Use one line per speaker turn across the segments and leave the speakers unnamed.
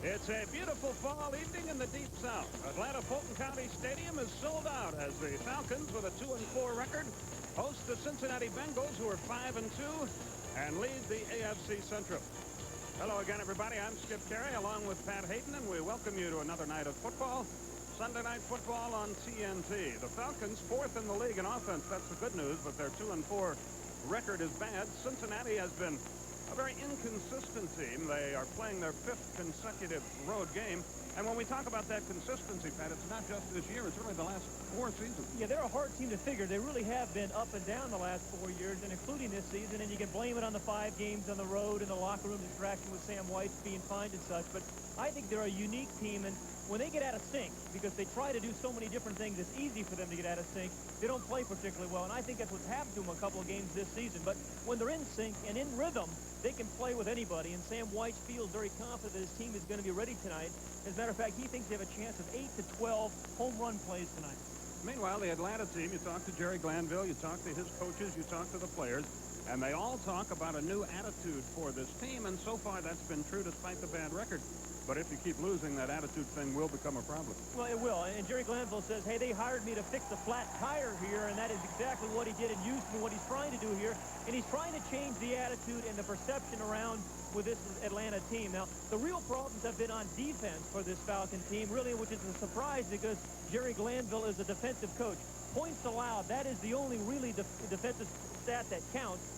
It's a beautiful fall evening in the Deep South. Atlanta Fulton County Stadium is sold out as the Falcons, with a 2-4 record, host the Cincinnati Bengals, who are 5-2, and lead the AFC Central. Hello again, everybody. I'm Skip Carey, along with Pat Hayden, and we welcome you to another night of football. Sunday Night Football on TNT. The Falcons, fourth in the league in offense. That's the good news, but their 2-4 record is bad. Cincinnati has been a very inconsistent team. They are playing their fifth consecutive road game. And when we talk about that consistency, Pat, it's not just this year. It's really the last 4 seasons.
Yeah, they're a hard team to figure. They really have been up and down the last 4 years, and including this season. And you can blame it on the 5 games on the road and the locker room distraction with Sam White being fined and such. But I think they're a unique team, and when they get out of sync, because they try to do so many different things, it's easy for them to get out of sync. They don't play particularly well, and I think that's what's happened to them a couple of games this season. But when they're in sync and in rhythm, they can play with anybody, and Sam White feels very confident that his team is going to be ready tonight. As a matter of fact, he thinks they have a chance of 8 to 12 home run plays tonight.
Meanwhile, the Atlanta team, you talk to Jerry Glanville, you talk to his coaches, you talk to the players, and they all talk about a new attitude for this team, and so far that's been true despite the bad record. But if you keep losing, that attitude thing will become a problem.
Well, it will. And Jerry Glanville says, hey, they hired me to fix a flat tire here, and that is exactly what he did in Houston, what he's trying to do here. And he's trying to change the attitude and the perception around with this Atlanta team. Now, the real problems have been on defense for this Falcon team, really, which is a surprise because Jerry Glanville is a defensive coach. Points allowed, that is the only really defensive stat that counts.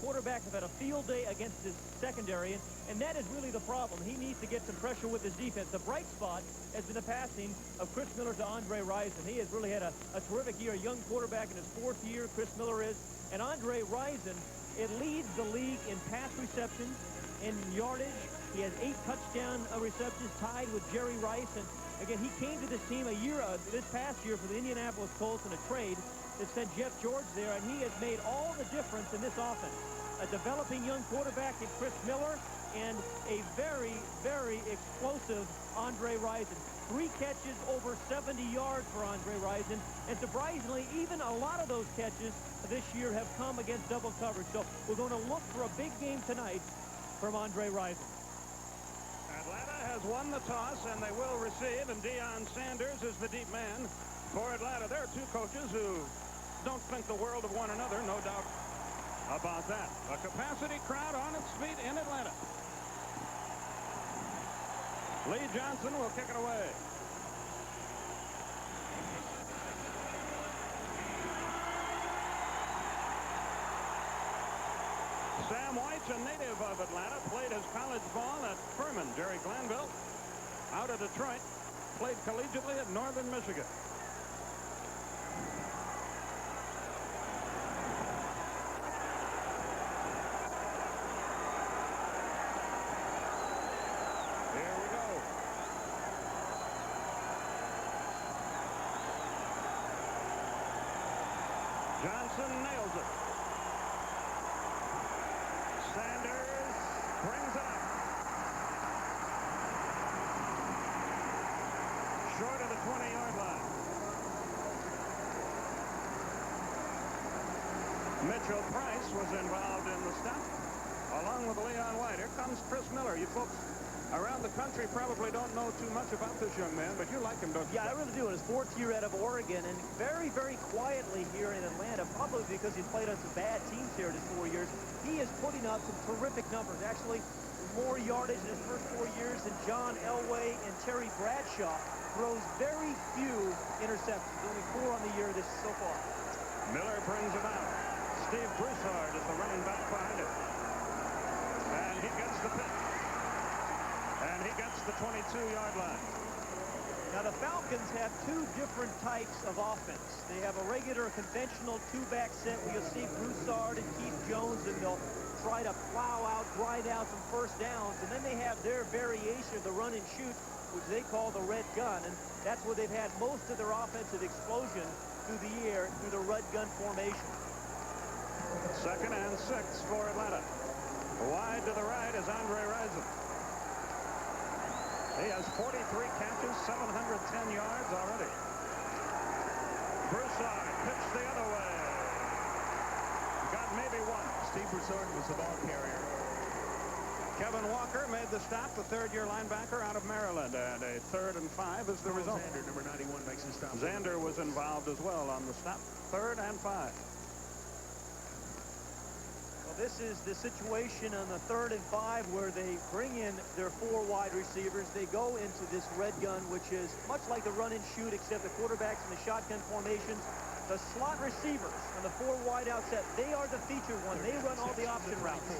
Quarterbacks have had a field day against his secondary, and that is really the problem. He needs to get some pressure with his defense. The bright spot has been the passing of Chris Miller to Andre Rison. He has really had a terrific year, a young quarterback in his 4th year, Chris Miller is. And Andre Rison, it leads the league in pass receptions, in yardage. He has 8 touchdown receptions, tied with Jerry Rice. And again, he came to this team this past year for the Indianapolis Colts in a trade that sent Jeff George there, and he has made all the difference in this offense. A developing young quarterback in Chris Miller and a very, very explosive Andre Rison. 3 catches over 70 yards for Andre Rison, and surprisingly, even a lot of those catches this year have come against double coverage. So we're going to look for a big game tonight from Andre Rison.
Atlanta has won the toss, and they will receive, and Deion Sanders is the deep man for Atlanta. There are 2 coaches who don't think the world of one another, no doubt about that. A capacity crowd on its feet in Atlanta. Lee Johnson will kick it away. Sam White's a native of Atlanta, played his college ball at Furman. Jerry Glanville, out of Detroit, played collegiately at Northern Michigan. Johnson nails it. Sanders brings it up. Short of the 20-yard line. Mitchell Price was involved in the stop, along with Leon White. Here comes Chris Miller. You folks around the country probably don't know too much about this young man, but you like him, don't you?
Yeah, I really do. In his 4th year out of Oregon, and very, very quietly here in Atlanta, probably because he's played on some bad teams here in his 4 years. He is putting up some terrific numbers. Actually, more yardage in his first 4 years than John Elway and Terry Bradshaw. Throws very few interceptions, only 4 on the year this so far.
Miller brings him out. Steve Broussard is the running back behind him. And he gets the pick. And he gets the 22-yard line.
Now, the Falcons have 2 different types of offense. They have a regular conventional 2-back set where you'll see Broussard and Keith Jones, and they'll try to plow out, grind out some first downs. And then they have their variation of the run and shoot, which they call the red gun. And that's where they've had most of their offensive explosion through the air, through the red gun formation.
2nd and 6 for Atlanta. Wide to the right is Andre Rison. He has 43 catches, 710 yards already. Broussard pitched the other way. Got maybe 1.
Steve Broussard was the ball carrier.
Kevin Walker made the stop, the third-year linebacker out of Maryland, and a 3rd and 5 is the result.
Zander, number 91, makes the stop.
Zander was involved as well on the stop. 3rd and 5.
Well, this is the situation on the 3rd and 5 where they bring in their 4 wide receivers. They go into this red gun, which is much like the run and shoot, except the quarterbacks in the shotgun formations. The slot receivers on the 4 wide outset, they are the featured one. They run all the option routes.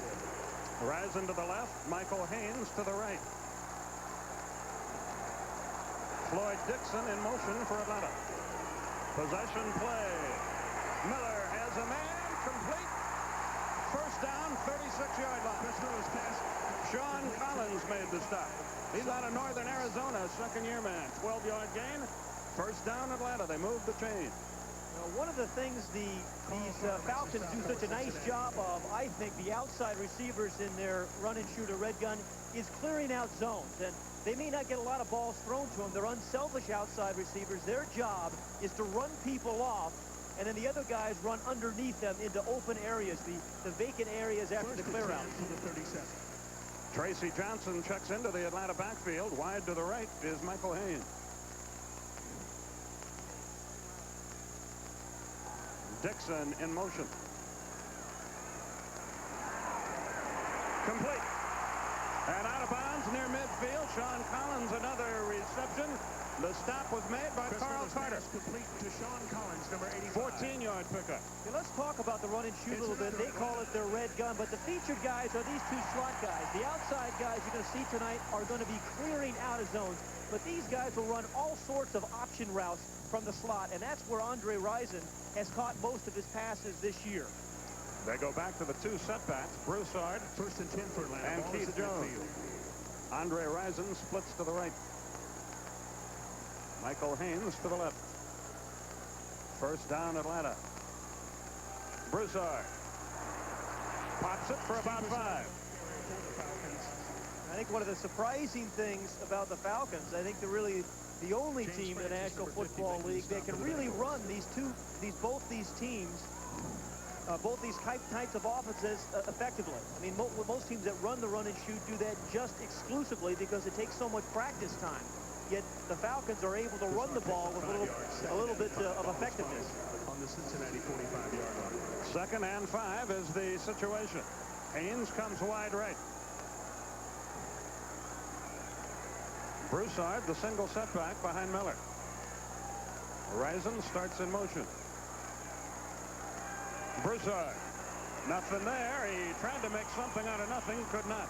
Risen to the left, Michael Haynes to the right. Floyd Dixon in motion for Atlanta. Possession play. Miller has a man, complete. First down, 36-yard line. Sean Collins made the stop. He's out of northern Arizona, second-year man. 12-yard gain. First down, Atlanta. They moved the chain.
One of the things these Falcons do such a nice job of, I think, the outside receivers in their run and shoot or red gun, is clearing out zones. And they may not get a lot of balls thrown to them. They're unselfish outside receivers. Their job is to run people off, and then the other guys run underneath them into open areas, the vacant areas after the clear out.
Tracy Johnson checks into the Atlanta backfield. Wide to the right is Michael Haynes. Dixon in motion. Complete. And out of bounds near midfield. Sean Collins, another reception. The stop was made by Carl Carter.
Complete to Sean Collins, number 85.
14-yard pickup.
Okay, let's talk about the run and shoot a little bit. They call it their red gun, but the featured guys are these 2 slot guys. The outside guys you're going to see tonight are going to be clearing out of zones, but these guys will run all sorts of option routes from the slot, and that's where Andre Rison has caught most of his passes this year.
They go back to the 2 setbacks. Broussard.
1st and 10 for Atlanta.
And Keith Jones. Andre Rison splits to the right. Michael Haynes to the left. First down, Atlanta. Broussard pops it for about 5.
I think one of the surprising things about the Falcons, I think they're really the only team in the National Football League that can really run both these teams, both these types of offenses effectively. I mean, most teams that run the run and shoot do that just exclusively because it takes so much practice time. Yet the Falcons are able to run the ball with a little bit of effectiveness.
On the Cincinnati 45-yard line.
2nd and 5 is the situation. Haynes comes wide right. Broussard, the single setback behind Miller. Rison starts in motion. Broussard. Nothing there. He tried to make something out of nothing. Could not.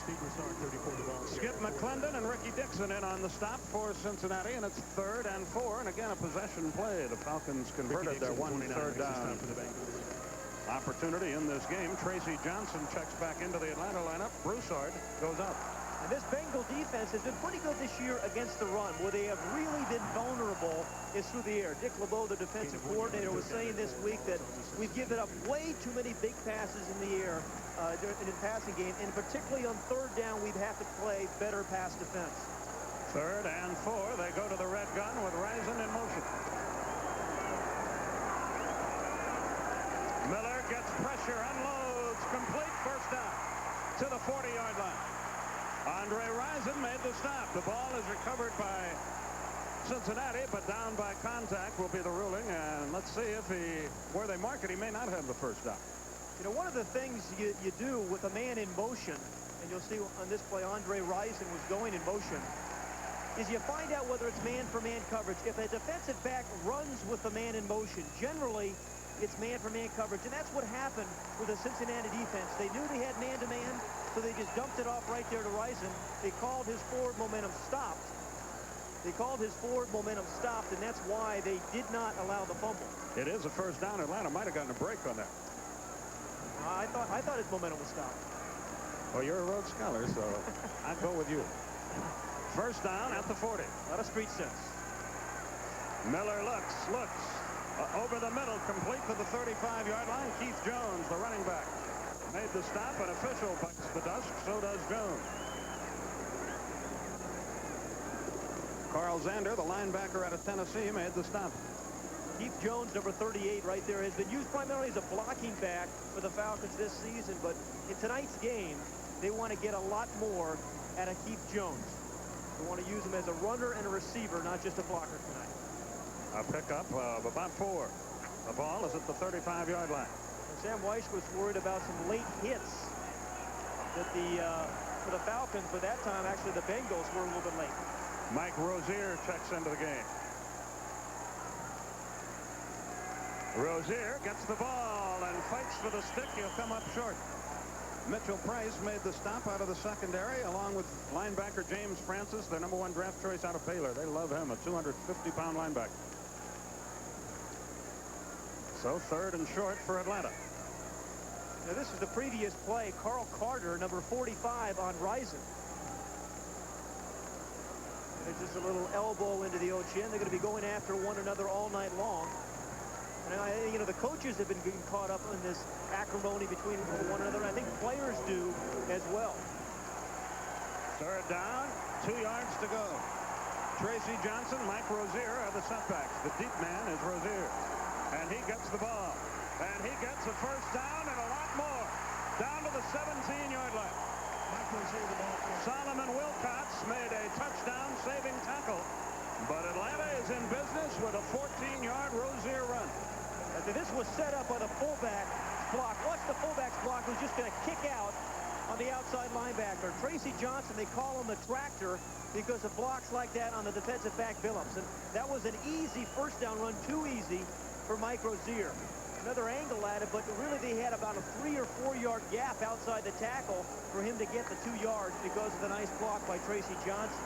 Steve Broussard, 34 the ball.
Skip McClendon and Ricky Dixon in on the stop for Cincinnati, and it's 3rd and 4. And again, a possession play. The Falcons converted their 1 third down opportunity in this game. Tracy Johnson checks back into the Atlanta lineup. Broussard goes out.
And this Bengal defense has been pretty good this year against the run. Where they have really been vulnerable is through the air. Dick LeBeau, the defensive coordinator, was saying this week that we've given up way too many big passes in the air in the passing game, and particularly on 3rd down, we'd have to play better pass defense.
3rd and 4. They go to the red gun with Rison in motion. Miller gets pressure, unloads, complete, first down to the 40-yard line. Andre Rison made the stop. The ball is recovered by Cincinnati, but down by contact will be the ruling. And let's see if where they mark it, he may not have the first down.
You know, one of the things you do with a man in motion, and you'll see on this play Andre Rison was going in motion, is you find out whether it's man-for-man coverage. If a defensive back runs with the man in motion, generally it's man-for-man coverage, and that's what happened with the Cincinnati defense. They knew they had man-to-man, so they just dumped it off right there to Rison. They called his forward momentum stopped. They called his forward momentum stopped, and that's why they did not allow the fumble.
It is a first down. Atlanta might have gotten a break on that.
I thought his momentum was stopped.
Well, you're a Rhodes Scholar, so I'd go with you. First down at the 40.
A lot of street sense.
Miller looks. Over the middle, complete to the 35-yard line. Keith Jones, the running back, made the stop. An official bites the dust. So does Jones. Carl Zander, the linebacker out of Tennessee, made the stop.
Keith Jones, number 38 right there, has been used primarily as a blocking back for the Falcons this season, but in tonight's game, they want to get a lot more out of Keith Jones. They want to use him as a runner and a receiver, not just a blocker tonight.
A pickup of about 4. The ball is at the 35-yard line.
And Sam Weiss was worried about some late hits that for the Falcons, but that time actually the Bengals were a little bit late.
Mike Rozier checks into the game. Rozier gets the ball and fights for the stick. He'll come up short. Mitchell Price made the stop out of the secondary along with linebacker James Francis, their #1 draft choice out of Baylor. They love him, a 250-pound linebacker. So 3rd and short for Atlanta.
Now this is the previous play. Carl Carter, number 45 on Rison. There's just a little elbow into the old chin. They're going to be going after one another all night long. And you know, the coaches have been getting caught up in this acrimony between one another. And I think players do as well.
3rd down, 2 yards to go. Tracy Johnson, Mike Rozier are the setbacks. The deep man is Rozier. And he gets the ball. And he gets a 1st down and a lot more. Down to the 17-yard line. Solomon Wilcox made a touchdown-saving tackle. But Atlanta is in business with a 14-yard Rozier run.
This was set up by the fullback block. Watch the fullback's block, who's just going to kick out on the outside linebacker. Tracy Johnson, they call him the tractor because of blocks like that on the defensive back Billups. And that was an easy 1st down run, too easy for Mike Rozier. Another angle at it, but really they had about a 3 or 4 yard gap outside the tackle for him to get the 2 yards because of the nice block by Tracy Johnson.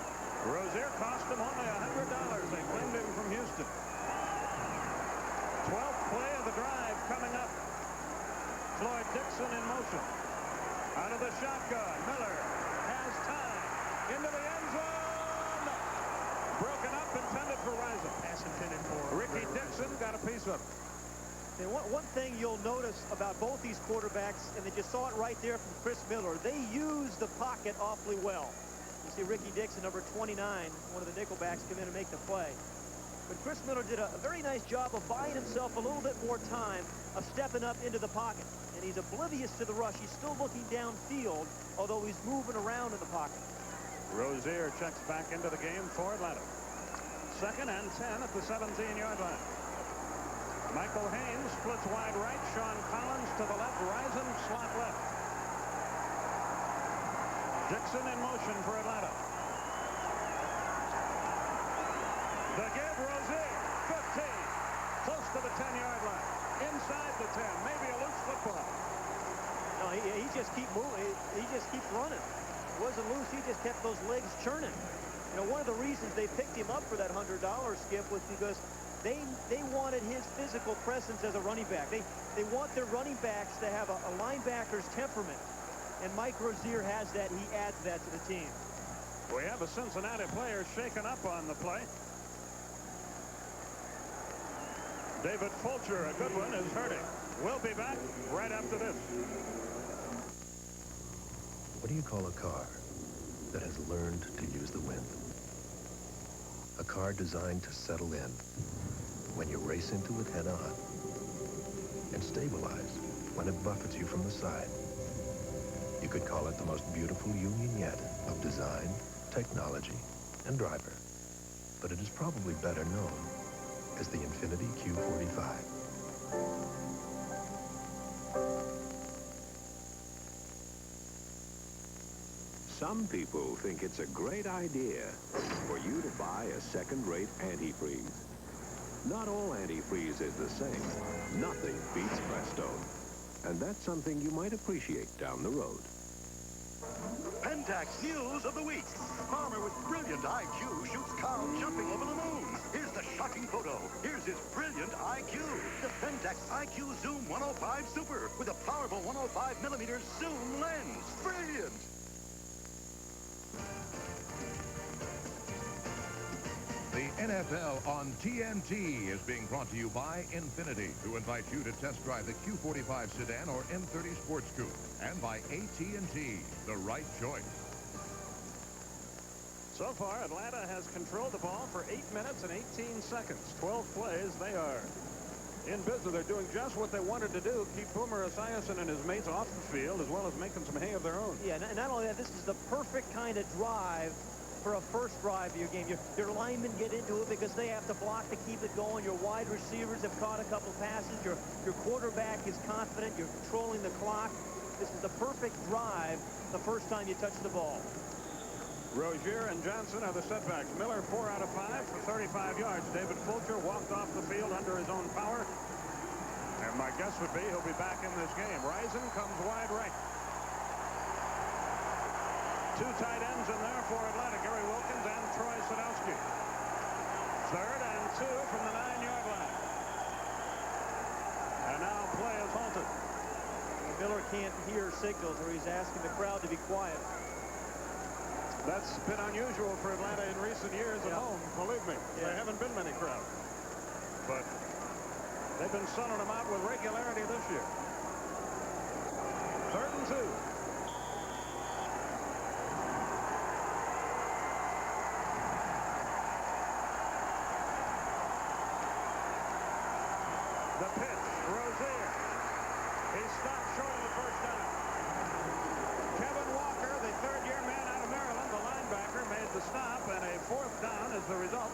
Rozier cost them only $100. They claimed him from Houston. 12th play of the drive coming up. Floyd Dixon in motion. Out of the shotgun. Miller has time. Into the end zone. Broken up, intended for Rison.
Pass intended for
Ricky Dixon got a piece of it.
And one thing you'll notice about both these quarterbacks, and that you saw it right there from Chris Miller, they use the pocket awfully well. You see Ricky Dixon, number 29, one of the nickelbacks, come in and make the play. But Chris Miller did a very nice job of buying himself a little bit more time of stepping up into the pocket. And he's oblivious to the rush. He's still looking downfield, although he's moving around in the pocket.
Rozier checks back into the game for Atlanta. 2nd and 10 at the 17-yard line. Michael Haynes splits wide right. Sean Collins to the left. Rison slot left. Dixon in motion for Atlanta. The give, Rozier, 15. Close to the 10-yard line. Inside the 10. Maybe a loose football.
No, he just keeps moving. He just keeps running. It wasn't loose. He just kept those legs churning. You know, one of the reasons they picked him up for that $100, Skip, was because they wanted his physical presence as a running back. They want their running backs to have a linebacker's temperament. And Mike Rozier has that. He adds that to the team.
We have a Cincinnati player shaken up on the play. David Fulcher, a good one, is hurting. We'll be back right after this.
What do you call a car that has learned to use the wind? A car designed to settle in when you race into it head-on and stabilize when it buffets you from the side. You could call it the most beautiful union yet of design, technology, and driver. But it is probably better known as the Infiniti Q45.
Some people think it's a great idea for you to buy a second-rate antifreeze. Not all antifreeze is the same. Nothing beats Presto. And that's something you might appreciate down the road.
Pentax News of the Week. Farmer with brilliant IQ shoots cow jumping over the moon. Here's the shocking photo. Here's his brilliant IQ. The Pentax IQ Zoom 105 Super with a powerful 105mm zoom lens. Brilliant!
The NFL on TNT is being brought to you by Infiniti, who invite you to test drive the Q45 sedan or M30 Sports Coupe, and by AT&T, the right choice.
So far, Atlanta has controlled the ball for 8 minutes and 18 seconds. 12 plays. They are in business. They're doing just what they wanted to do, keep Boomer Esiason and his mates off the field, as well as making some hay of their own.
Yeah, and not only that, this is the perfect kind of drive for a first drive of your game. Your linemen get into it because they have to block to keep it going. Your wide receivers have caught a couple passes. Your quarterback is confident. You're controlling the clock. This is the perfect drive the first time you touch the ball.
Rozier and Johnson are the setbacks. Miller 4 out of 5 for 35 yards. David Fulcher walked off the field under his own power. And my guess would be he'll be back in this game. Risen comes wide right. Two tight ends in there for Atlanta, Gary Wilkins and Troy Sadowski. 3rd and 2 from the 9-yard line. And now play is halted.
Miller can't hear signals, or he's asking the crowd to be quiet.
That's been unusual for Atlanta in recent years at home, believe me.
Yeah.
There haven't been many crowds. But they've been sunning them out with regularity this year. 3rd and 2. The pitch, Rozier. He stopped short of the first down. Kevin Walker, the 3rd-year man out of Maryland, the linebacker, made the stop, and a 4th down is the result.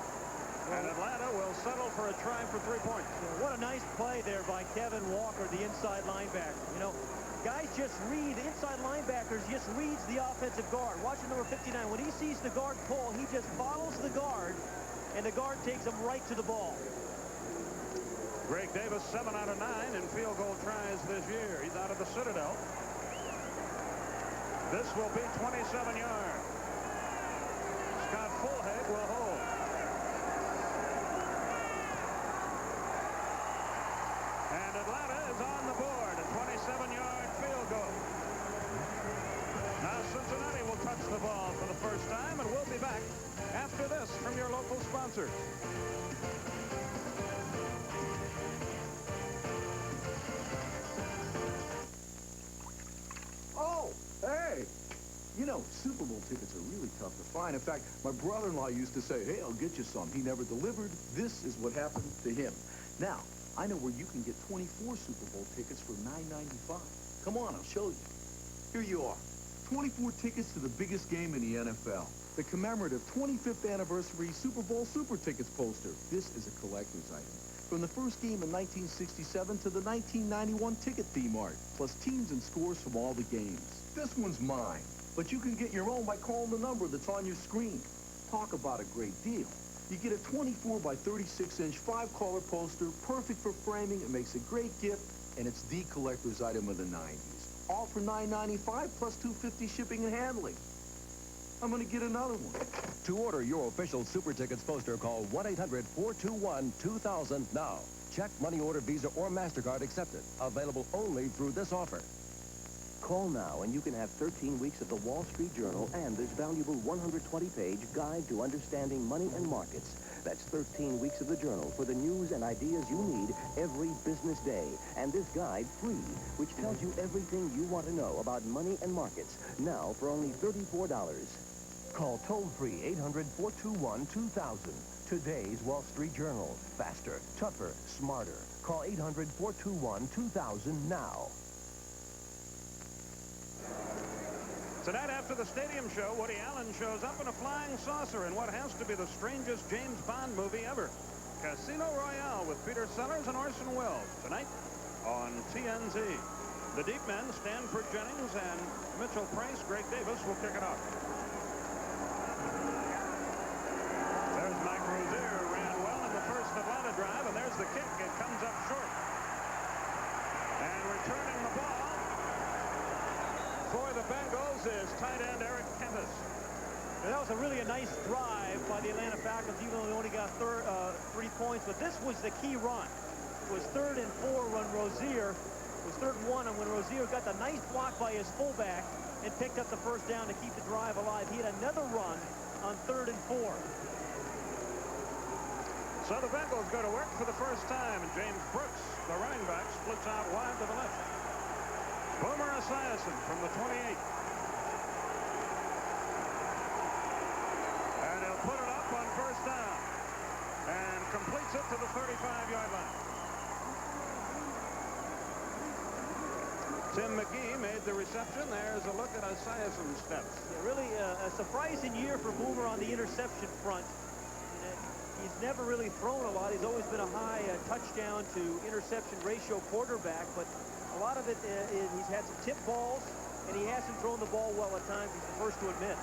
And Atlanta will settle for a try for 3 points.
Yeah, what a nice play there by Kevin Walker, the inside linebacker. You know, guys just read, inside linebackers just reads the offensive guard. Watching number 59, when he sees the guard pull, he just follows the guard, and the guard takes him right to the ball.
Greg Davis, 7 out of 9 in field goal tries this year. He's out of the Citadel. This will be 27 yards. Scott Fulhag will hold. And Atlanta is on the board. A 27-yard field goal. Now Cincinnati will touch the ball for the first time, and we'll be back after this from your local sponsors.
Oh, hey! You know, Super Bowl tickets are really tough to find. In fact, my brother-in-law used to say, hey, I'll get you some. He never delivered. This is what happened to him. Now, I know where you can get 24 Super Bowl tickets for $9.95. Come on, I'll show you. Here you are. 24 tickets to the biggest game in the NFL. The commemorative 25th anniversary Super Bowl Super Tickets poster. This is a collector's item. From the first game in 1967 to the 1991 ticket theme art, plus teams and scores from all the games. This one's mine, but you can get your own by calling the number that's on your screen. Talk about a great deal. You get a 24 by 36-inch 5-color poster, perfect for framing. It makes a great gift, and it's the collector's item of the 90s. All for $9.95 plus $2.50 shipping and handling. I'm going to get another one.
To order your official Super Tickets poster, call 1-800-421-2000 now. Check, money order, Visa, or MasterCard accepted. Available only through this offer.
Call now and you can have 13 weeks of the Wall Street Journal and this valuable 120-page guide to understanding money and markets. That's 13 weeks of the journal for the news and ideas you need every business day. And this guide free, which tells you everything you want to know about money and markets. Now for only $34.
Call toll-free 800-421-2000. Today's Wall Street Journal. Faster, tougher, smarter. Call 800-421-2000 now.
Tonight after the stadium show, Woody Allen shows up in a flying saucer in what has to be the strangest James Bond movie ever. Casino Royale with Peter Sellers and Orson Welles. Tonight on TNT. The deep men, Stanford Jennings and Mitchell Price, Greg Davis will kick it off. There's Mike Rozier, who ran well in the first Atlanta drive, and there's the kick. It comes up short. And returning the ball for the Bengals is tight end Eric Kentis.
That was a nice drive by the Atlanta Falcons, even though they only got 3 points. But this was the key run. It was 3rd and 4 when Rozier, it was 3rd and 1, and when Rozier got the nice block by his fullback and picked up the first down to keep the drive alive, he had another run on 3rd and 4.
So the Bengals go to work for the first time, and James Brooks, the running back, splits out wide to the left. Boomer Esiason from the 28. And he'll put it up on first down and completes it to the 35-yard line. reception. There's a look at Esiason's stats.
Yeah, really a surprising year for Boomer on the interception front. He's never really thrown a lot. He's always been a high touchdown to interception ratio quarterback, but a lot of it is he's had some tip balls, and he hasn't thrown the ball well at times. He's the first to admit.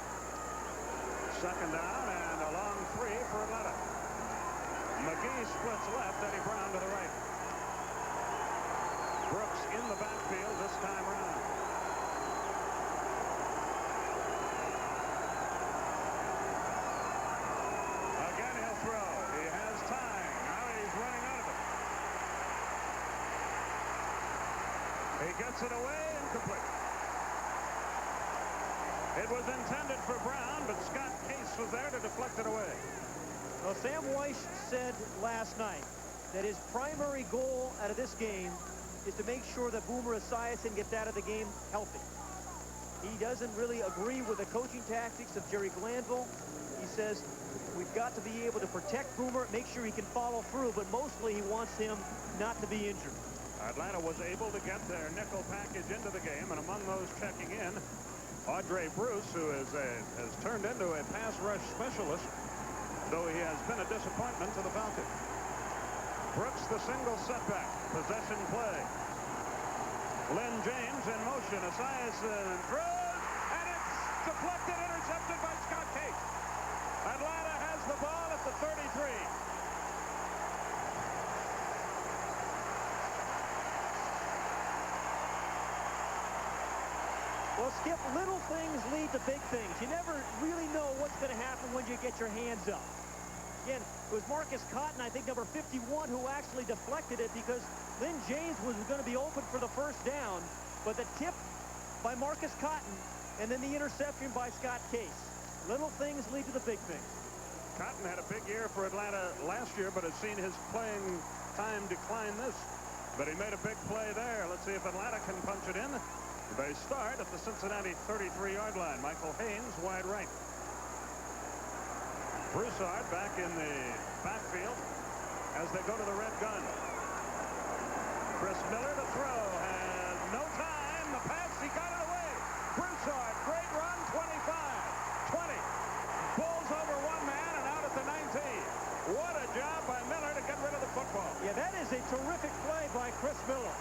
Second down and a long 3 for Atlanta. McGee splits left, Eddie Brown to the right. Brooks in the backfield this time around. Again he'll throw. He has time. Now he's running out of it. He gets it away, incomplete. It was intended for Brown, but Scott Case was there to deflect it away.
Well, Sam Weiss said last night that his primary goal out of this game is to make sure that Boomer Esiason gets out of the game healthy. He doesn't really agree with the coaching tactics of Jerry Glanville. He says we've got to be able to protect Boomer, make sure he can follow through, but mostly he wants him not to be injured.
Atlanta was able to get their nickel package into the game, and among those checking in, Audrey Bruce, who has turned into a pass rush specialist, though he has been a disappointment to the Falcons. Brooks the single setback. Possession play. Lynn James in motion. Esiason throws, and it's deflected, intercepted by Scott Case. Atlanta has the ball at the 33.
Well, Skip, little things lead to big things. You never really know what's going to happen when you get your hands up. Again, it was Marcus Cotton, I think number 51, who actually deflected it because Lynn James was going to be open for the first down, but the tip by Marcus Cotton and then the interception by Scott Case. Little things lead to the big things.
Cotton had a big year for Atlanta last year, but has seen his playing time decline this. But he made a big play there. Let's see if Atlanta can punch it in. They start at the Cincinnati 33-yard line. Michael Haynes wide right. Broussard back in the backfield as they go to the red gun. Chris Miller to throw, has no time. The pass, he got it away. Broussard, great run, 25, 20. Pulls over one man and out at the 19. What a job by Miller to get rid of the football.
Yeah, that is a terrific play by Chris Miller.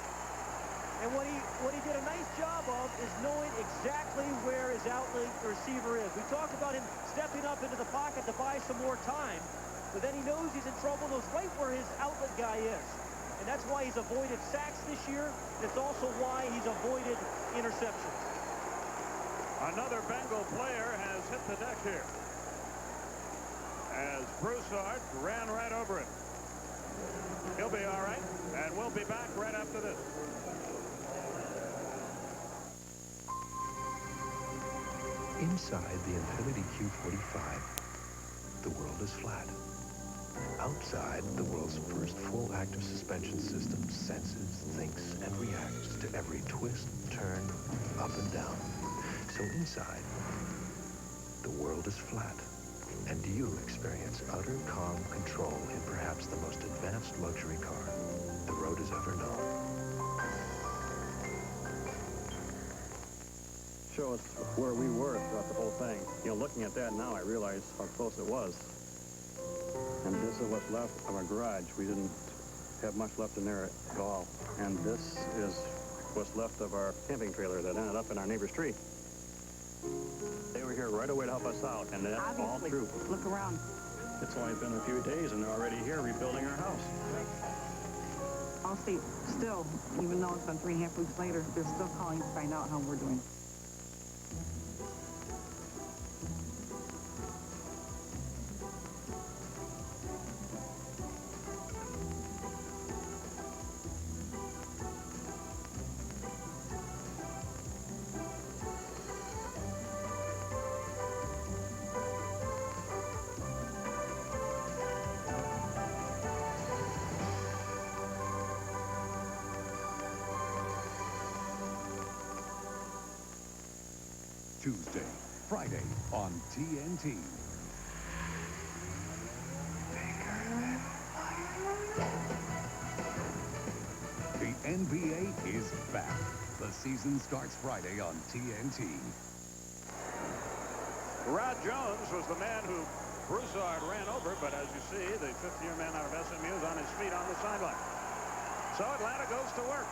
And what he did a nice job of is knowing exactly where his outlet receiver is. We talked about him stepping up into the pocket to buy some more time, but then he knows he's in trouble, knows right where his outlet guy is. And that's why he's avoided sacks this year. It's also why he's avoided interceptions.
Another Bengal player has hit the deck here, as Broussard ran right over it. He'll be all right, and we'll be back right after this.
Inside the Infiniti Q45, the world is flat. Outside, the world's first full active suspension system senses, thinks, and reacts to every twist, turn, up and down. So inside, the world is flat, and you experience utter calm control in perhaps the most advanced luxury car the road has ever known.
Show us where we were throughout the whole thing. You know, looking at that now, I realize how close it was. And this is what's left of our garage. We didn't have much left in there at all. And this is what's left of our camping trailer that ended up in our neighbor's tree. They were here right away to help us out, and that's all true.
Look around.
It's only been a few days, and they're already here rebuilding our house.
I'll say, still, even though it's been 3.5 weeks later, they're still calling to find out how we're doing.
Tuesday, Friday on TNT. The NBA is back.
The season starts Friday on TNT.
Rod Jones was the man who Broussard ran over, but as you see, the fifth-year man out of SMU is on his feet on the sideline. So Atlanta goes to work.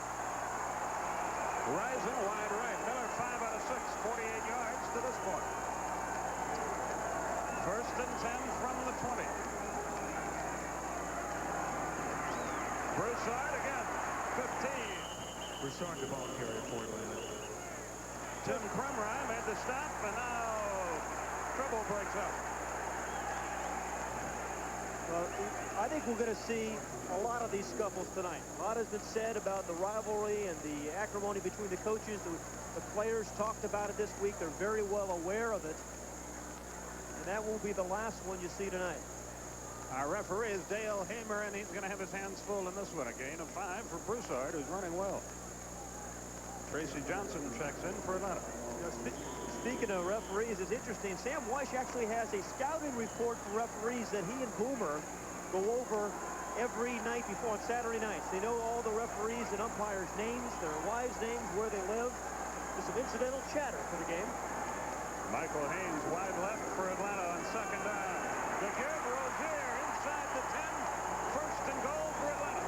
Rising wide right. Miller 5 out of 6, 48 yards to this point. First and 10 from the 20. Broussard again, 15.
Broussard, the ball carrier for Atlanta.
Tim Krumrie made the stop, and now trouble breaks out.
Well, I think we're going to see a lot of these scuffles tonight. A lot has been said about the rivalry and the acrimony between the coaches. The players talked about it this week. They're very well aware of it. And that won't be the last one you see tonight.
Our referee is Dale Hamer, and he's going to have his hands full in this one. A gain of 5 for Broussard, who's running well. Tracy Johnson checks in for Atlanta.
You know, speaking of referees, it's interesting. Sam Weish actually has a scouting report for referees that he and Boomer go over every night before on Saturday nights. They know all the referees and umpires' names, their wives' names, where they live. Just some incidental chatter for the game.
Michael Haynes wide left for Atlanta on second down. The give, Rozier inside the 10. First and goal for Atlanta.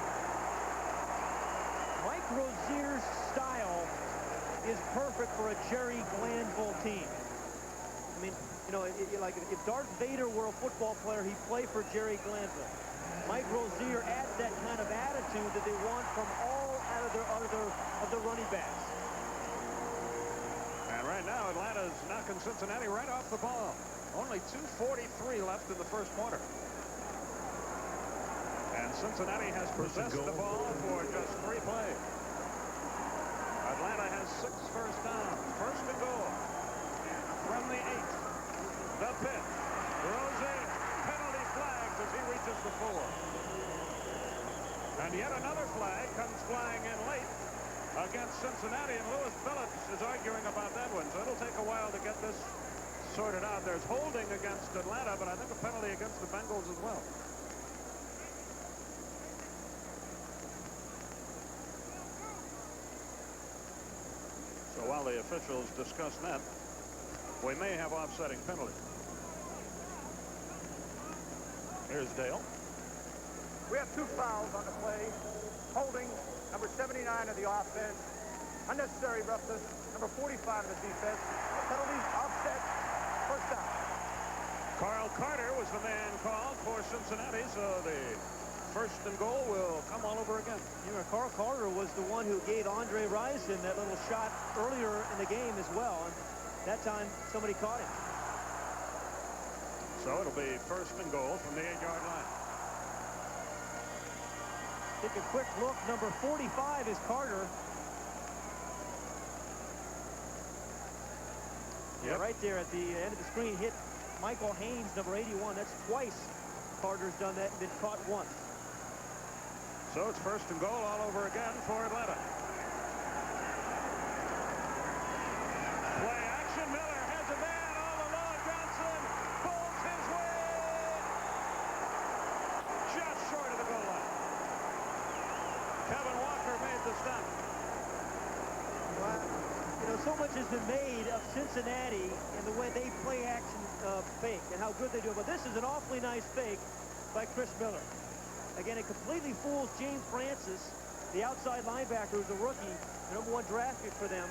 Mike Rozier's style is perfect for a Jerry Glanville team. I mean, you know, like if Darth Vader were a football player, he'd play for Jerry Glanville. Mike Rozier adds that kind of attitude that they want from all out of their running backs.
And right now, Atlanta's knocking Cincinnati right off the ball. Only 2:43 left in the first quarter. And Cincinnati has possessed the ball for just 3 plays. Atlanta has 6 first downs. First and goal from the 8. The pitch. Rozier. Penalty flags as he reaches the 4. And yet another flag comes flying in late against Cincinnati, and Lewis Phillips is arguing about that one. So it'll take a while to get this sorted out. There's holding against Atlanta, but I think a penalty against the Bengals as well. So while the officials discuss that, we may have offsetting penalties. Here's Dale.
We have 2 fouls on the play. Holding, number 79 of the offense. Unnecessary roughness, number 45 of the defense. Penalties, offset, first down.
Carl Carter was the man called for Cincinnati, so the first and goal will come all over again.
You know, Carl Carter was the one who gave Andre Rison that little shot earlier in the game as well. And that time, somebody caught him.
So it'll be first and goal from the 8-yard line.
Take a quick look. Number 45 is Carter.
Yep.
Yeah, right there at the end of the screen, hit Michael Haynes, number 81. That's twice Carter's done that and been caught once.
So it's first and goal all over again for Atlanta. Play action. Miller has a man all alone. Johnson pulls his way just short of the goal line. Kevin Walker made the stop.
Well, you know, so much has been made of Cincinnati and the way they play action fake and how good they do it. But this is an awfully nice fake by Chris Miller. Again, it completely fools James Francis, the outside linebacker, who's a rookie, the #1 draft pick for them.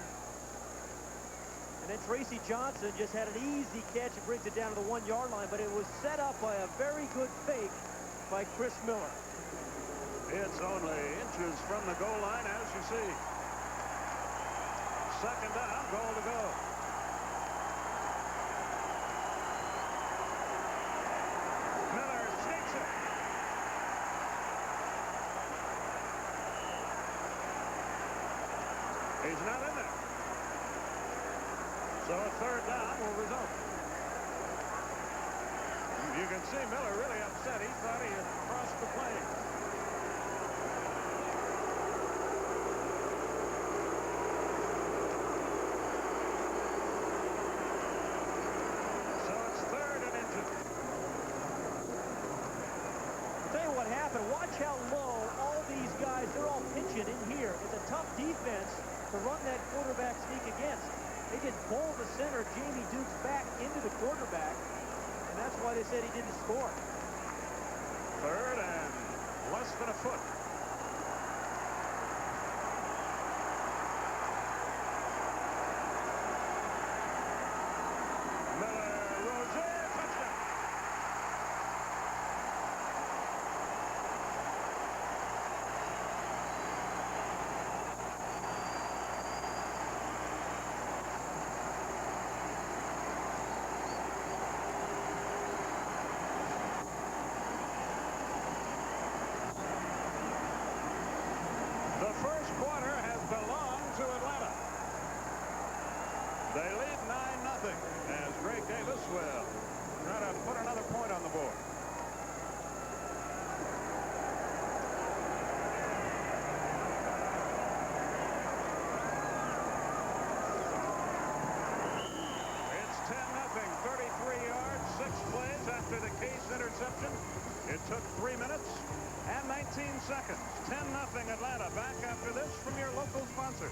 And then Tracy Johnson just had an easy catch and brings it down to the 1-yard line, but it was set up by a very good fake by Chris Miller.
It's only inches from the goal line, as you see. Second down, goal to go. Miller sneaks it. He's not in there. So a third down will result. You can see Miller really upset. He thought he had crossed the plane. So it's third and inches.
I'll tell you what happened. Watch how low all these guys, they're all pitching in here. It's a tough defense to run that quarterback sneak against. They just pulled the center, Jamie Dukes, back into the quarterback, and that's why they said he didn't score.
Third and less than a foot. The first quarter has belonged to Atlanta. They lead 9-0 as Greg Davis will try to put another point on the board. It's 10-0, 33 yards, 6 plays after the Case interception. It took 3 minutes and 19 seconds. 10-0 Atlanta. Back after this from your local sponsor.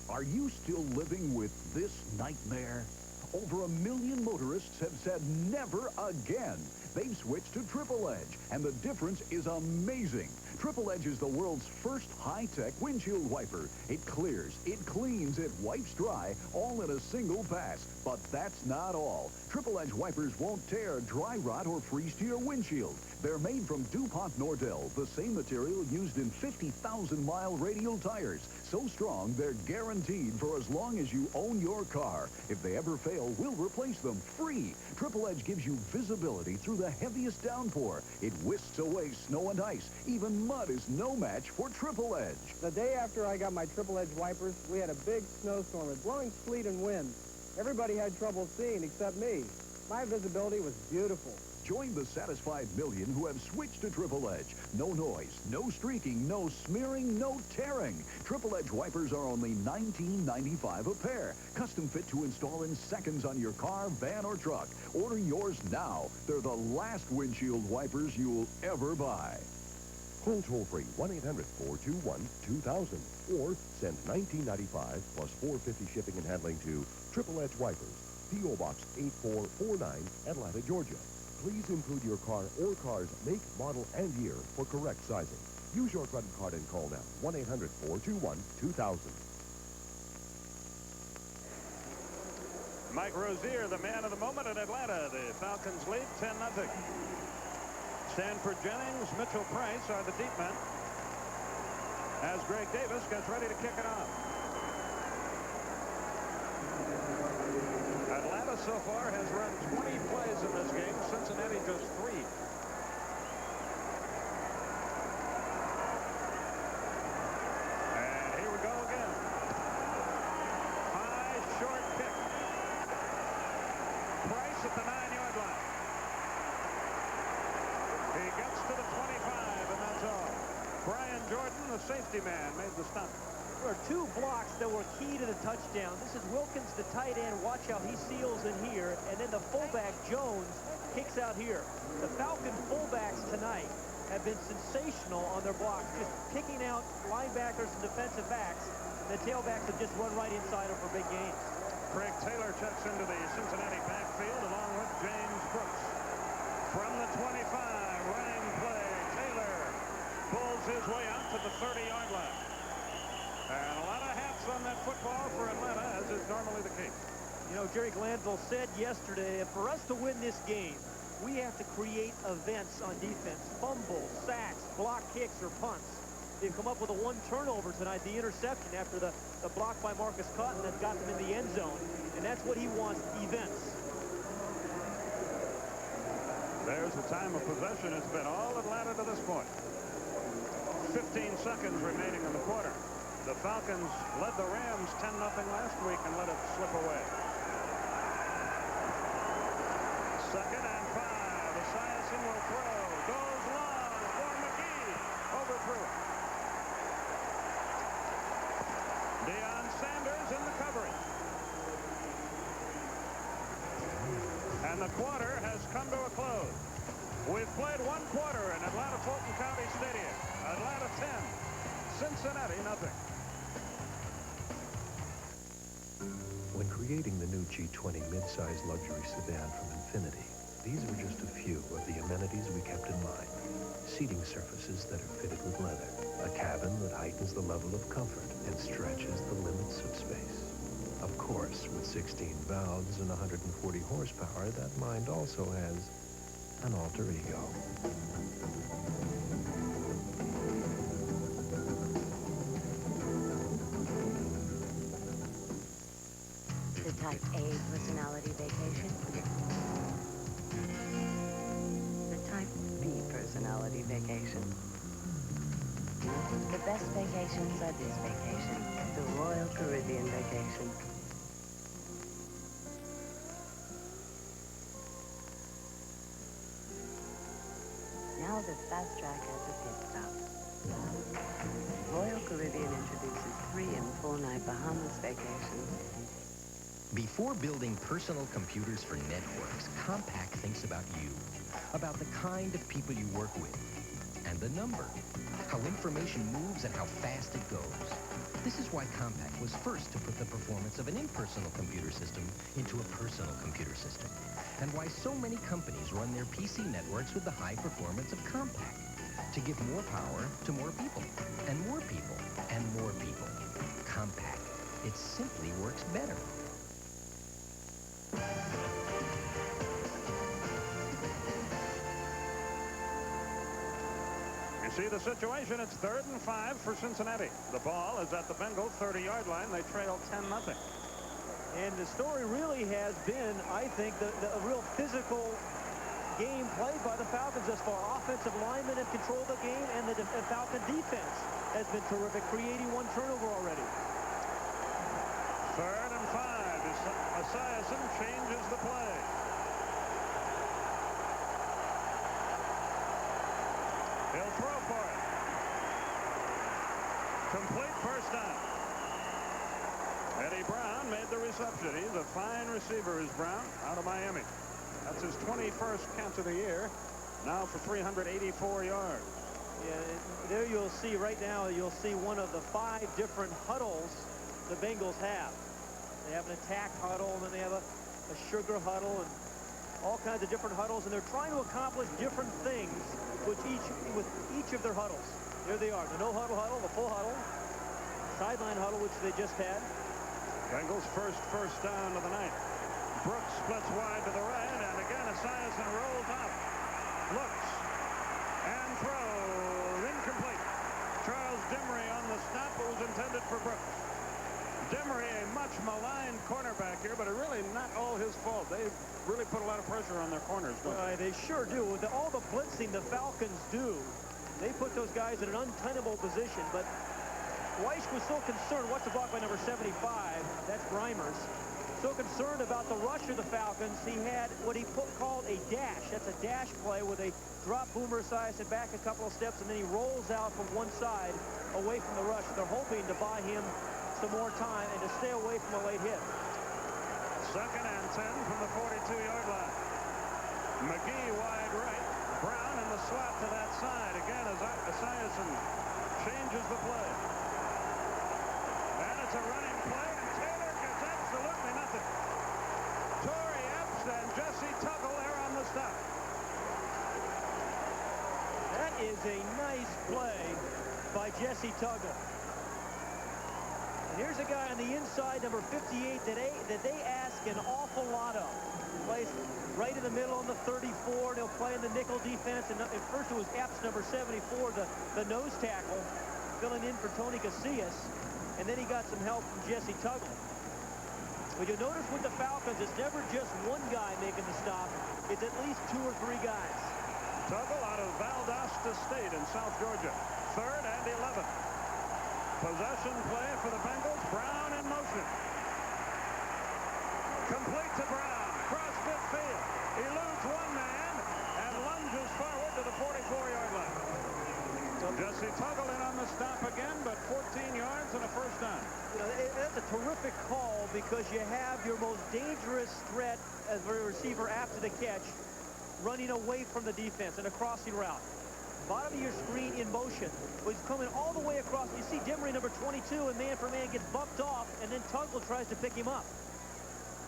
Are you still living with this nightmare? Over 1 million motorists have said never again. They've switched to Triple Edge, and the difference is amazing. Triple Edge is the world's first high-tech windshield wiper. It clears, it cleans, it wipes dry, all in a single pass. But that's not all. Triple Edge wipers won't tear, dry rot, or freeze to your windshield. They're made from DuPont Nordell, the same material used in 50,000-mile radial tires. So strong, they're guaranteed for as long as you own your car. If they ever fail, we'll replace them free. Triple Edge gives you visibility through the heaviest downpour. It whisks away snow and ice. Even mud is no match for Triple Edge.
The day after I got my Triple Edge wipers, we had a big snowstorm with blowing sleet and wind. Everybody had trouble seeing except me. My visibility was beautiful.
Join the satisfied million who have switched to Triple Edge. No noise, no streaking, no smearing, no tearing. Triple Edge wipers are only $19.95 a pair. Custom fit to install in seconds on your car, van, or truck. Order yours now. They're the last windshield wipers you'll ever buy.
Call toll-free 1-800-421-2000 or send $19.95 plus $4.50 shipping and handling to Triple Edge Wipers, P.O. Box 8449, Atlanta, Georgia. Please include your car or car's make, model, and year for correct sizing. Use your credit card and call now. 1-800-421-2000.
Mike Rozier, the man of the moment in Atlanta. The Falcons lead 10-0. Stanford Jennings, Mitchell Price are the deep men as Greg Davis gets ready to kick it off. Atlanta so far has run 20 plays in this game. Cincinnati just 3. And here we go again. High, short kick. Price at the 9-yard line. He gets to the 25, and that's all. Brian Jordan, the safety man, made the stop.
There are 2 blocks that were key to the touchdown. This is Wilkins, the tight end. Watch how he seals in here. And then the fullback, Jones, kicks out here. The Falcon fullbacks tonight have been sensational on their blocks, just picking out linebackers and defensive backs. The tailbacks have just run right inside them for big gains.
Craig Taylor checks into the Cincinnati backfield along with James Brooks. From the 25, running play. Taylor pulls his way out to the 30-yard line. And a lot of hats on that football for Atlanta, as is normally the case.
You know, Jerry Glanville said yesterday, for us to win this game, we have to create events on defense. Fumbles, sacks, block kicks, or punts. They've come up with a 1 turnover tonight, the interception after the block by Marcus Cotton that got them in the end zone. And that's what he wants, events.
There's the time of possession. It's been all Atlanta to this point. 15 seconds remaining in the quarter. The Falcons led the Rams 10-0 last week and let it slip away. 2nd and 5. Esiason will throw. Goes long for McGee. Overthrew it. Deion Sanders in the coverage. And the quarter has come to a close. We've played one quarter in Atlanta Fulton County Stadium. Atlanta 10, Cincinnati nothing.
When creating the new G20 midsize luxury sedan from Infiniti, these were just a few of the amenities we kept in mind. Seating surfaces that are fitted with leather, a cabin that heightens the level of comfort and stretches the limits of space. Of course, with 16 valves and 140 horsepower, that mind also has an alter ego.
The Type A personality vacation. The Type B personality vacation. The best vacations are this vacation, the Royal Caribbean vacation. Now the fast track has a pit stop. Royal Caribbean introduces 3- and 4-night Bahamas vacations.
Before building personal computers for networks, Compaq thinks about you, about the kind of people you work with, and the number, how information moves and how fast it goes. This is why Compaq was first to put the performance of an impersonal computer system into a personal computer system, and why so many companies run their PC networks with the high performance of Compaq, to give more power to more people, and more people, and more people. Compaq. It simply works better.
You see the situation. It's 3rd and 5 for Cincinnati. The ball is at the Bengals 30-yard line. They trail 10-0.
And the story really has been, I think, a real physical game played by the Falcons thus far. Offensive linemen have controlled the game, and the Falcon defense has been terrific, creating 1 turnover already.
3rd and 5. Esiason changes the play. He'll throw for it. Complete first down. Eddie Brown made the reception. He's a fine receiver, is Brown, out of Miami. That's his 21st catch of the year. Now for 384 yards.
Yeah, there you'll see right now, you'll see one of the 5 different huddles the Bengals have. They have an attack huddle, and then they have a sugar huddle, and all kinds of different huddles, and they're trying to accomplish different things with each of their huddles. There they are, the no-huddle huddle, the full huddle, sideline huddle, which they just had.
Bengals first down of the night. Brooks splits wide to the right, and again Esiason rolls out. Looks and throws. Incomplete. Charles Demery on the stop. It was intended for Brooks. Demery, a much maligned cornerback here, but really not all his fault. They really put a lot of pressure on their corners.
They sure do. With all the blitzing the Falcons do, they put those guys in an untenable position. But Weiss was so concerned. What's the block by number 75? That's Reimers. So concerned about the rush of the Falcons, he had what he called a dash. That's a dash play where they drop Boomer Esiason back a couple of steps, and then he rolls out from one side away from the rush. They're hoping to buy him some more time and to stay away from a late hit.
2nd and 10 from the 42-yard line. McGee wide right. Brown in the slot to that side. Again, as Esiason changes the play. And it's a running play, and Taylor gets absolutely nothing. Torrey Epps and Jesse Tuggle there on the stop.
That is a nice play by Jesse Tuggle. And here's a guy on the inside, number 58, that they ask an awful lot of. Plays right in the middle on the 34. They'll play in the nickel defense. And at first it was Epps, number 74, the nose tackle, filling in for Tony Casillas. And then he got some help from Jesse Tuggle. But you'll notice with the Falcons, it's never just one guy making the stop. It's at least 2 or 3 guys.
Tuggle out of Valdosta State in South Georgia. 3rd and 11. Possession play for the Bengals. Brown in motion. Complete to Brown. Cross midfield. Eludes one man and lunges forward to the 44-yard line. Jesse Tuggle in on the stop again, but 14 yards and a first down.
You know, that's a terrific call because you have your most dangerous threat as a receiver after the catch running away from the defense in a crossing route. Bottom of your screen in motion. Well, he's coming all the way across. You see Dimmery, number 22, and man for man gets bumped off, and then Tuggle tries to pick him up.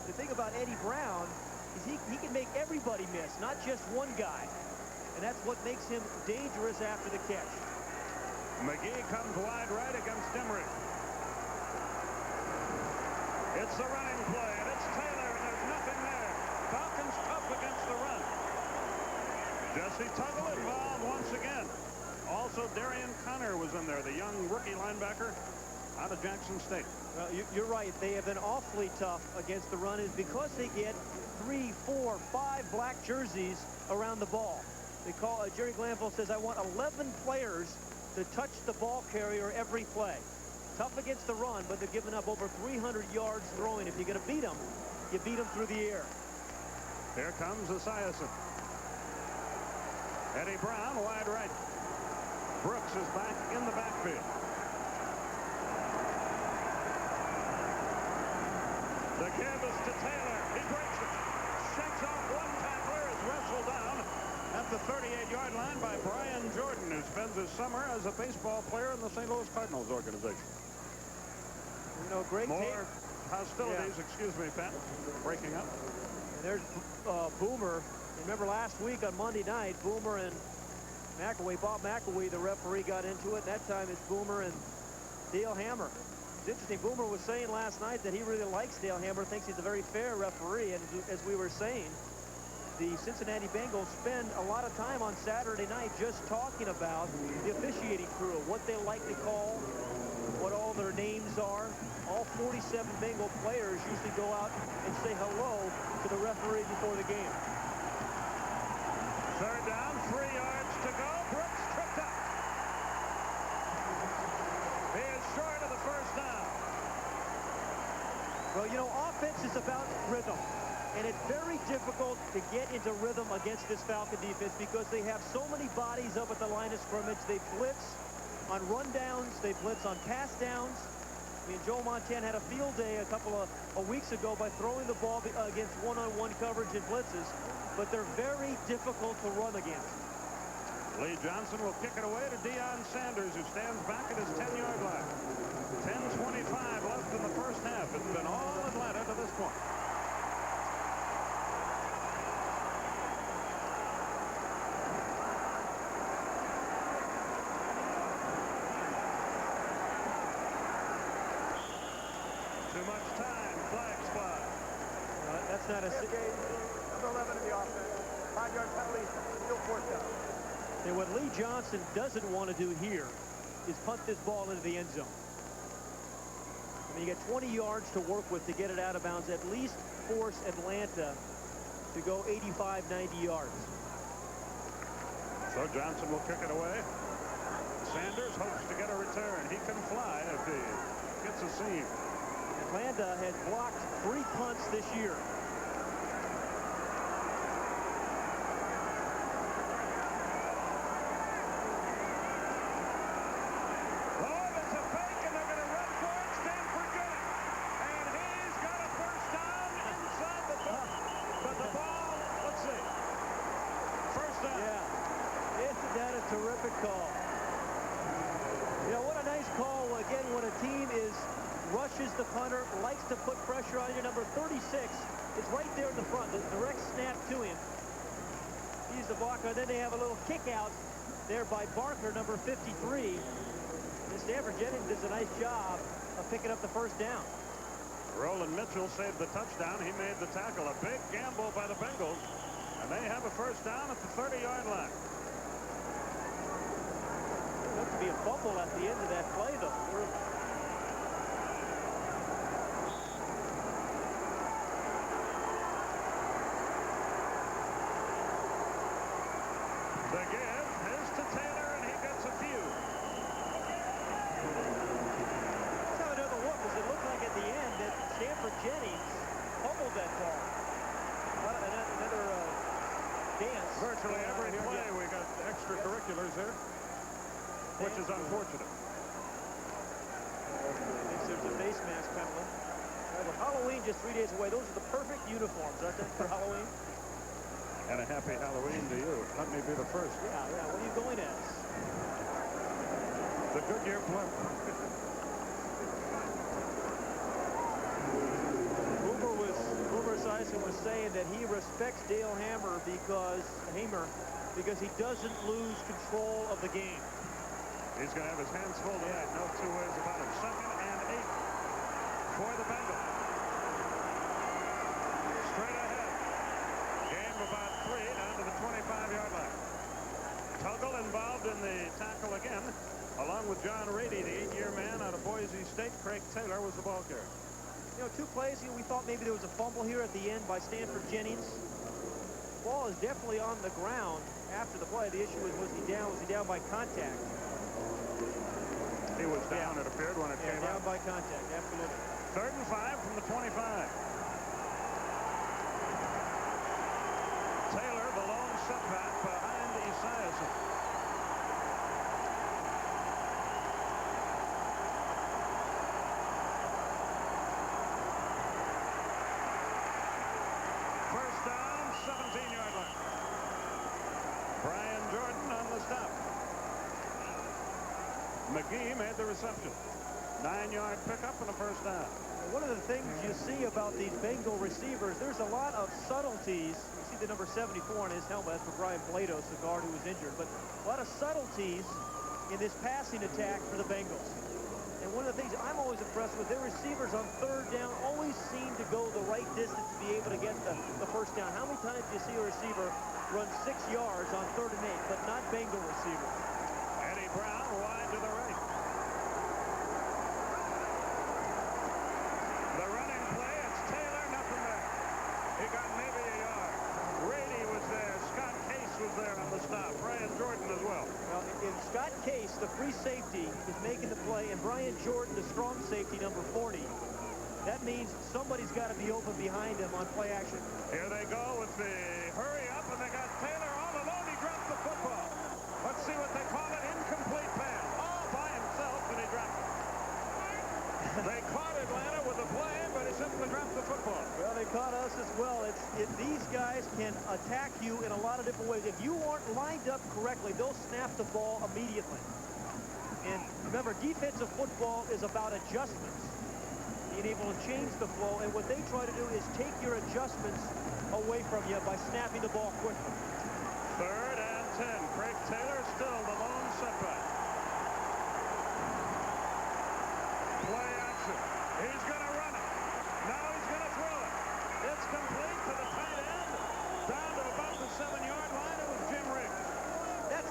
The thing about Eddie Brown is he can make everybody miss, not just one guy. And that's what makes him dangerous after the catch.
McGee comes wide right against Dimmery. It's the running play, and it's Taylor, and there's nothing there. Falcons tough against the run. Jesse Tuggle involved once again. Also, Darian Connor was in there, the young rookie linebacker out of Jackson State.
Well, you're right. They have been awfully tough against the run is because they get 3, 4, 5 black jerseys around the ball. They call, Jerry Glanville says, I want 11 players to touch the ball carrier every play. Tough against the run, but they're giving up over 300 yards throwing. If you're going to beat them, you beat them through the air.
Here comes Esiason. Eddie Brown wide right. Brooks is back in the backfield. The give is to Taylor. He breaks it. Shakes off one tackler, is wrestled down at the 38-yard line by Brian Jordan, who spends his summer as a baseball player in the St. Louis Cardinals organization.
You know, great
more hostilities, excuse me, Pat, breaking up.
And there's Boomer. Remember last week on Monday night, Boomer and McAwee, Bob McAwee, the referee, got into it. That time it's Boomer and Dale Hammer. It's interesting. Boomer was saying last night that he really likes Dale Hammer, thinks he's a very fair referee. And as we were saying, the Cincinnati Bengals spend a lot of time on Saturday night just talking about the officiating crew, what they like to call, what all their names are. All 47 Bengal players usually go out and say hello to the referee before the game.
Third down, 3 yards to go. Brooks tripped up. He is short of the first down.
Well, you know, offense is about rhythm. And it's very difficult to get into rhythm against this Falcon defense because they have so many bodies up at the line of scrimmage. They blitz on rundowns. They blitz on pass downs. I mean, Joe Montana had a field day a couple of weeks ago by throwing the ball against one-on-one coverage and blitzes. But they're very difficult to run against.
Lee Johnson will kick it away to Deion Sanders, who stands back at his 10-yard line. 10:25 left in the first half. It's been all Atlanta to this point. Too much time. Flags fly.
That's not a...
Number 11 in the offense. 5-yard penalty. Still fourth down.
And what Lee Johnson doesn't want to do here is punt this ball into the end zone. I mean, you get 20 yards to work with to get it out of bounds. At least force Atlanta to go 85, 90 yards.
So Johnson will kick it away. Sanders hopes to get a return. He can fly if he gets a seam.
Atlanta has blocked 3 punts this year. Terrific call. You know, what a nice call, again, when a team rushes the punter, likes to put pressure on you. Number 36 is right there in the front, the direct snap to him. He's the blocker. Then they have a little kick out there by Barker, number 53. And Stanford Jennings does a nice job of picking up the first down.
Roland Mitchell saved the touchdown. He made the tackle. A big gamble by the Bengals. And they have a first down at the 30-yard line.
Looks to be a fumble at the end of that play, though.
The give is to Taylor, and he gets a few.
Let's have another look, because it looked like at the end that Stanford Jennings fumbled that ball. Another dance.
Virtually every play we got extracurriculars there, which is unfortunate.
Thinks there's a face mask penalty. Right, well, Halloween just 3 days away. Those are the perfect uniforms, aren't they, for Halloween?
And a happy Halloween to you. Let me be the first.
Yeah. What are you going as?
The Goodyear blimp.
Boomer Esiason was saying that he respects Dale Hamer because he doesn't lose control of the game.
He's going to have his hands full tonight. No two ways about it. 2nd and 8 for the Bengals. Straight ahead. Game about 3 down to the 25-yard line. Tuggle involved in the tackle again, along with John Rady, the 8-year man out of Boise State. Craig Taylor was the ball carrier.
You know, 2 plays. We thought maybe there was a fumble here at the end by Stanford Jennings. The ball is definitely on the ground after the play. The issue was he down? Was he down by contact?
He was down, it appeared, when it came
down
out.
By contact, absolutely.
3rd and 5 from the 25. Taylor, the lone setback behind Esiason. First down, 17-yard line. Brian Jordan on the stop. McGee made the reception. 9-yard pickup and a first down.
One of the things you see about these Bengal receivers, there's a lot of subtleties. You see the number 74 on his helmet for Brian Blados, the guard who was injured. But a lot of subtleties in this passing attack for the Bengals. And one of the things I'm always impressed with, their receivers on 3rd down always seem to go the right distance to be able to get the first down. How many times do you see a receiver run 6 yards on 3rd and 8, but not Bengal receivers?
Eddie Brown wide to the right. The running play, it's Taylor, nothing there. He got maybe a yard. Rady was there. Scott Case was there on the stop. Brian Jordan as well.
Well, in Scott Case, the free safety, is making the play, and Brian Jordan, the strong safety, number 40. That means somebody's got to be open behind him on play action.
Here they go with the hurry up, and they got Taylor all alone. He dropped the football. Let's see what they call it. Incomplete pass. All by himself, and he dropped it. They caught Atlanta with the play, but he simply dropped the football.
Well, they caught us as well. These guys can attack you in a lot of different ways. If you aren't lined up correctly, they'll snap the ball immediately. And remember, defensive football is about adjustments, being able to change the flow. And what they try to do is take your adjustments away from you by snapping the ball quickly.
3rd and 10. Craig Taylor still the lone setback. Play action. He's going to run it. Now he's going to throw it. It's complete to the tight end. Down to about the 7-yard line. It was Jim Riggs.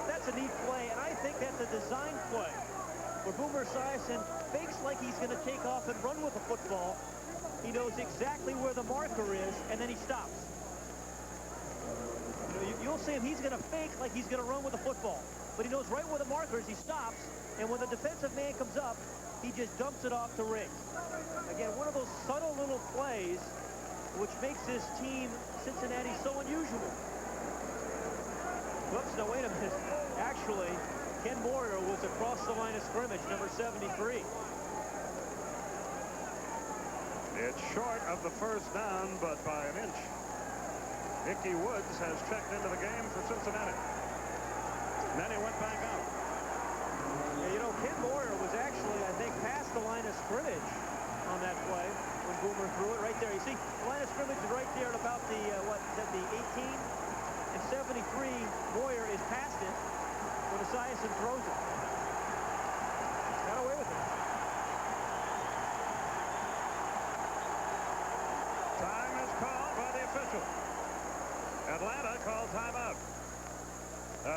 That's a neat play, and I think that's a design play where Boomer Esiason fakes like he's going to take off and run with the football. He knows exactly where the marker is, and then he stops. You'll see him. He's going to fake like he's going to run with the football, but he knows right where the marker is. He stops, and when the defensive man comes up, he just dumps it off to Riggs. Again, one of those subtle little plays which makes this team, Cincinnati, so unusual. Whoops, no, wait a minute. Actually, Ken Moyer was across the line of scrimmage, number 73.
It's short of the first down, but by an inch. Ickey Woods has checked into the game for Cincinnati. And then he went back out.
Yeah, you know, Ken Moyer was actually, I think, past the line of scrimmage on that play when Boomer threw it right there. You see, the line of scrimmage is right there at about the, what, is that the 18? And 73, Moyer is past it when Esiason throws it. Got away with it.
Time is called by the official. Atlanta called timeout.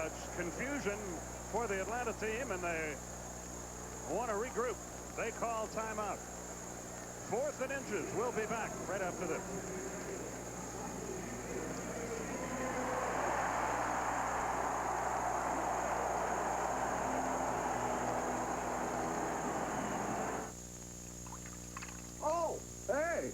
It's confusion for the Atlanta team, and they want to regroup. They call timeout. 4th and inches. We'll be back right after this.
Oh, hey!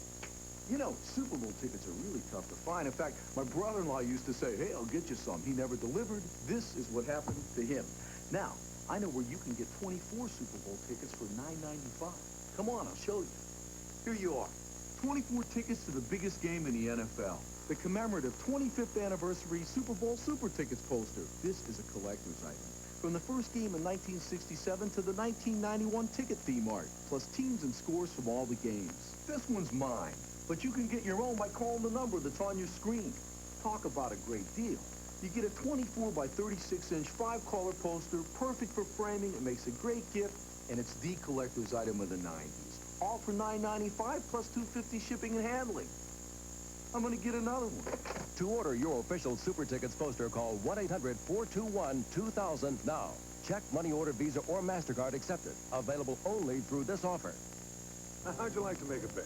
You know, Super Bowl tickets are really tough to find. In fact, my brother-in-law used to say, hey, I'll get you some. He never delivered. This is what happened to him. Now, I know where you can get 24 Super Bowl tickets for $9.95. Come on, I'll show you. Here you are. 24 tickets to the biggest game in the NFL. the commemorative 25th anniversary Super Bowl Super Tickets poster. This is a collector's item. From the first game in 1967 to the 1991 ticket theme art, plus teams and scores from all the games. This one's mine, but you can get your own by calling the number that's on your screen. Talk about a great deal. You get a 24 by 36-inch 5-color poster, perfect for framing. It makes a great gift, and it's the collector's item of the 90s. All for $9.95 plus $2.50 shipping and handling. I'm going to get another one.
To order your official Super Tickets poster, call 1-800-421-2000 now. Check, money order, Visa, or MasterCard accepted. Available only through this offer.
Now, how'd you like to make a bet?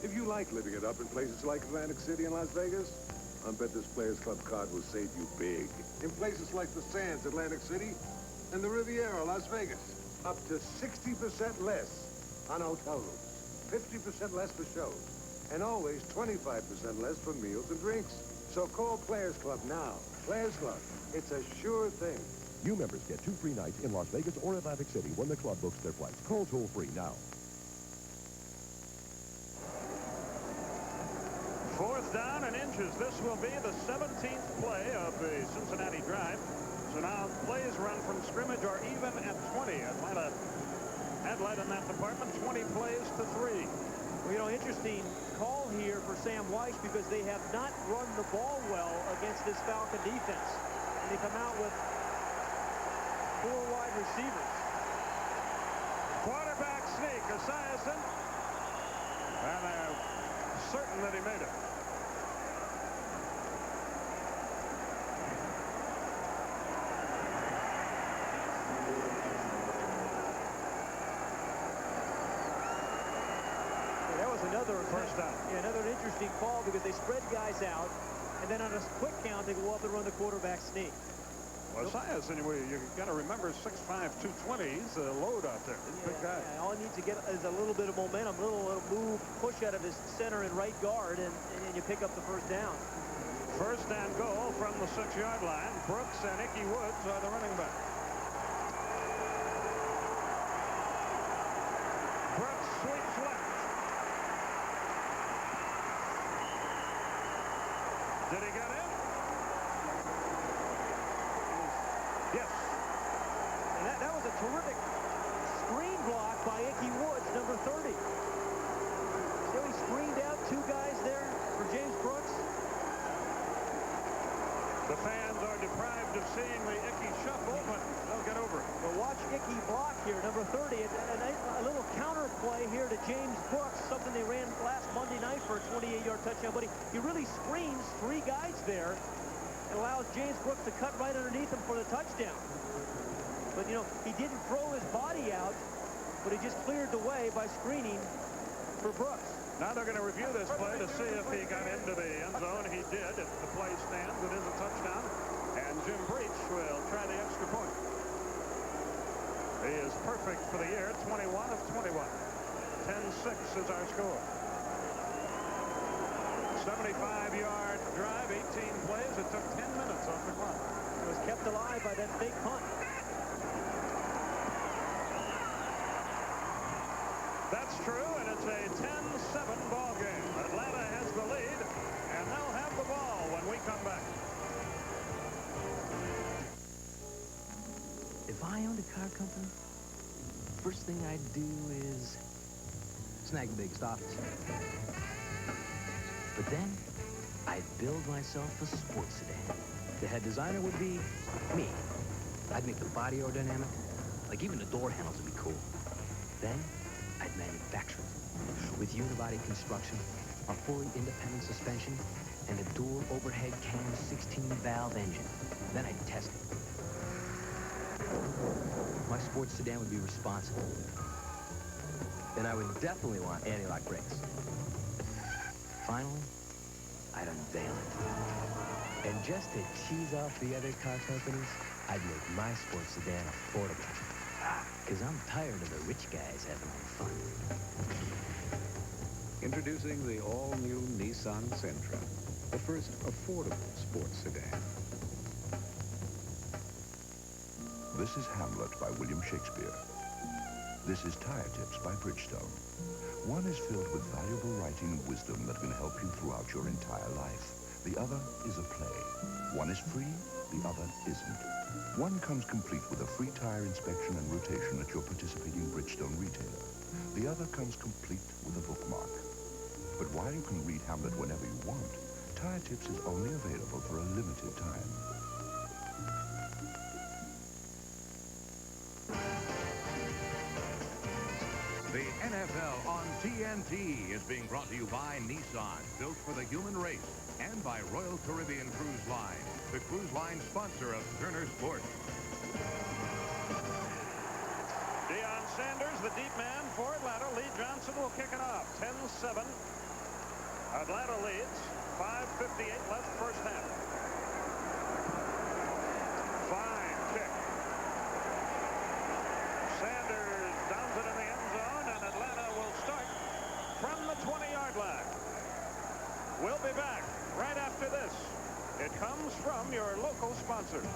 If you like living it up in places like Atlantic City and Las Vegas, I bet this Players Club card will save you big. In places like the Sands, Atlantic City, and the Riviera, Las Vegas, up to 60% less on hotel rooms, 50% less for shows, and always 25% less for meals and drinks. So call Players Club now. Players Club, it's a sure thing.
New members get 2 free nights in Las Vegas or Atlantic City when the club books their flights. Call toll-free now.
Fourth down and inches. This will be the 17th play of the Cincinnati drive. So now plays run from scrimmage are even at 20. Atlanta had led in that department, 20 plays to 3.
Well, you know, interesting call here for Sam Weiss because they have not run the ball well against this Falcon defense. And they come out with 4 wide receivers.
Quarterback sneak, Esiason. And they're certain that he made it.
Another
first down.
Yeah, another interesting call because they spread guys out, and then on a quick count they go up and run the quarterback sneak.
Well, Sias, anyway, you got to remember 6'5", 220. He's a load out there. He's a big guy.
Yeah, all he needs to get is a little bit of momentum, a little move, push out of his center and right guard, and you pick up the first down.
First and goal from the 6-yard line. Brooks and Ickey Woods are the running back. Brooks sweeps left. Did he get in? Yes.
And that was a terrific screen block by Ickey Woods, number 30. So he screened out 2 guys there for James Brooks.
The fans are deprived of seeing the Ickey shuffle, but they'll get over it.
Well, watch Ickey block here, number 30. A little counter play here to James Brooks, something they ran last Monday night for a 28-yard touchdown. But he really screens 3 guys there and allows James Brooks to cut right underneath him for the touchdown. But, you know, he didn't throw his body out, but he just cleared the way by screening for Brooks.
Now they're going to review this play to see if he got into the end zone. He did. If the play stands, it is a touchdown. And Jim Breach will try the extra point. He is perfect for the year, 21 of 21. 10-6 is our score. 75-yard drive, 18 plays. It took 10 minutes off the clock.
It was kept alive by that fake punt.
That's true, and it's a 10-7 ball game. Atlanta has the lead, and they'll have the ball when we come back.
If I owned a car company, first thing I'd do is snag the biggest office. But then, I'd build myself a sports sedan. The head designer would be me. I'd make the body aerodynamic. Like, even the door handles would be cool. Then, I'd manufacture it with unibody construction, a fully independent suspension, and a dual overhead cam 16-valve engine. Then I'd test it. My sports sedan would be responsible. And I would definitely want anti-lock brakes. Finally, I'd unveil it. And just to cheese off the other car companies, I'd make my sports sedan affordable. Because I'm tired of the rich guys having their fun.
Introducing the all-new Nissan Sentra, the first affordable sports sedan.
This is Hamlet by William Shakespeare. This is Tire Tips by Bridgestone. One is filled with valuable writing and wisdom that can help you throughout your entire life. The other is a play. One is free, the other isn't. One comes complete with a free tire inspection and rotation at your participating Bridgestone retailer. The other comes complete with a bookmark. But while you can read Hamlet whenever you want, Tire Tips is only available for a limited time. The NFL on TNT is being brought to you by Nissan, built for the human race, and by Royal Caribbean Cruise Line, the cruise line sponsor of Turner Sports.
Deion Sanders, the deep man for Atlanta. Lee Johnson will kick it off. 10-7. Atlanta leads. 5:58 left first half. Fine kick. Sanders downs it in the end zone, and Atlanta will start from the 20-yard line. We'll be back right after this. It comes from your local sponsors.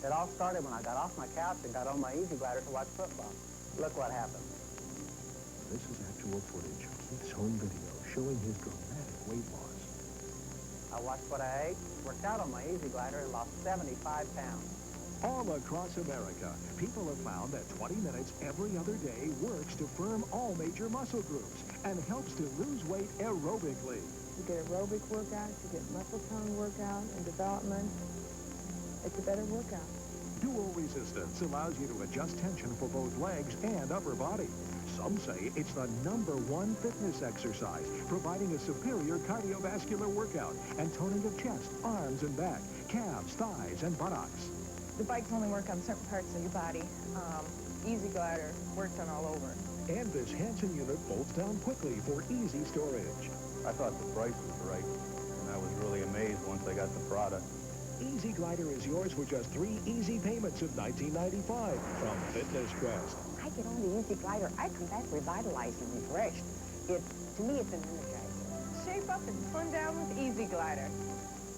It all started when I got off my couch and got on my Easy Glider to watch football. Look what happened.
This is actual footage of Keith's home video showing his dramatic weight loss.
I watched what I ate, worked out on my Easy Glider, and lost 75 pounds.
All across America, people have found that 20 minutes every other day works to firm all major muscle groups and helps to lose weight aerobically.
You get aerobic workout, you get muscle tone workout and development. It's a better workout.
Dual resistance allows you to adjust tension for both legs and upper body. Some say it's the #1 fitness exercise, providing a superior cardiovascular workout and toning of chest, arms and back, calves, thighs, and buttocks.
The bikes only work on certain parts of your body. Easy Glider works on all over.
And this Hansen unit folds down quickly for easy storage.
I thought the price was right, and I was really amazed once I got the product.
Easy Glider is yours for just 3 easy payments of $19.95 from Fitness Quest.
I get on the Easy Glider, I come back revitalized and refreshed. To me, it's an energizer.
Shape up and fun down with Easy Glider.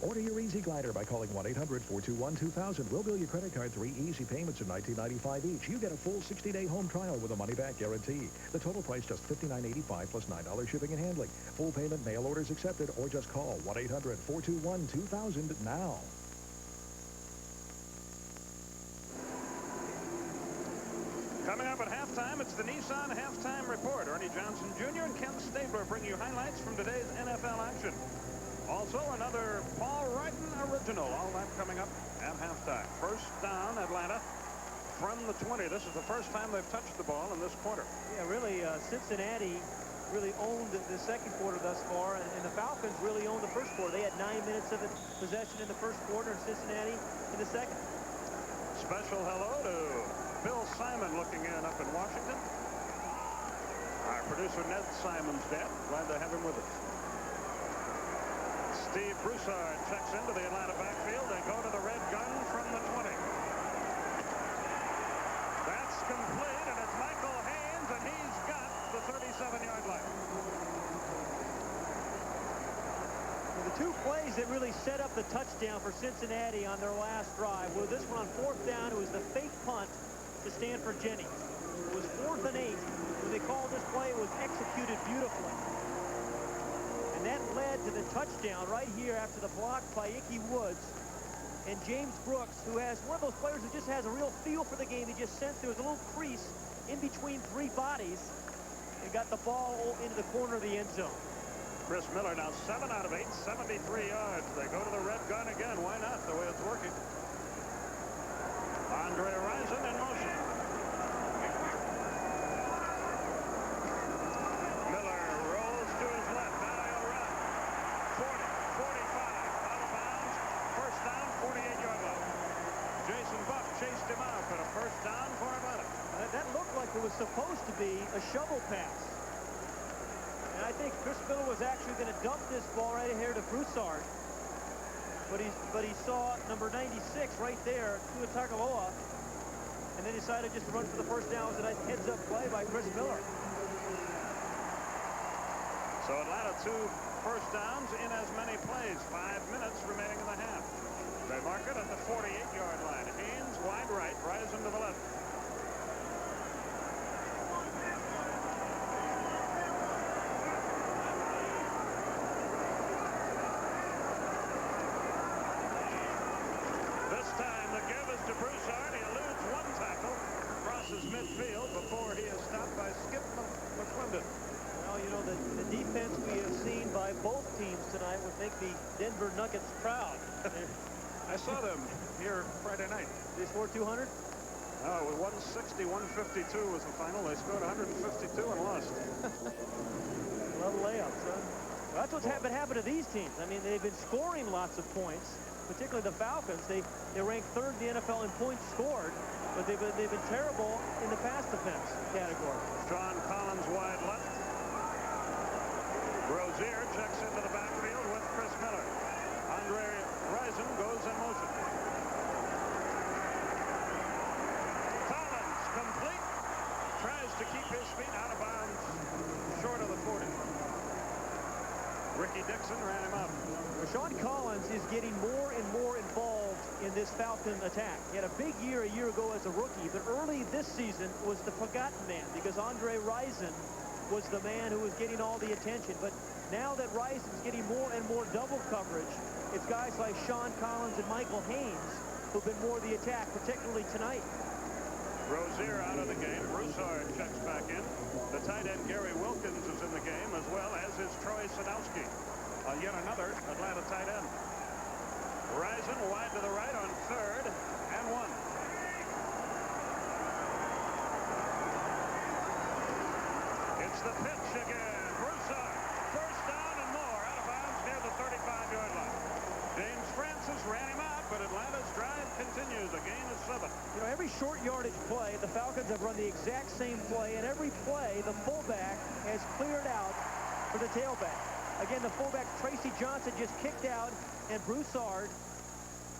Order your Easy Glider by calling 1-800-421-2000. We'll bill your credit card 3 easy payments of $19.95 each. You get a full 60-day home trial with a money-back guarantee. The total price just $59.85 plus $9 shipping and handling. Full payment, mail orders accepted, or just call 1-800-421-2000 now.
Coming up at halftime, it's the Nissan Halftime Report. Ernie Johnson Jr. and Ken Stabler bring you highlights from today's NFL action. Also, another Paul Wrighton original. All that coming up at halftime. First down, Atlanta from the 20. This is the first time they've touched the ball in this quarter.
Yeah, really, Cincinnati really owned the second quarter thus far, and the Falcons really owned the first quarter. They had 9 minutes of possession in the first quarter, and Cincinnati in the second.
Special hello to Bill Simon looking in up in Washington. Our producer Ned Simon's dad. Glad to have him with us. Steve Broussard checks into the Atlanta backfield. They go to the red gun from the 20. That's complete, and it's Michael Haynes, and he's got the 37-yard line.
Well, the two plays that really set up the touchdown for Cincinnati on their last drive were this one on 4th down. It was the fake punt to Stanford Jennings. It was 4th and 8. When they called this play, it was executed beautifully. And that led to the touchdown right here after the block by Ickey Woods. And James Brooks, who has one of those players who just has a real feel for the game, he just sensed there was a little crease in between 3 bodies and got the ball into the corner of the end zone.
Chris Miller now 7 out of 8, 73 yards. They go to the red gun again. Why not? The way it's working. Andre Rison in motion. Miller rolls to his left. Now he'll run. 40, 45, out of bounds. First down, 48-yard line. Jason Buck chased him out, but a first down for Atlanta.
That looked like it was supposed to be a shovel pass. And I think Chris Miller was actually going to dump this ball right here to Broussard. But he saw number 96 right there, Tua Tagovailoa, and then decided just to run for the first down. It was a nice heads-up play by Chris Miller.
So Atlanta 2 first downs in as many plays. 5 minutes remaining in the half. They mark it at the 48-yard line. Haynes wide right, Rison to the left. midfield before he is stopped by Skip McClendon.
Well, you know, the defense we have seen by both teams tonight would make the Denver Nuggets proud.
I saw them here Friday night.
They scored 200?
Oh, 160-152 was the final. They scored 152 and lost.
A lot of layups, huh? Well, that's what's been happening to these teams. I mean, they've been scoring lots of points, particularly the Falcons. They rank third in the NFL in points scored, but they've been terrible in the pass defense category.
Sean Collins wide left. Rozier checks into the backfield with Chris Miller. Andre Rison goes in motion. Collins complete. Tries to keep his feet out of bounds. Short of the 40. Ricky Dixon ran him up.
Sean Collins is getting more and more involved in this Falcon attack. He had a big year a year ago as a rookie, but early this season was the forgotten man because Andre Rison was the man who was getting all the attention. But now that Rison's getting more and more double coverage, it's guys like Sean Collins and Michael Haynes who've been more the attack, particularly tonight.
Rozier out of the game. Broussard checks back in. The tight end Gary Wilkins is in the game, as well as is Troy Sadowski. Yet another Atlanta tight end. Rison wide to the right on third and 1. It's the pitch again. Broussard. First down and more. Out of bounds near the 35-yard line. James Francis ran him out, but Atlanta's drive continues. A gain of 7.
You know, every short yardage play, the Falcons have run the exact same play, and every play, the fullback has cleared out for the tailback. Again, the fullback, Tracy Johnson, just kicked out, and Broussard,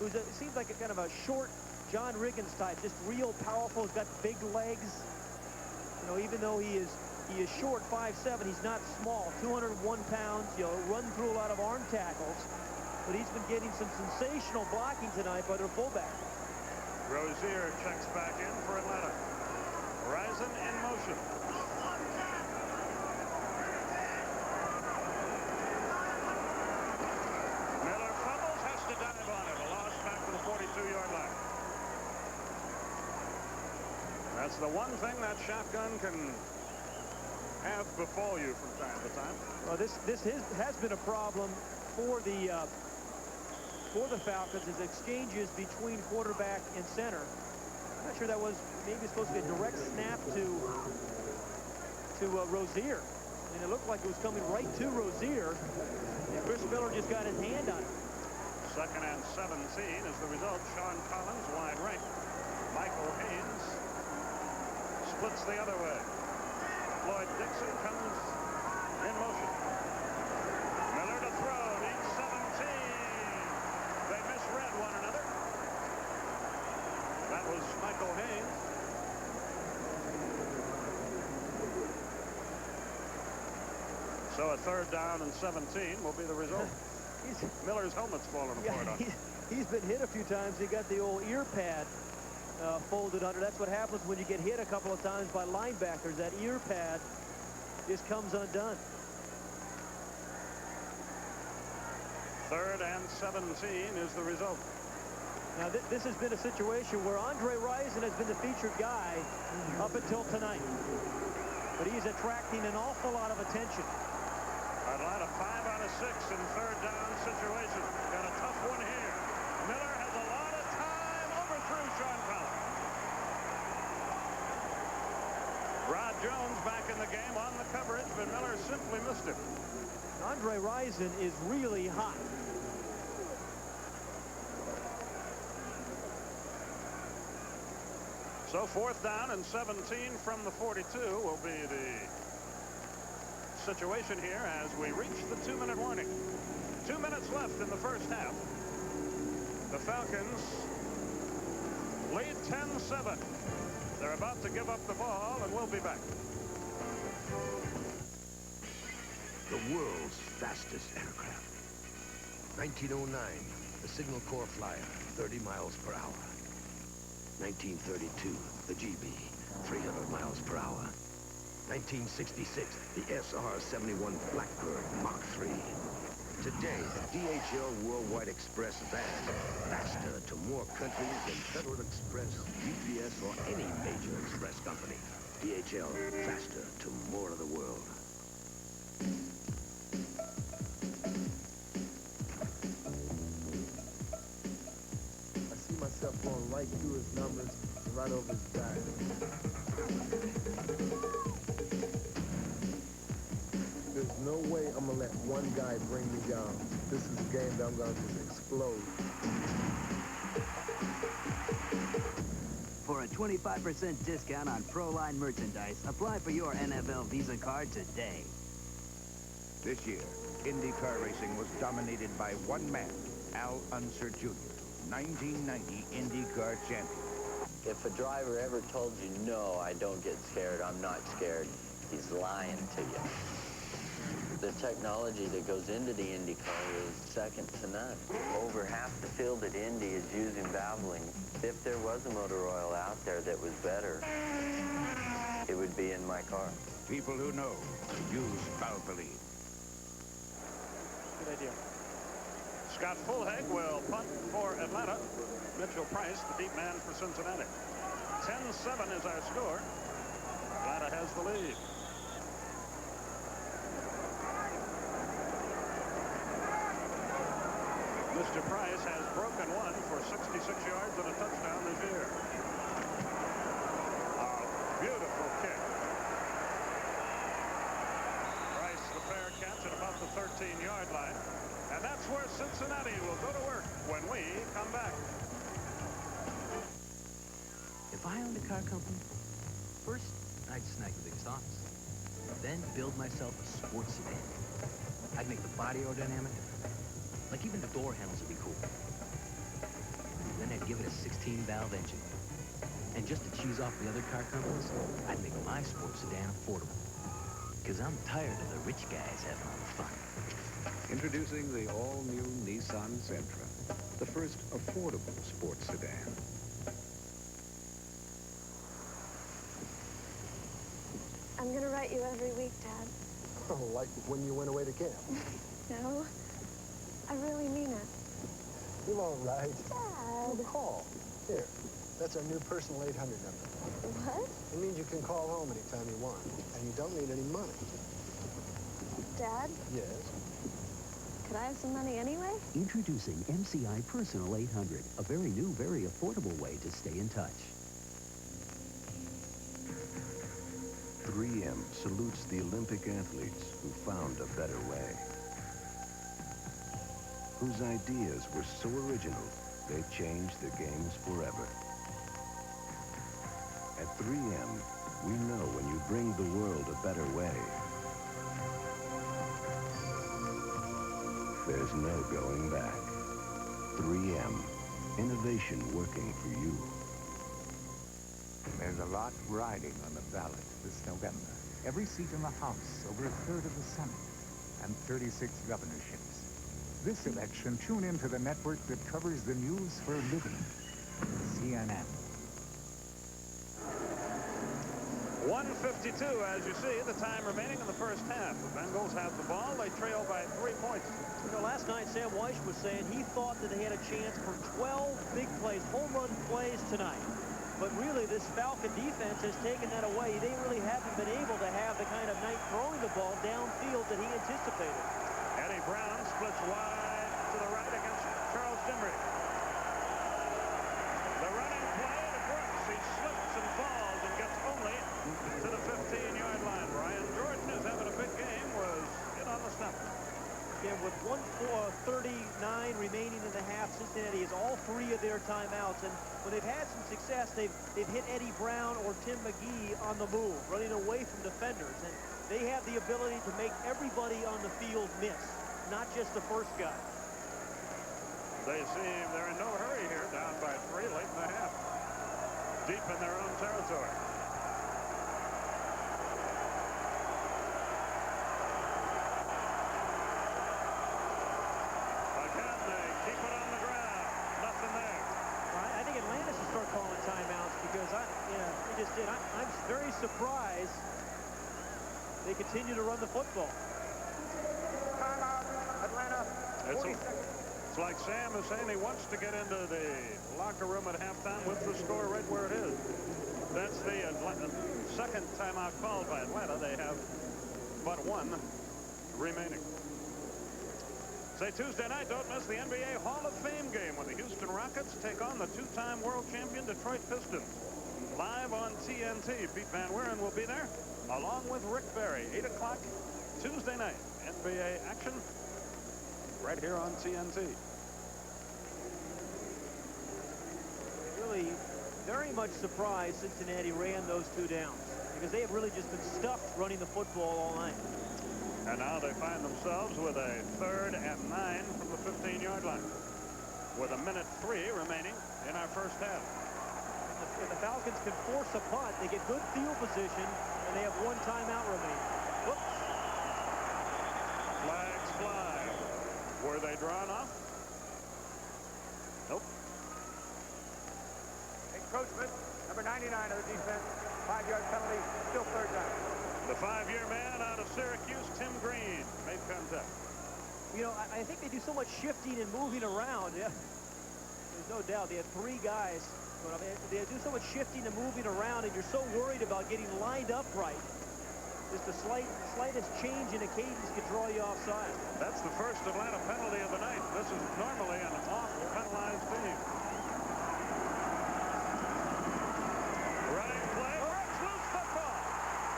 it seems like a kind of a short John Riggins type, just real powerful, he's got big legs. You know, even though he is short, 5'7", he's not small, 201 pounds, you know, run through a lot of arm tackles, but he's been getting some sensational blocking tonight by their fullback.
Rozier checks back in for Atlanta. Rison in motion. Miller fumbles, has to dive on it. A loss back to the 42-yard line. That's the one thing that shotgun can have befall you from time to time.
Well, this has been a problem for the Falcons, is exchanges between quarterback and center. I'm not sure that was maybe supposed to be a direct snap to Rozier. And it looked like it was coming right to Rozier. And Chris Miller just got his hand on it.
2nd and 17 is the result. Sean Collins wide right. Michael Haynes splits the other way. Floyd Dixon comes in motion. Miller to throw, needs 17. They misread one another. That was Michael Haynes. So a 3rd down and 17 will be the result. Miller's helmet's falling apart on him.
He's been hit a few times. He got the old ear pad folded under. That's what happens when you get hit a couple of times by linebackers. That ear pad just comes undone.
3rd and 17 is the result.
Now, this has been a situation where Andre Rison has been the featured guy up until tonight. But he's attracting an awful lot of attention.
Atlanta 5 out of 6 in 3rd down situation. Got a tough one here. Miller has a lot of time. Overthrew Sean Collins. Rod Jones back in the game on the coverage, but Miller simply missed him.
Andre Rison is really hot.
So 4th down and 17 from the 42 will be the situation here as we reach the 2-minute warning. 2 minutes left in the first half. The Falcons lead 10-7. They're about to give up the ball, and we'll be back.
The world's fastest aircraft. 1909, the Signal Corps Flyer, 30 miles per hour. 1932, the GB, 300 miles per hour. 1966, the SR-71 Blackbird Mach 3. Today, DHL Worldwide Express Van, faster to more country than Federal Express, UPS, or any major express company. DHL, faster to more of the world.
I see myself going right through his numbers and right over his back. There's no way I'm gonna let one guy bring me down. This is a game that I'm gonna just explode.
For a 25% discount on Pro-Line merchandise, apply for your NFL Visa card today.
This year, IndyCar racing was dominated by one man, Al Unser Jr., 1990 IndyCar champion.
If a driver ever told you, no, I don't get scared, I'm not scared, he's lying to you. The technology that goes into the IndyCar is second to none. Over half the field at Indy is using Valvoline. If there was a motor oil out there that was better, it would be in my car.
People who know use Valvoline.
Good idea.
Scott Fulhag will punt for Atlanta. Mitchell Price, the deep man for Cincinnati. 10-7 is our score. Atlanta has the lead. Mr. Price has broken one for 66 yards and a touchdown this year. A beautiful kick. Price, the fair catch at about the 13-yard line. And that's where Cincinnati will go to work when we come back.
If I owned a car company, first I'd snag the biggest office. Then build myself a sports sedan. I'd make the body aerodynamic. Like even the door handles would be cool. Then I'd give it a 16-valve engine. And just to cheese off the other car companies, I'd make my sports sedan affordable. Because I'm tired of the rich guys having all the fun.
Introducing the all-new Nissan Sentra, the first affordable sports sedan.
I'm going to write you every week, Dad.
Oh, like when you went away to camp.
No, I really mean it.
You all right?
Dad.
You call. Here, that's our new personal 800 number.
What?
It means you can call home anytime you want, and you don't need any money.
Dad?
Yes?
Could I have some money anyway?
Introducing MCI Personal 800, a very new, very affordable way to stay in touch.
3M salutes the Olympic athletes who found a better way. Whose ideas were so original, they changed the games forever. At 3M, we know when you bring the world a better way, there's no going back. 3M, innovation working for you.
There's a lot riding on the ballot this November. Every seat in the House, over a third of the Senate, and 36 governorships. This election, tune into the network that covers the news for a living, CNN.
1:52, as you see, the time remaining in the first half. The Bengals have the ball. They trail by 3 points.
You know, last night Sam Weish was saying he thought that they had a chance for 12 big plays, home run plays tonight. But really, this Falcon defense has taken that away. They really haven't been able to have the kind of night throwing the ball downfield that he anticipated.
Eddie Brown splits wide to the right against Charles Dimry. The running play to Brooks. He slips and falls and gets only to the 15-yard line. Ryan Jordan, who's having a big game, was in on the stump.
And with 1:39 remaining in the half, Cincinnati has all 3 of their timeouts. And when they've had some success, they've hit Eddie Brown or Tim McGee on the move, running away from defenders. And they have the ability to make everybody on the field miss, not just the first guy.
They seem they're in no hurry here, down by 3 late in the half. Deep in their own territory. Again, they keep it on the ground. Nothing there.
I think Atlanta should start calling timeouts because they just did. I'm very surprised they continue to run the football.
Timeout, Atlanta. 40 seconds.
It's like Sam is saying he wants to get into the locker locker room at halftime with the score right where it is. That's the second timeout called by Atlanta. They have but one remaining. Say Tuesday night, don't miss the NBA Hall of Fame game when the Houston Rockets take on the two-time world champion Detroit Pistons. Live on TNT. Pete Van Wieren will be there along with Rick Barry. 8 o'clock Tuesday night. NBA action right here on TNT.
Really very much surprised Cincinnati ran those two downs because they have really just been stuffed running the football all night.
And now they find themselves with a 3rd and 9 from the 15-yard line with 1:03 remaining in our first half.
If the Falcons can force a punt, they get good field position, and they have one timeout remaining. Whoops.
Flags fly. Were they drawn off? Nope.
Encroachment, number 99 of the defense. 5-yard penalty, still 3rd down.
The 5-year man out of Syracuse, Tim Green, made contact.
You know, I think they do so much shifting and moving around. Yeah. There's no doubt. They had 3 guys. But I mean, they do so much shifting and moving around, and you're so worried about getting lined up right. Just the slightest change in a cadence could draw you offside.
That's the first Atlanta penalty of the night. This is normally an off-penalized team. Running play. Breaks loose football.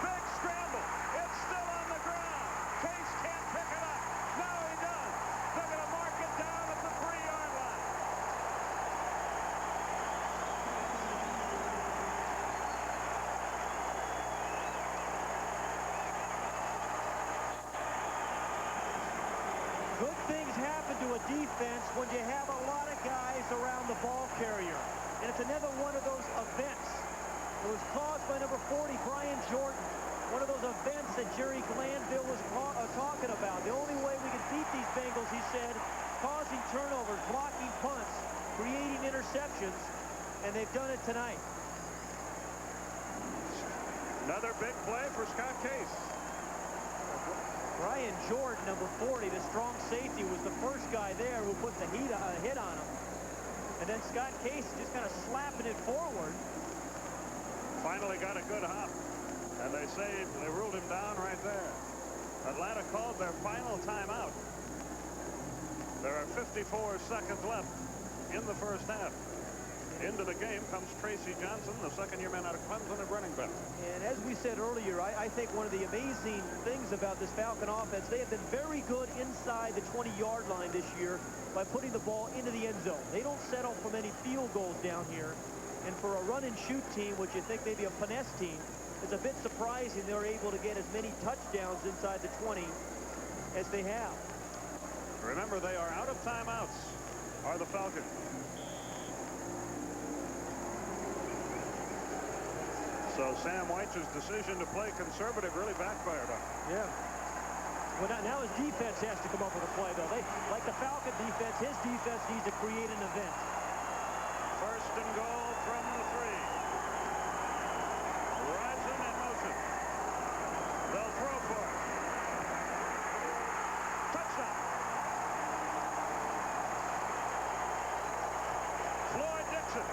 Big scramble. It's still on the ground. Case can't pick it up. Now he does. They're going to mark it down at the 3-yard line.
Good things happen to a defense when you have a lot of guys around the ball carrier. And it's another one of those events. It was caused by number 40, Brian Jordan. One of those events that Jerry Glanville was talking about. The only way we can beat these Bengals, he said, causing turnovers, blocking punts, creating interceptions, and they've done it tonight.
Another big play for Scott Case.
Brian Jordan, number 40, the strong safety, was the first guy there who put the hit on him. And then Scott Case just kind of slapping it forward.
Finally got a good hop. And they ruled him down right there. Atlanta called their final timeout. There are 54 seconds left in the first half. Into the game comes Tracy Johnson, the second-year man out of Clemson at running back.
And as we said earlier, I think one of the amazing things about this Falcon offense, they have been very good inside the 20-yard line this year by putting the ball into the end zone. They don't settle for many field goals down here. And for a run-and-shoot team, which you think may be a finesse team, it's a bit surprising they're able to get as many touchdowns inside the 20 as they have.
Remember, they are out of timeouts, are the Falcons. So Sam Weitz's decision to play conservative really backfired on him.
Yeah. Well, now his defense has to come up with a play, though. Like the Falcon defense, his defense needs to create an event.
First and goal from the 3. Rising in motion. They'll throw for it. Touchdown. Floyd Dixon.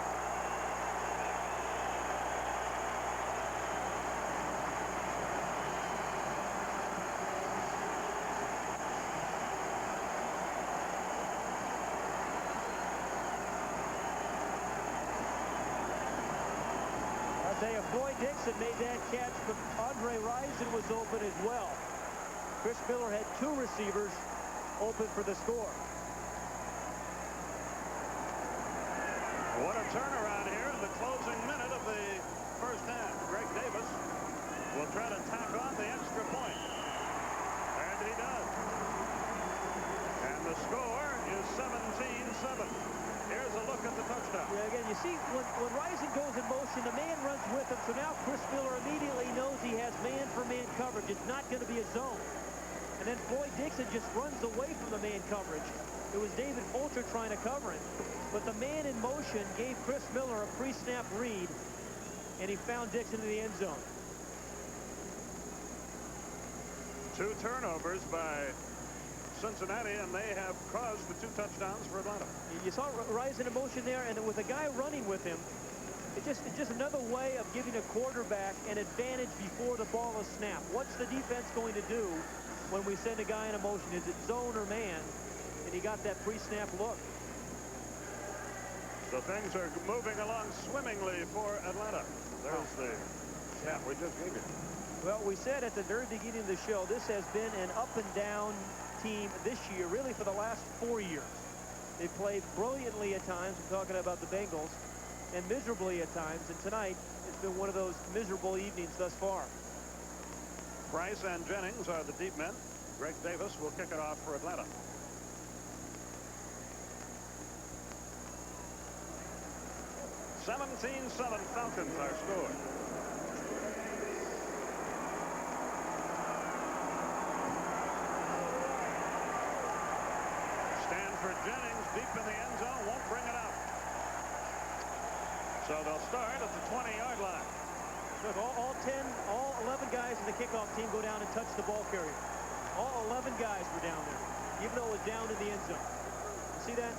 Floyd Dixon made that catch, but Andre Rison was open as well. Chris Miller had 2 receivers open for the score.
What a turnaround here in the closing minute of the first half. Greg Davis will try to tack on the extra point. And he does. And the score is 17-7. Here's a look at the touchdown.
Yeah, again, you see, when Rison goes in motion, the man runs with him, so now Chris Miller immediately knows he has man-for-man coverage. It's not going to be a zone. And then Floyd Dixon just runs away from the man coverage. It was David Fulcher trying to cover him. But the man in motion gave Chris Miller a pre-snap read, and he found Dixon in the end zone.
2 turnovers by Cincinnati, and they have caused the 2 touchdowns for Atlanta.
You saw a rise in emotion there, and with a guy running with him, it's just another way of giving a quarterback an advantage before the ball is snapped. What's the defense going to do when we send a guy in a motion? Is it zone or man? And he got that pre-snap look.
So things are moving along swimmingly for Atlanta. There's the snap we just gave you.
Well, we said at the very beginning of the show, this has been an up-and-down team this year, really for the last 4 years. They played brilliantly at times. I'm talking about the Bengals, and miserably at times. And tonight, it's been one of those miserable evenings thus far.
Bryce and Jennings are the deep men. Greg Davis will kick it off for Atlanta. (17-7) Falcons are scored. Stanford Jennings deep in the end zone, won't bring it out. So they'll start at the 20-yard line.
Look, all 11 guys in the kickoff team go down and touch the ball carrier. All 11 guys were down there, even though it was down in the end zone. You see that?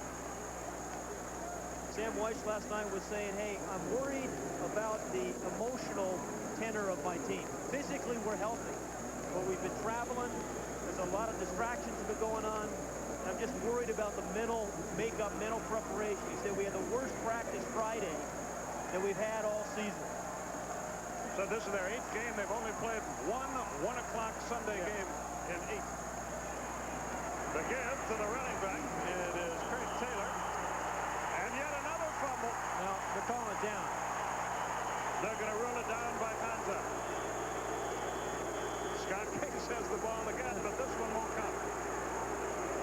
Sam Weiss last night was saying, hey, I'm worried about the emotional tenor of my team. Physically, we're healthy, but we've been traveling. There's a lot of distractions that have been going on. I'm just worried about the mental makeup, mental preparation. He said we had the worst practice Friday that we've had all season.
So this is their 8th game. They've only played one 1 o'clock Sunday game in 8. The give to the running back. It is Craig Taylor. And yet another fumble.
Now, they're calling it down.
They're going to rule it down by contact. Scott Case has the ball again, but this one won't count.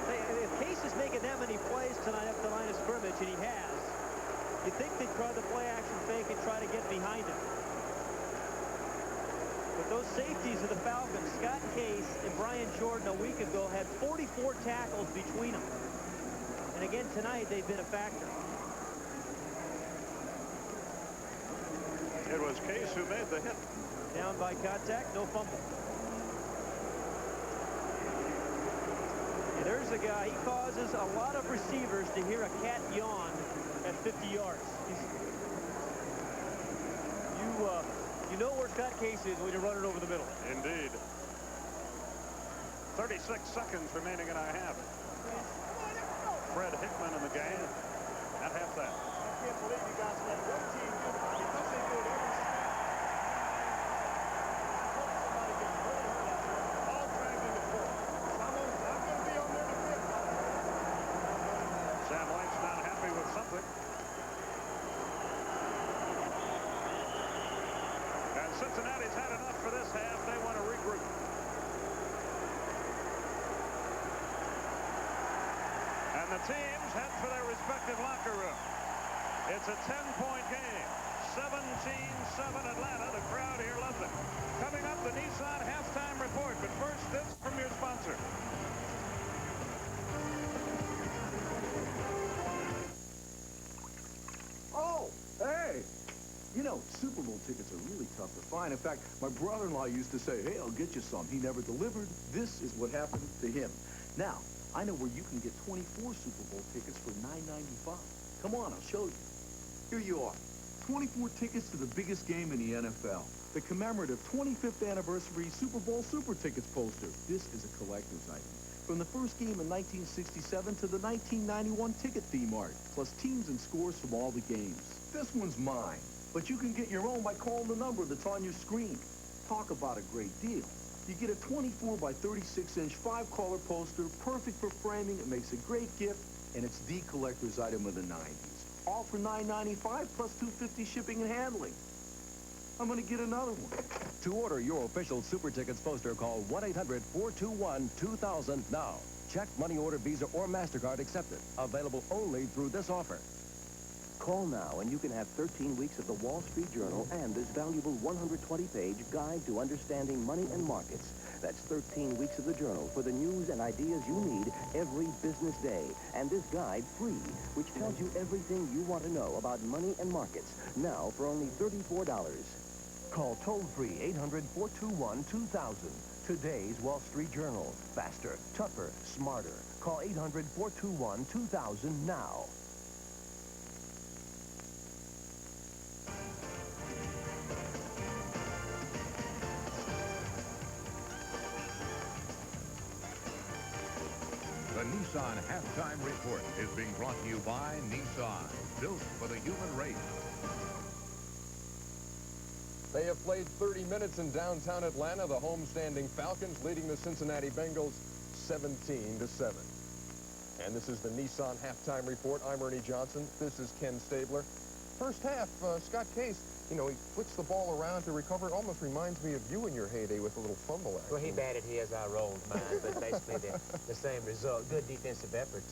Hey, if Case is making that many plays tonight up the line of scrimmage, and he has, you think they'd try the play-action fake and try to get behind him. But those safeties of the Falcons, Scott Case and Brian Jordan a week ago, had 44 tackles between them. And again, tonight, they've been a factor.
It was Case who made the hit.
Down by contact, no fumble. And there's a guy, he causes a lot of receivers to hear a cat yawn at 50 yards. You know where Scott Case is when you run it over the middle.
Indeed. 36 seconds remaining in our half. Fred Hickman in the game at halftime.
I can't believe you guys let one team do it because they do it every snap. Somebody gets really hurt out there. All dragged into 4. I'm going to be on there to 5.
Sam White's not happy with something. And Cincinnati's had enough for this half. They want to regroup. And the teams head for their respective locker room. It's a 10-point game. 17-7 Atlanta. The crowd here loves it. Coming up, the Nissan halftime report. But first, this from your sponsor.
Oh, hey! You know, Super Bowl tickets are really tough to find. In fact, my brother-in-law used to say, hey, I'll get you some. He never delivered. This is what happened to him. Now, I know where you can get 24 Super Bowl tickets for $9.95. Come on, I'll show you. Here you are. 24 tickets to the biggest game in the NFL. The commemorative 25th anniversary Super Bowl Super Tickets poster. This is a collector's item. From the first game in 1967 to the 1991 ticket theme art, plus teams and scores from all the games. This one's mine, but you can get your own by calling the number that's on your screen. Talk about a great deal. You get a 24 by 36-inch 5-color poster, perfect for framing. It makes a great gift, and it's the collector's item of the 90s. All for $9.95 plus $2.50 shipping and handling. I'm going to get another one.
To order your official Super Tickets poster, call 1-800-421-2000 now. Check, money order, Visa, or MasterCard accepted. Available only through this offer.
Call now and you can have 13 weeks of the Wall Street Journal and this valuable 120-page guide to understanding money and markets. That's 13 weeks of the Journal for the news and ideas you need every business day. And this guide free, which tells you everything you want to know about money and markets. Now for only $34. Call toll-free 800-421-2000 Today's Wall Street Journal. Faster, tougher, smarter. Call 800-421-2000 now.
The Nissan Halftime Report is being brought to you by Nissan, built for the human race.
They have played 30 minutes in downtown Atlanta. The homestanding Falcons leading the Cincinnati Bengals 17-7. And this is the Nissan Halftime Report. I'm Ernie Johnson. This is Ken Stabler. First half, Scott Case, you know, he flicks the ball around to recover. It almost reminds me of you in your heyday with a little fumble action.
Well, he batted his, I rolled mine, but basically the same result. Good defensive effort.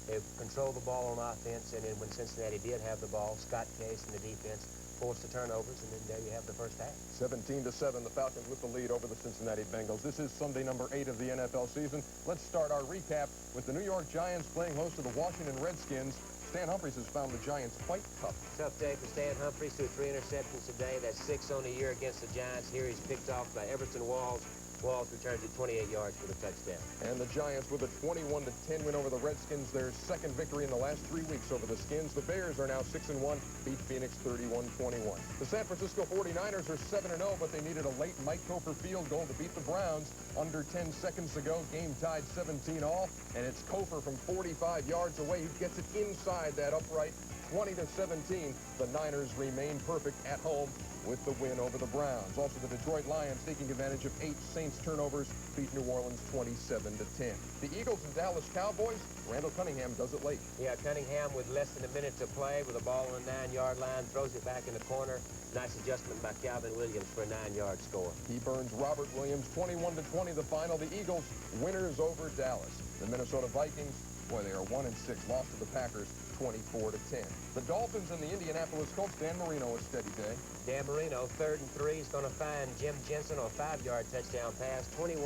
They controlled the ball on offense, and then when Cincinnati did have the ball, Scott Case and the defense forced the turnovers, and then there you have the first half.
17-7, the Falcons with the lead over the Cincinnati Bengals. This is Sunday number 8 of the NFL season. Let's start our recap with the New York Giants playing host to the Washington Redskins. Stan Humphries has found the Giants quite tough.
Tough day for Stan Humphries, threw 3 interceptions today. That's 6 on the year against the Giants. Here he's picked off by Everson Walls. Walls returns it 28 yards for the touchdown.
And the Giants with a 21-10 win over the Redskins, their second victory in the last 3 weeks over the Skins. The Bears are now 6-1, beat Phoenix 31-21. The San Francisco 49ers are 7-0, but they needed a late Mike Cofer field goal to beat the Browns. Under 10 seconds to go, game tied 17-all, and it's Cofer from 45 yards away who gets it inside that upright. 20-17, the Niners remain perfect at home with the win over the Browns. Also, the Detroit Lions taking advantage of 8 Saints turnovers, beat New Orleans 27-10. The Eagles and Dallas Cowboys, Randall Cunningham does it late.
Yeah, Cunningham with less than a minute to play with a ball on the 9-yard line, throws it back in the corner. Nice adjustment by Calvin Williams for a 9-yard score.
He burns Robert Williams 21-20 the final. The Eagles winners over Dallas. The Minnesota Vikings, boy, they are 1-6, lost to the Packers 24-10. The Dolphins and the Indianapolis Colts, Dan Marino, a steady day.
Dan Marino, 3rd and 3, is going to find Jim Jensen on a 5-yard touchdown pass, 21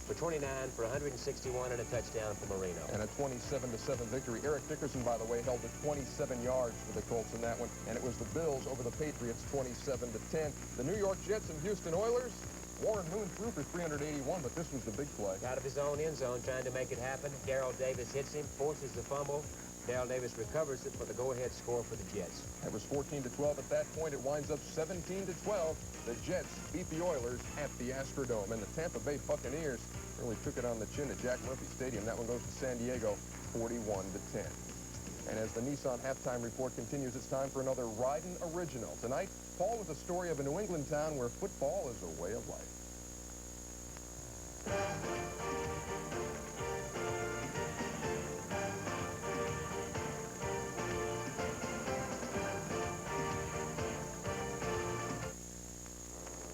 for 29 for 161 and a touchdown for Marino.
And a 27-7 victory. Eric Dickerson, by the way, held it 27 yards for the Colts in that one, and it was the Bills over the Patriots 27-10. The New York Jets and Houston Oilers, Warren Moon threw for 381, but this was the big play.
Out of his own end zone, trying to make it happen. Darrell Davis hits him, forces the fumble. Darrell Davis recovers it for the go-ahead score for the Jets.
It was 14-12 at that point. It winds up 17-12. The Jets beat the Oilers at the Astrodome, and the Tampa Bay Buccaneers really took it on the chin at Jack Murphy Stadium. That one goes to San Diego, 41-10. And as the Nissan Halftime Report continues, it's time for another Ridin' Original. Tonight, Paul with a story of a New England town where football is a way of life.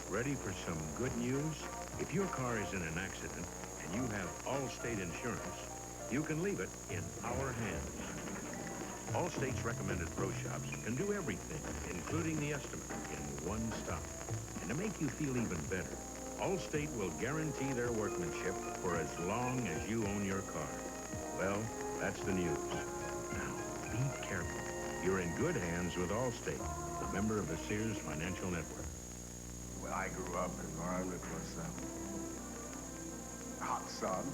Ready for some good news? If your car is in an accident and you have Allstate insurance, you can leave it in our hands. Allstate's recommended pro shops can do everything, including the estimate, in one stop. And to make you feel even better, Allstate will guarantee their workmanship for as long as you own your car. Well, that's the news. Now, be careful. You're in good hands with Allstate, a member of the Sears Financial Network.
Well, I grew up, the environment was hot sun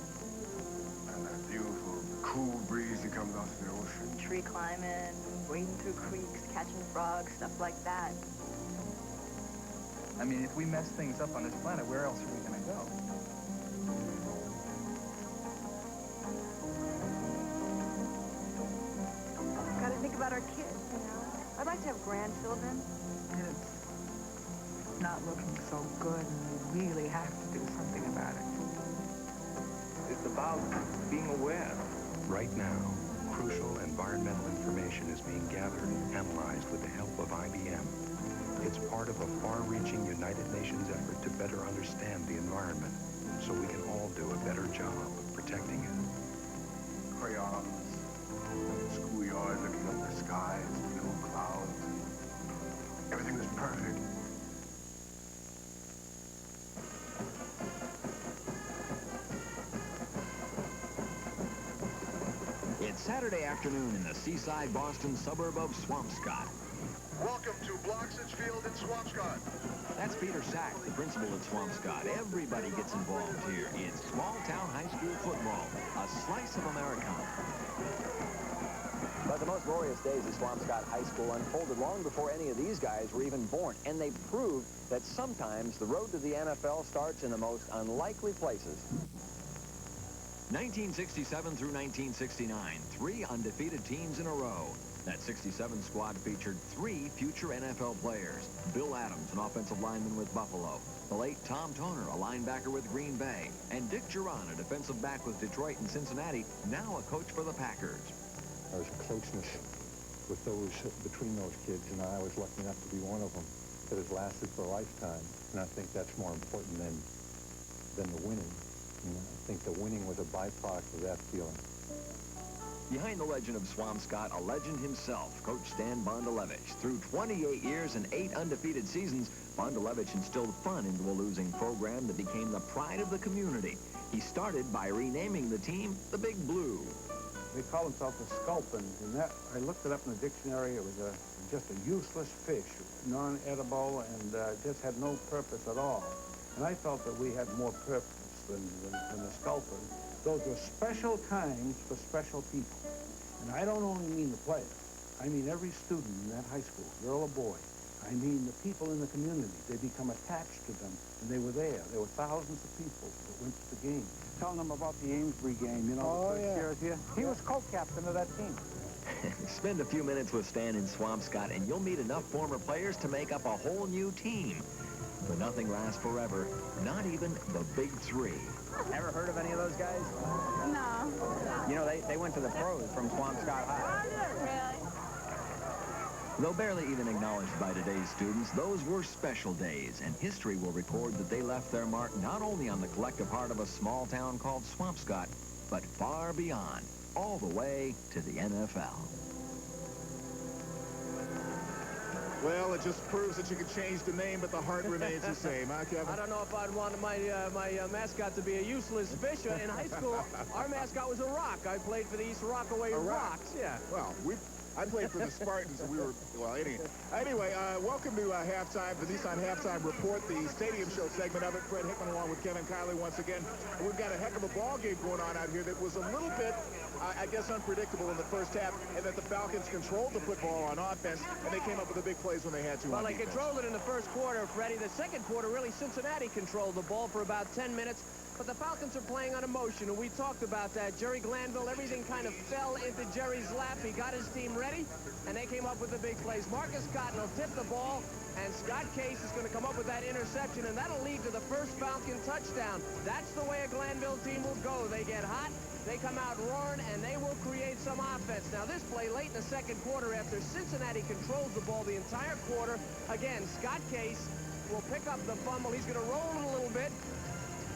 and a beautiful, cool breeze that comes off the ocean.
Tree climbing, wading through creeks, catching frogs, stuff like that.
I mean, if we mess things up on this planet, where else are we going to go?
Got to think about our kids, you know. I'd like to have grandchildren.
It's not looking so good, and we really have to do something about it.
It's about being aware.
Right now, crucial environmental information is being gathered and analyzed with the help of IBM. It's part of a far-reaching United Nations effort to better understand the environment, so we can all do a better job of protecting it.
Crayons, schoolyard looking up the skies, blue clouds. Everything was perfect.
It's
Saturday afternoon in the seaside Boston suburb of Swampscott.
Welcome to Bloxage Field in Swampscott.
That's Peter Sack, the principal at Swampscott. Everybody gets involved here. It's small-town high school football, a slice of Americana.
But the most glorious days of Swampscott High School unfolded long before any of these guys were even born, and they proved that sometimes the road to the NFL starts in the most unlikely places.
1967 through 1969, 3 undefeated teams in a row. That 67 squad featured 3 future NFL players. Bill Adams, an offensive lineman with Buffalo. The late Tom Toner, a linebacker with Green Bay. And Dick Geron, a defensive back with Detroit and Cincinnati, now a coach for the Packers.
There's a closeness with between those kids, and I was lucky enough to be one of them that has lasted for a lifetime. And I think that's more important than the winning. You know, I think the winning was a byproduct of that feeling.
Behind the legend of Swampscott, a legend himself, Coach Stan Bondalevich. Through 28 years and 8 undefeated seasons, Bondalevich instilled fun into a losing program that became the pride of the community. He started by renaming the team the Big Blue.
They call themselves a sculpin, and that, I looked it up in the dictionary. It was just a useless fish, non-edible, and just had no purpose at all. And I felt that we had more purpose than the sculpin. Those were special times for special people. And I don't only mean the players. I mean every student in that high school, girl or boy. I mean the people in the community. They become attached to them, and they were there. There were thousands of people that went to the game. Telling them about the Amesbury game, you know, the first year here. He was co-captain of that team.
Spend a few minutes with Stan in Swampscott, and you'll meet enough former players to make up a whole new team. But nothing lasts forever, not even the Big Three.
Ever heard of any of those guys?
No.
You know, they went to the pros from Swampscott High.
Really?
Though barely even acknowledged by today's students, those were special days, and history will record that they left their mark not only on the collective heart of a small town called Swampscott, but far beyond, all the way to the NFL.
Well, it just proves that you can change the name, but the heart remains the same, huh, Kevin?
I don't know if I'd want my mascot to be a useless fish. In high school, our mascot was a rock. I played for the East Rockaway Rocks. Yeah.
Well, I played for the Spartans, and we were, well, anyway, welcome to halftime, the Nissan Halftime Report, the Stadium Show segment of it. Fred Hickman along with Kevin Kiley once again. And we've got a heck of a ball game going on out here that was a little bit, I guess, unpredictable in the first half, and that the Falcons controlled the football on offense, and they came up with the big plays when they had to.
Well, they controlled it in the first quarter, Freddie. The second quarter, really, Cincinnati controlled the ball for about 10 minutes. But the Falcons are playing on emotion, and we talked about that. Jerry Glanville, everything kind of fell into Jerry's lap. He got his team ready, and they came up with the big plays. Marcus Cotton will tip the ball, and Scott Case is going to come up with that interception, and that'll lead to the first Falcon touchdown. That's the way a Glanville team will go. They get hot, they come out roaring, and they will create some offense. Now, this play late in the second quarter after Cincinnati controls the ball the entire quarter. Again, Scott Case will pick up the fumble. He's going to roll it a little bit.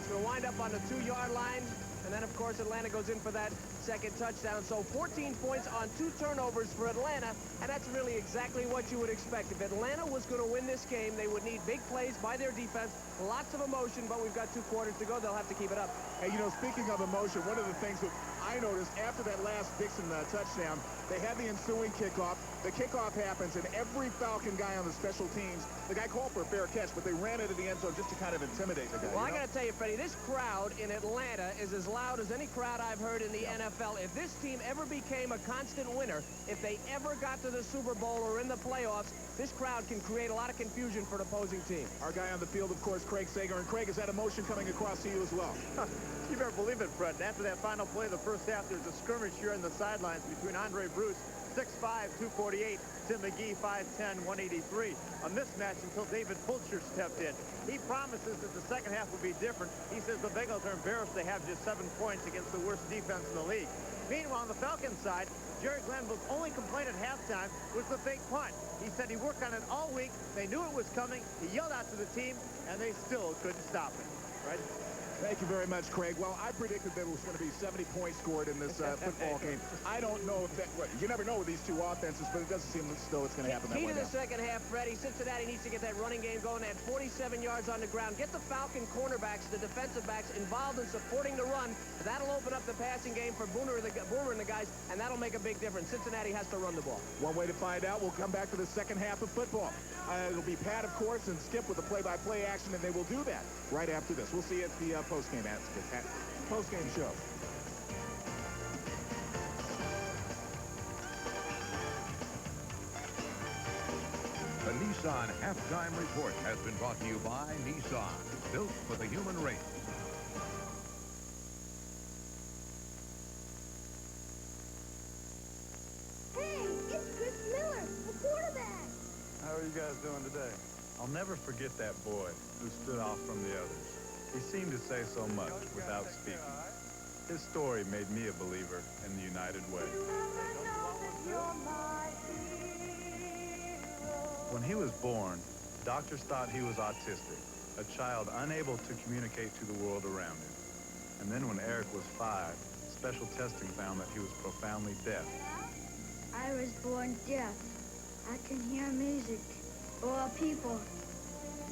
It's going to wind up on the 2-yard line. And then, of course, Atlanta goes in for that second touchdown. So 14 points on 2 turnovers for Atlanta, and that's really exactly what you would expect. If Atlanta was going to win this game, they would need big plays by their defense, lots of emotion, but we've got 2 quarters to go. They'll have to keep it up.
Hey, you know, speaking of emotion, one of the things that I noticed after that last Dixon touchdown, they had the ensuing kickoff. The kickoff happens, and every Falcon guy on the special teams, the guy called for a fair catch, but they ran into the end zone just to kind of intimidate the guy.
Well, I got to tell you, Freddie, this crowd in Atlanta is as loud as any crowd I've heard in the NFL. If this team ever became a constant winner, if they ever got to the Super Bowl or in the playoffs, this crowd can create a lot of confusion for an opposing team.
Our guy on the field, of course, Craig Sager. And Craig, is that emotion coming across to you as well?
You better believe it, Fred. After that final play of the first half, there's a skirmish here on the sidelines between Andre Bruce, 6'5", 248, Tim McGee, 5'10", 183. A mismatch until David Fulcher stepped in. He promises that the second half will be different. He says the Bengals are embarrassed they have just 7 points against the worst defense in the league. Meanwhile, on the Falcons side, Jerry Glanville's only complaint at halftime was the fake punt. He said he worked on it all week. They knew it was coming. He yelled out to the team, and they still couldn't stop it. Right?
Thank you very much, Craig. Well, I predicted there was going to be 70 points scored in this football game. I don't know if that... Well, you never know with these two offenses, but it doesn't seem as though it's going to happen that
Key
way
to the
now.
second half, Freddie. Cincinnati needs to get that running game going. They had 47 yards on the ground. Get the Falcon cornerbacks, the defensive backs, involved in supporting the run. That'll open up the passing game for Boomer and the guys, and that'll make a big difference. Cincinnati has to run the ball.
One way to find out, we'll come back to the second half of football. It'll be Pat, of course, and Skip with the play-by-play action, and they will do that right after this. We'll see you at the post-game show.
The Nissan Halftime Report has been brought to you by Nissan, built for the human race.
Hey, it's Chris Miller, the quarterback.
How are you guys doing today? I'll never forget that boy who stood off from the others. He seemed to say so much without speaking. His story made me a believer in the United Way. When he was born, doctors thought he was autistic, a child unable to communicate to the world around him. And then when Eric was 5, special testing found that he was profoundly deaf.
I was born deaf. I can hear music or people.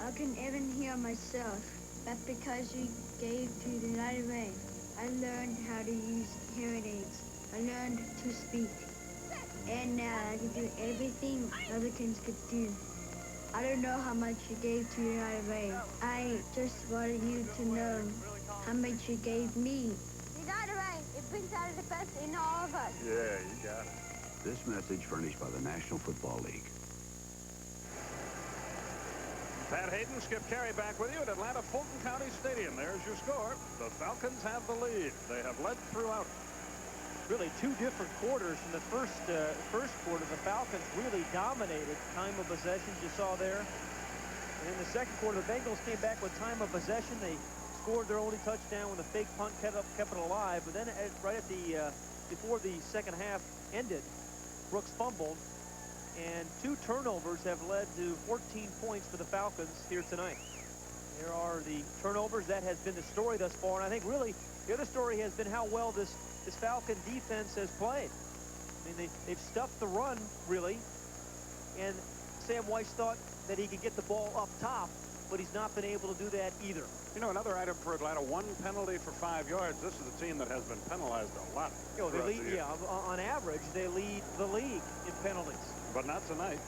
I can even hear myself. But because you gave to the United Way, I learned how to use hearing aids. I learned to speak. And now I can do everything other kids could do. I don't know how much you gave to the United Way. I just wanted you to know how much you gave me. United Way, it brings out the best in all of us.
Yeah, you got it.
This message furnished by the National Football League.
Pat Hayden, Skip Carey back with you at Atlanta Fulton County Stadium. There's your score. The Falcons have the lead. They have led throughout.
Really two different quarters. In the first quarter, the Falcons really dominated time of possession, you saw there. And in the second quarter, the Bengals came back with time of possession. They scored their only touchdown when the fake punt kept it alive. But then right at the before the second half ended, Brooks fumbled. And 2 turnovers have led to 14 points for the Falcons here tonight. There are the turnovers. That has been the story thus far. And I think really the other story has been how well this Falcon defense has played. I mean, they've stuffed the run, really. And Sam Weiss thought that he could get the ball up top, but he's not been able to do that either.
You know, another item for Atlanta, 1 penalty for 5 yards. This is a team that has been penalized a lot.
You know, they lead, yeah, on average, they lead the league in penalties.
But not tonight.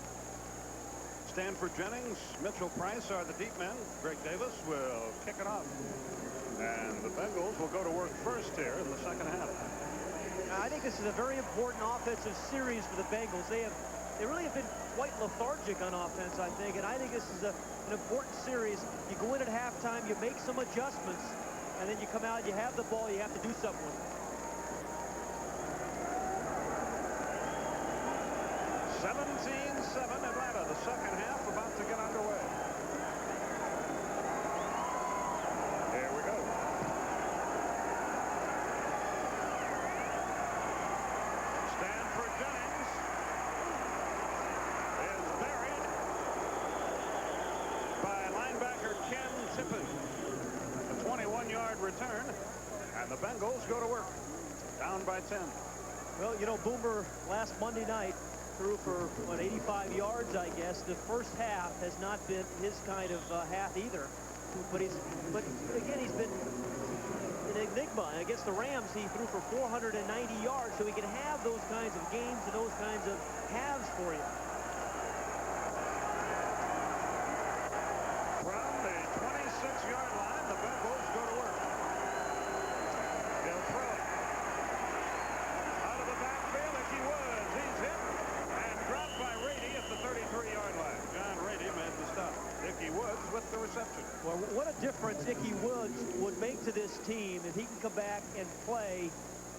Stanford Jennings, Mitchell Price are the deep men. Greg Davis will kick it off. And the Bengals will go to work first here in the second half.
I think this is a very important offensive series for the Bengals. They really have been quite lethargic on offense, I think, and I think this is an important series. You go in at halftime, you make some adjustments, and then you come out, you have the ball, you have to do something with it.
17-7 Atlanta, the second half about to get underway. Here we go. Stanford Jennings is buried by linebacker Ken Tippin. A 21-yard return, and the Bengals go to work. Down by 10.
Well, you know, Boomer last Monday night threw for, 85 yards, I guess. The first half has not been his kind of half either. But again, he's been an enigma. And against the Rams, he threw for 490 yards, so he can have those kinds of games and those kinds of halves for you.
From the 26-yard line, the Bengals go to work. They'll throw it. Out of the backfield, Icky Woods. He's hit and dropped by Rady at the 33-yard line. John Rady made the stop. Icky Woods with the reception.
Well, what a difference Icky Woods would make to this team if he can come back and play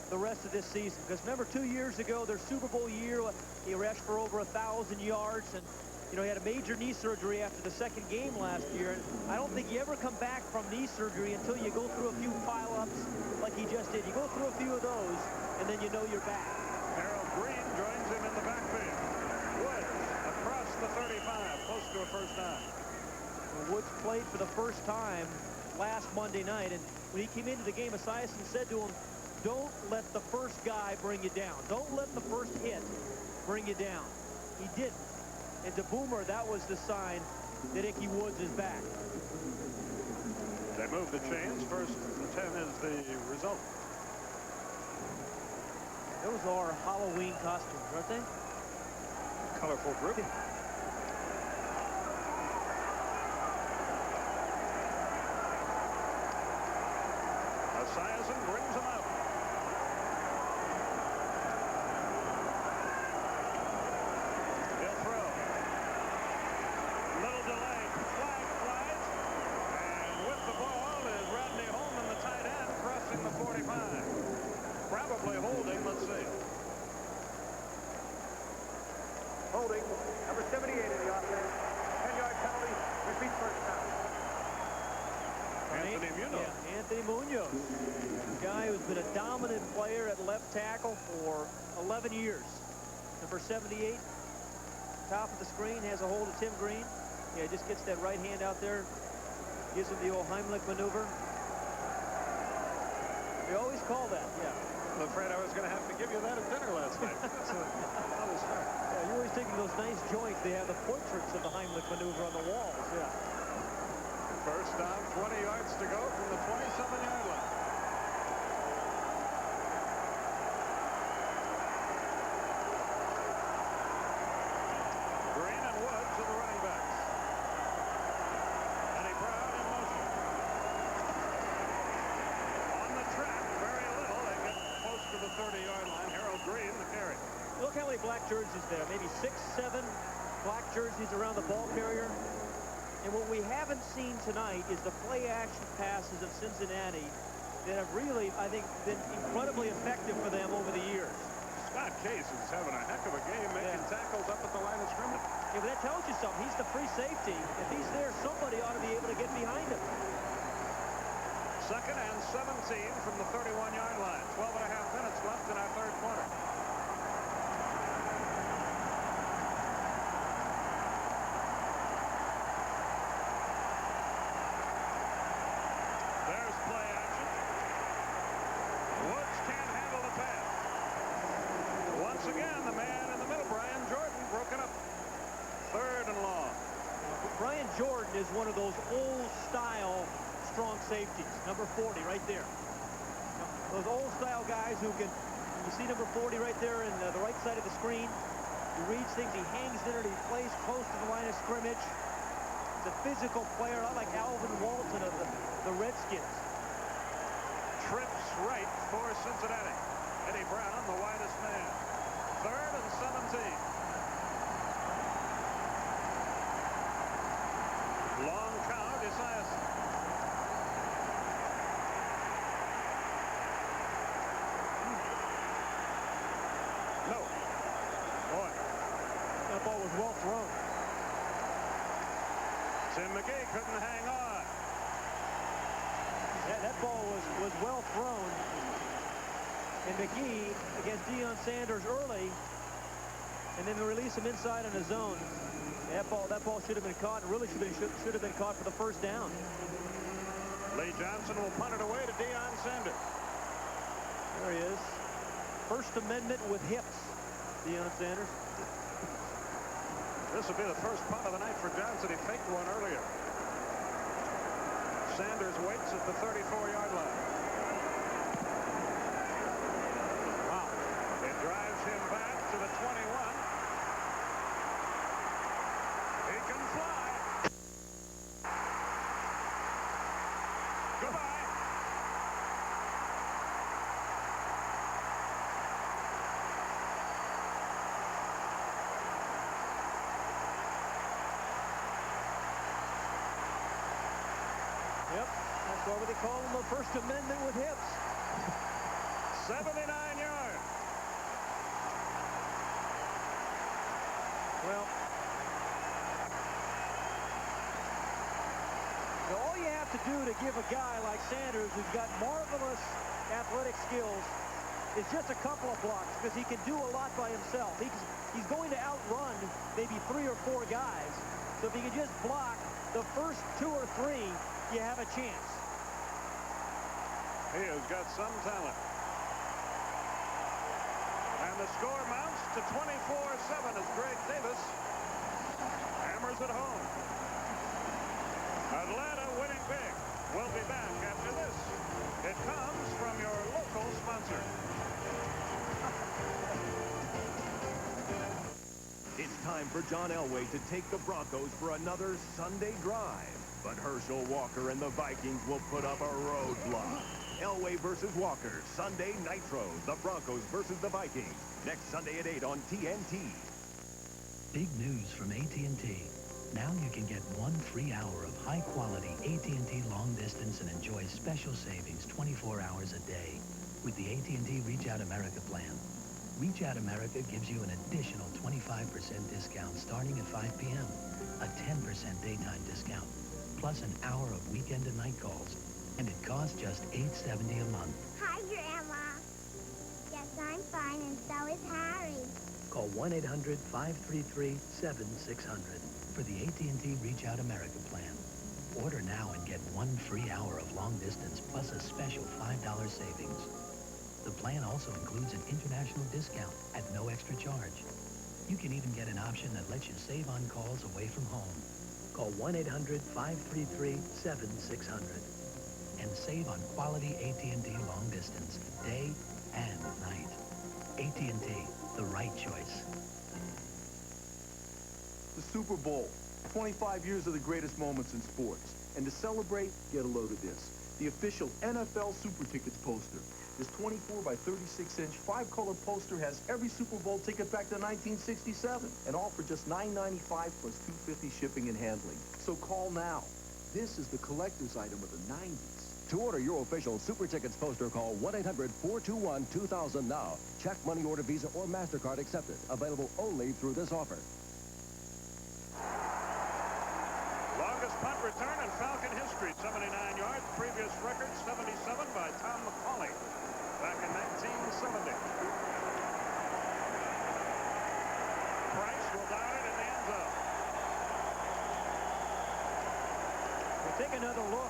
the rest of this season. Because remember, 2 years ago, their Super Bowl year, he rushed for over 1,000 yards. And, you know, he had a major knee surgery after the second game last year. And I don't think you ever come back from knee surgery until you go through a few pile-ups like he just did. You go through a few of those, and then you know you're back.
Harold Green joins him in the backfield. Woods across the 35, close to a first down.
Well, Woods played for the first time last Monday night. And when he came into the game, Esiason said to him, don't let the first guy bring you down. Don't let the first hit bring you down. He didn't. And to Boomer, that was the sign that Ickey Woods is back.
They move the chains. First and 10 is the result.
Those are Halloween costumes, aren't they?
Colorful group. Esiason brings him out. He'll throw. Little delay. Flag flies. And with the ball is Rodney Holman, the tight end, crossing the 45. Probably holding. Let's see.
Holding, number 78 in the offense. 10-yard penalty, repeat first down.
Anthony Munoz.
Yeah, Anthony Munoz. A guy who's been a dominant player at left tackle for 11 years. Number 78, top of the screen, has a hold of Tim Green. Yeah, just gets that right hand out there, gives him the old Heimlich maneuver. They always call that, yeah.
I'm afraid I was going to have to give you that at dinner last night.
Yeah, you're always taking those nice joints. They have the portraits of the Heimlich maneuver on the walls, yeah.
First down, 20 yards to go from the 27-yard line. Green and Woods are the running backs. Eddie Brown in motion. On the track, very little. They get close to the 30-yard line. Harold Green, the carry.
Look how many black jerseys there. Maybe 6, 7 black jerseys around the ball carrier. And what we haven't seen tonight is the play-action passes of Cincinnati that have really, I think, been incredibly effective for them over the years.
Scott Case is having a heck of a game, making tackles up at the line of scrimmage.
Yeah, but that tells you something. He's the free safety. If he's there, somebody ought to be able to get behind him.
Second and 17 from the 31-yard line. 12.5 minutes left in our third quarter. There's play action. Woods can't handle the pass. Once again, the man in the middle, Brian Jordan, broken up. Third and long.
Brian Jordan is one of those old-style strong safeties. Number 40 right there. Those old-style guys who can, you see number 40 right there in the right side of the screen. He reads things, he hangs in it, he plays close to the line of scrimmage. He's a physical player, not like Alvin Walton of the Redskins.
Trips right for Cincinnati. Eddie Brown, the widest man. Third and 17. Long count, Esiason. No. Boy.
That ball was well thrown.
Tim McGee couldn't hang on.
That ball was well thrown. And McGee against Deion Sanders early, and then release him inside on his own. That ball should have been caught, and really should have been caught for the first down.
Lee Johnson will punt it away to Deion Sanders.
There he is. First Amendment with hips, Deion Sanders.
This will be the first punt of the night for Johnson. He faked one earlier. Sanders waits at the 34-yard line. Wow. It drives him back to the 21. He can fly. Goodbye.
Yep, that's why they call him the First Amendment with hips.
79 yards.
Well, all you have to do to give a guy like Sanders, who's got marvelous athletic skills, is just a couple of blocks, because he can do a lot by himself. He's going to outrun maybe 3 or 4 guys. So if he can just block the first 2 or 3, you have a chance.
He has got some talent. And the score mounts to 24-7 as Greg Davis hammers it home. Atlanta winning big. We'll be back after this. It comes from your local sponsor.
It's time for John Elway to take the Broncos for another Sunday drive. But Herschel Walker and the Vikings will put up a roadblock. Elway versus Walker, Sunday Nitro. The Broncos versus the Vikings. Next Sunday at 8 on TNT.
Big news from AT&T. Now you can get 1 free hour of high-quality AT&T long distance and enjoy special savings 24 hours a day with the AT&T Reach Out America plan. Reach Out America gives you an additional 25% discount starting at 5 p.m., a 10% daytime discount, plus an hour of weekend and night calls, and it costs just $8.70 a month.
Hi, Grandma. Yes, I'm fine, and so is Harry.
Call 1-800-533-7600 for the AT&T Reach Out America plan. Order now and get 1 free hour of long distance plus a special $5 savings. The plan also includes an international discount at no extra charge. You can even get an option that lets you save on calls away from home. Call 1-800-533-7600 and save on quality AT&T long distance, day and night. AT&T, the right choice.
The Super Bowl, 25 years of the greatest moments in sports. And to celebrate, get a load of this. The official NFL Super Tickets poster. This 24 by 36-inch 5-color poster has every Super Bowl ticket back to 1967. And all for just $9.95 plus $2.50 shipping and handling. So call now. This is the collector's item of the 90s.
To order your official Super Tickets poster, call 1-800-421-2000 now. Check, money order, Visa, or MasterCard accepted. Available only through this offer.
Longest punt return in Falcon history, 79 yards. Previous record, 77 by Tom McCauley back in 1970. Price will down it in the end zone.
We'll take another look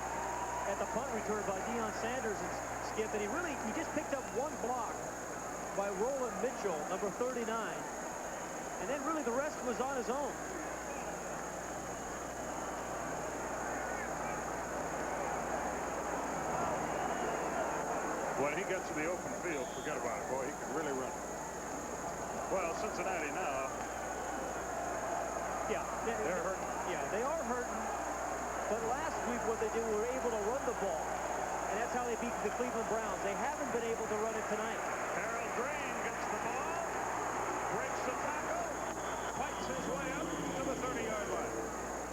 at the punt return by Deion Sanders and Skip, and he just picked up 1 block by Roland Mitchell, number 39, and then really the rest was on his own.
When he gets to the open field, forget about it, boy. He can really run. Well, Cincinnati now.
Yeah, they're hurting. Yeah, they are hurting. But last week, what they did, were able to run the ball. And that's how they beat the Cleveland Browns. They haven't been able to run it tonight.
Harold Green gets the ball, breaks the tackle, fights his way up to the 30-yard line.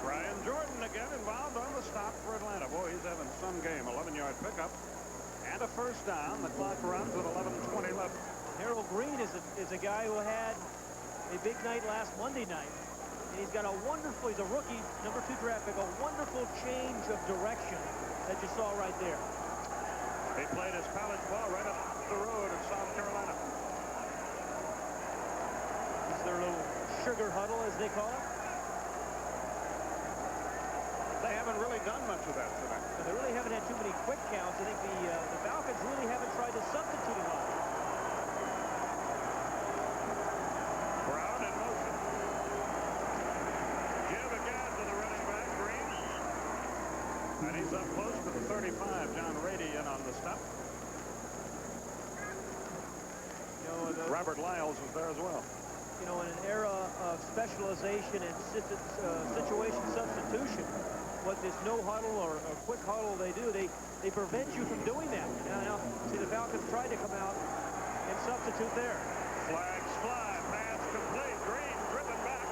Brian Jordan again involved on the stop for Atlanta. Boy, he's having some game. 11-yard pickup. And a first down. The clock runs at 11:20 left.
Harold Green is a guy who had a big night last Monday night. And he's got a wonderful, he's a rookie, number 2 draft pick, a wonderful change of direction that you saw right there.
He played his college ball right up the road in South Carolina.
This is their little sugar huddle, as they call it.
They haven't really done much of that tonight.
But they really haven't had too many quick counts. I think the Falcons really haven't tried to substitute a lot.
Brown in motion. Give again to the running back, Green. And he's up close to the 35. John Rady in on the stop. Robert Lyles was there as well.
You know, in an era of specialization and situation substitution, what this no huddle or a quick huddle they do, they prevent you from doing that. Now, see, the Falcons tried to come out and substitute there.
Flags fly, pass complete. Green driven back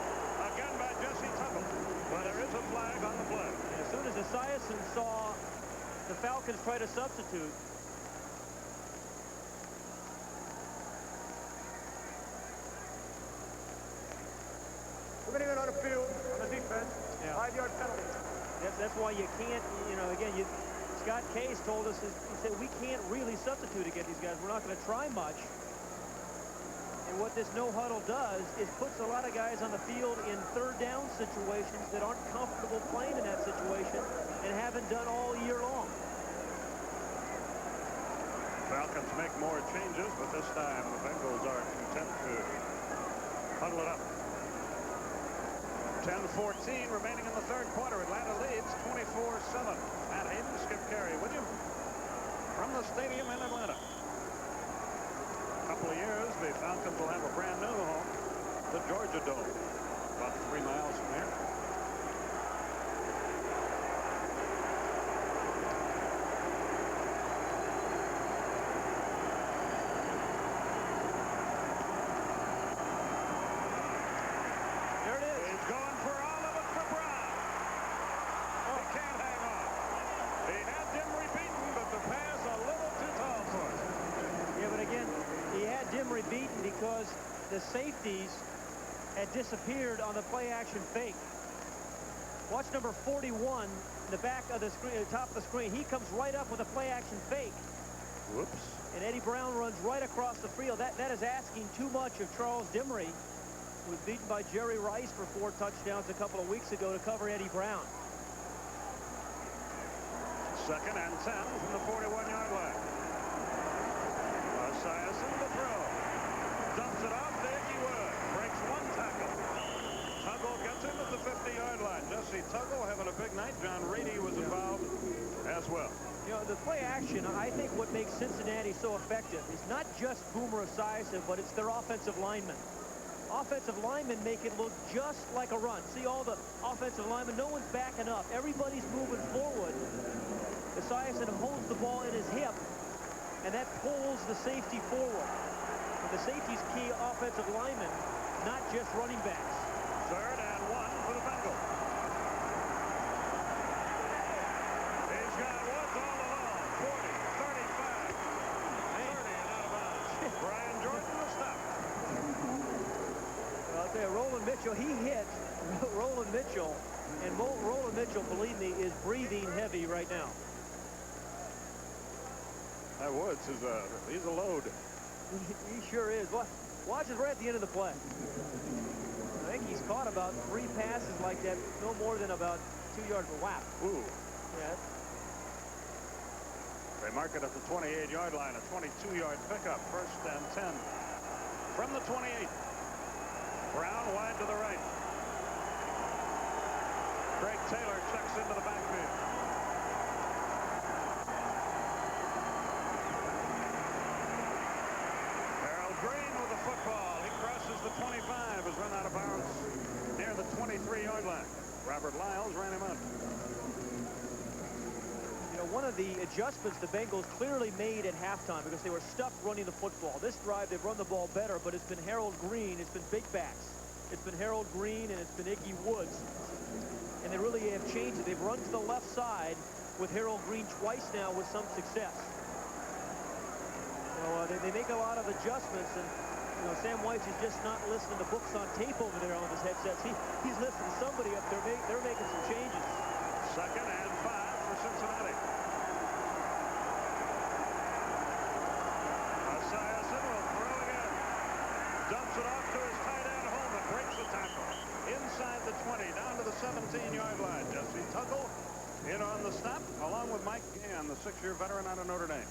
again by Jesse Tuttle. But there is a flag on the play.
As soon as Esiason saw the Falcons try to substitute,
We're going to get on the field on the defense. 5-yard penalty.
That's why you can't, you know, again, Scott Case told us, he said, we can't really substitute against these guys. We're not going to try much. And what this no huddle does is puts a lot of guys on the field in 3rd down situations that aren't comfortable playing in that situation and haven't done all year long.
Falcons make more changes, but this time the Bengals are content to huddle it up. 10-14 remaining in the third quarter. Atlanta leads 24-7. Matt Hayden, Skip Carey with you from the stadium in Atlanta. A couple of years, the Falcons will have a brand new home, the Georgia Dome, about 3 miles from here.
Beaten because the safeties had disappeared on the play-action fake. Watch number 41 in the back of the screen, top of the screen. He comes right up with a play-action fake.
Whoops.
And Eddie Brown runs right across the field. That is asking too much of Charles Dimry, who was beaten by Jerry Rice for 4 touchdowns a couple of weeks ago to cover Eddie Brown.
2nd and 10 from the 41-yard line. Esiason to throw. Dumps it off to Ickey Wood. Breaks 1 tackle. Tuggle gets him at the 50-yard line. Jesse Tuggle having a big night. John Reedy was involved as well.
You know, the play action, I think what makes Cincinnati so effective is not just Boomer Esiason, but it's their offensive linemen. Offensive linemen make it look just like a run. See all the offensive linemen, no one's backing up. Everybody's moving forward. Esiason holds the ball in his hip, and that pulls the safety forward. And the safety's key offensive linemen, not just running backs.
3rd and 1 for the Bengals. He's got Woods all alone. 40, 35, 30 and out of bounds. Brian Jordan will stop.
Well, I'll tell you, Roland Mitchell, he hit Roland Mitchell, and Roland Mitchell, believe me, is breathing heavy right now.
That Woods is he's a load.
He sure is. Watch us right at the end of the play. I think he's caught about 3 passes like that, no more than about 2 yards per whap.
Ooh.
Yeah.
They mark it at the 28-yard line, a 22-yard pickup. 1st and 10 from the 28. Brown wide to the right. Craig Taylor checks into the backfield. Green with the football. He crosses the 25, is run out of bounds near the 23-yard line. Robert Lyles ran him out.
You know, one of the adjustments the Bengals clearly made at halftime because they were stuck running the football. This drive, they've run the ball better, but it's been Harold Green, it's been big backs. It's been Harold Green, and it's been Ickey Woods. And they really have changed it. They've run to the left side with Harold Green twice now with some success. They make a lot of adjustments, and you know, Sam White is just not listening to books on tape over there on his headsets. He's listening to somebody up there. They're making some changes.
2nd and 5 for Cincinnati. Esiason will throw again. Dumps it off to his tight end Holman. Breaks the tackle. Inside the 20, down to the 17-yard line. Jesse Tuggle in on the stop, along with Mike Gann, the 6-year veteran out of Notre Dame.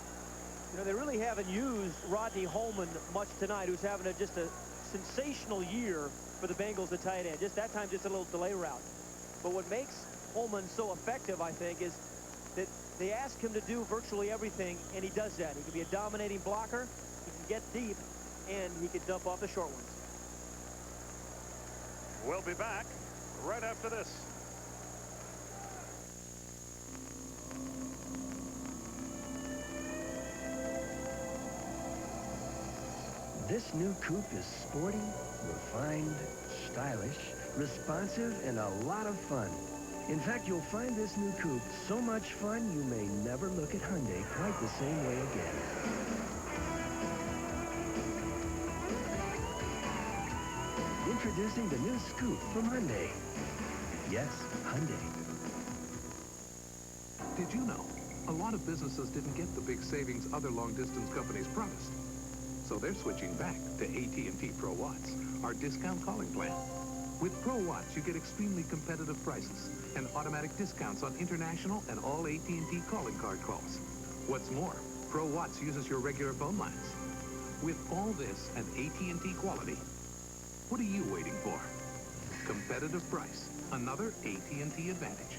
You know, they really haven't used Rodney Holman much tonight, who's having just a sensational year for the Bengals at tight end. Just that time, just a little delay route. But what makes Holman so effective, I think, is that they ask him to do virtually everything, and he does that. He can be a dominating blocker, he can get deep, and he can dump off the short ones.
We'll be back right after this.
This new coupe is sporty, refined, stylish, responsive, and a lot of fun. In fact, you'll find this new coupe so much fun you may never look at Hyundai quite the same way again. Introducing the new Scoop from Hyundai. Yes, Hyundai.
Did you know a lot of businesses didn't get the big savings other long-distance companies promised? So they're switching back to AT&T Pro Watts, our discount calling plan. With Pro Watts, you get extremely competitive prices and automatic discounts on international and all AT&T calling card calls. What's more, Pro Watts uses your regular phone lines. With all this and AT&T quality, what are you waiting for? Competitive price. Another AT&T advantage.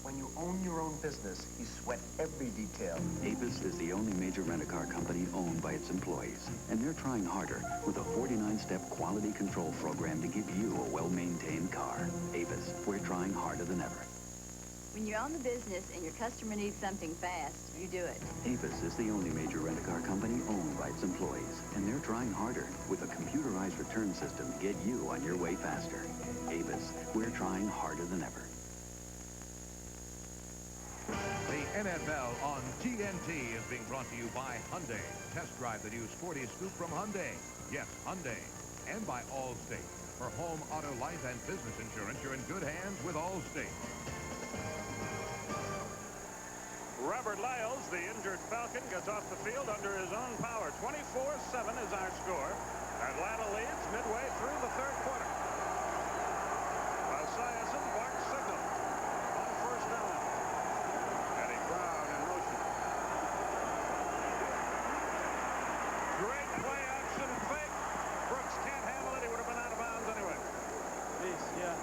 When you own your own business, you sweat every detail.
Avis is the only major rent-a-car company owned by its employees, and they're trying harder with a 49-step quality control program to give you a well-maintained car. Avis, we're trying harder than ever.
When you own the business and your customer needs something fast, you do it.
Avis is the only major rent-a-car company owned by its employees, and they're trying harder with a computerized return system to get you on your way faster. Avis, we're trying harder than ever.
The NFL on TNT is being brought to you by Hyundai. Test drive the new Sporty Scoop from Hyundai. Yes, Hyundai. And by Allstate. For home, auto, life, and business insurance, you're in good hands with Allstate.
Robert Lyles, the injured Falcon, gets off the field under his own power. 24-7 is our score. Atlanta leads midway through the third quarter. Esiason barks signal on first down. Eddie Brown in motion. Great play action fake. Brooks can't handle it. He would have been out of bounds anyway.
Jeez, yeah.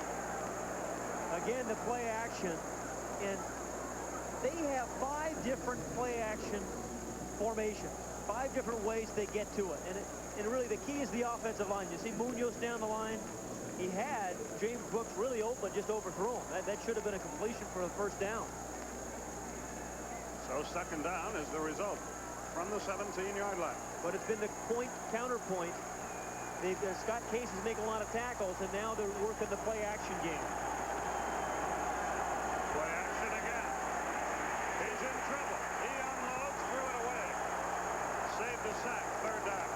Again, the play action, and they have 5 different play action formations, 5 different ways they get to it. And really the key is the offensive line. You see Munoz down the line. He had James Brooks really open, just overthrown. That should have been a completion for the first down.
So second down is the result from the 17-yard line.
But it's been the point, counterpoint. Scott Case is making a lot of tackles, and now they're working the play action game.
Play action again. He's in trouble. He unloads, threw it away. Saved a sack, third down.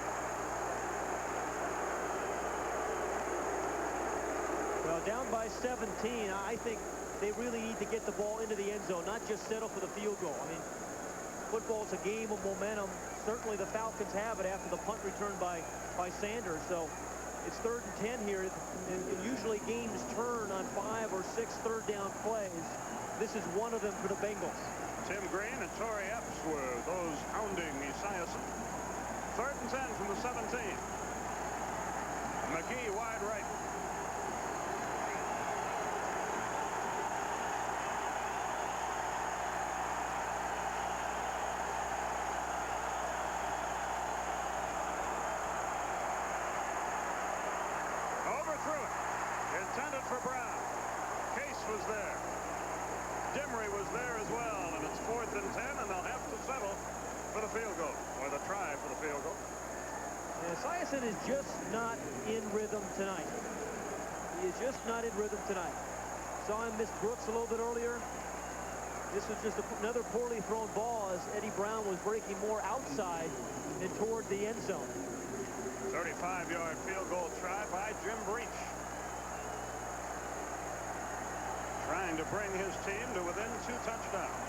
Well, down by 17, I think they really need to get the ball into the end zone, not just settle for the field goal. I mean, football's a game of momentum. Certainly the Falcons have it after the punt return by Sanders. So it's 3rd and 10 here. And usually games turn on 5 or 6 third down plays. This is one of them for the Bengals.
Tim Green and Torrey Epps were those hounding Esiason. 3rd and 10 from the 17. McGee wide right. Overthrew it. Intended for Brown. Case was there. Dimry was there as well, and it's 4th and 10, and they'll have to settle for the field goal, or the try for the field goal.
And Esiason is just not in rhythm tonight. He is just not in rhythm tonight. Saw him miss Brooks a little bit earlier. This was just another poorly thrown ball as Eddie Brown was breaking more outside and toward the end zone.
35-yard field goal try by Jim Breach. Trying to bring his team to within 2 touchdowns.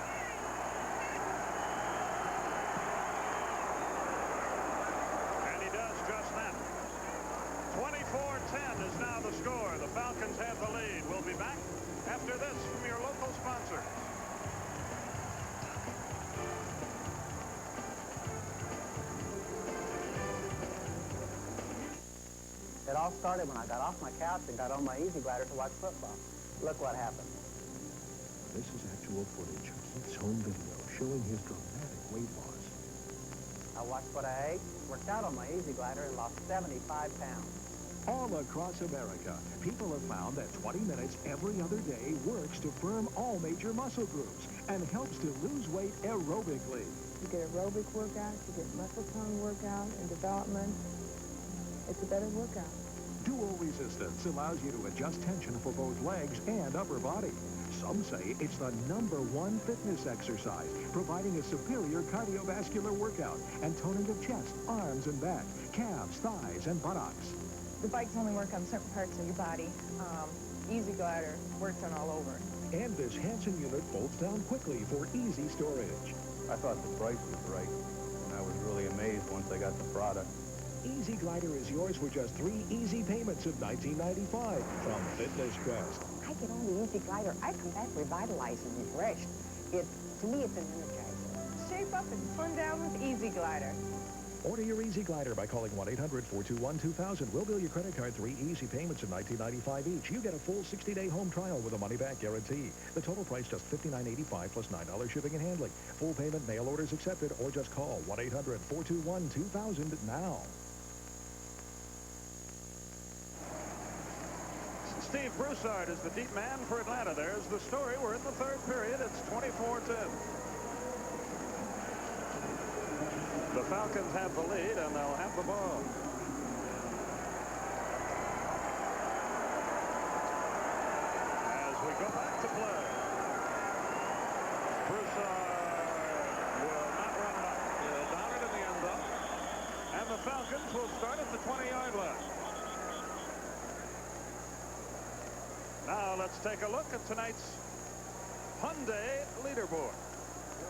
And he does just that. 24-10 is now the score. The Falcons have the lead. We'll be back after this from your local sponsors.
It all started when I got off my couch and got on my Easy Glider to watch football. Look what happened.
This is actual footage of Keith's home video showing his dramatic weight loss.
I watched what I ate, worked out on my Easy Glider, and lost 75 pounds.
All across America, people have found that 20 minutes every other day works to firm all major muscle groups and helps to lose weight aerobically.
You get aerobic workout, you get muscle tone workout and development. It's a better workout.
Dual resistance allows you to adjust tension for both legs and upper body. Some say it's the #1 fitness exercise, providing a superior cardiovascular workout and toning of chest, arms and back, calves, thighs, and buttocks.
The bikes only work on certain parts of your body. Easy Glider works on all over.
And this Hansen unit folds down quickly for easy storage.
I thought the price was right, and I was really amazed once I got the product.
Easy Glider is yours for just 3 easy payments of $19.95 from Fitness Quest.
I get on the Easy Glider. I come back revitalized and refreshed. To me, it's an energizer.
shape up and fun down with Easy Glider.
Order your Easy Glider by calling 1-800-421-2000. We'll bill your credit card 3 easy payments of $19.95 each. You get a full 60-day home trial with a money-back guarantee. The total price just $59.85 plus $9 shipping and handling. Full payment, mail orders accepted, or just call 1-800-421-2000 now.
Steve Broussard is the deep man for Atlanta. There's the story. We're in the third period. It's 24-10. The Falcons have the lead, and they'll have the ball. As we go back to play, Broussard will not run it up. He'll down it in the end zone. And the Falcons will start at the 20-yard line. Now let's take a look at tonight's Hyundai leaderboard.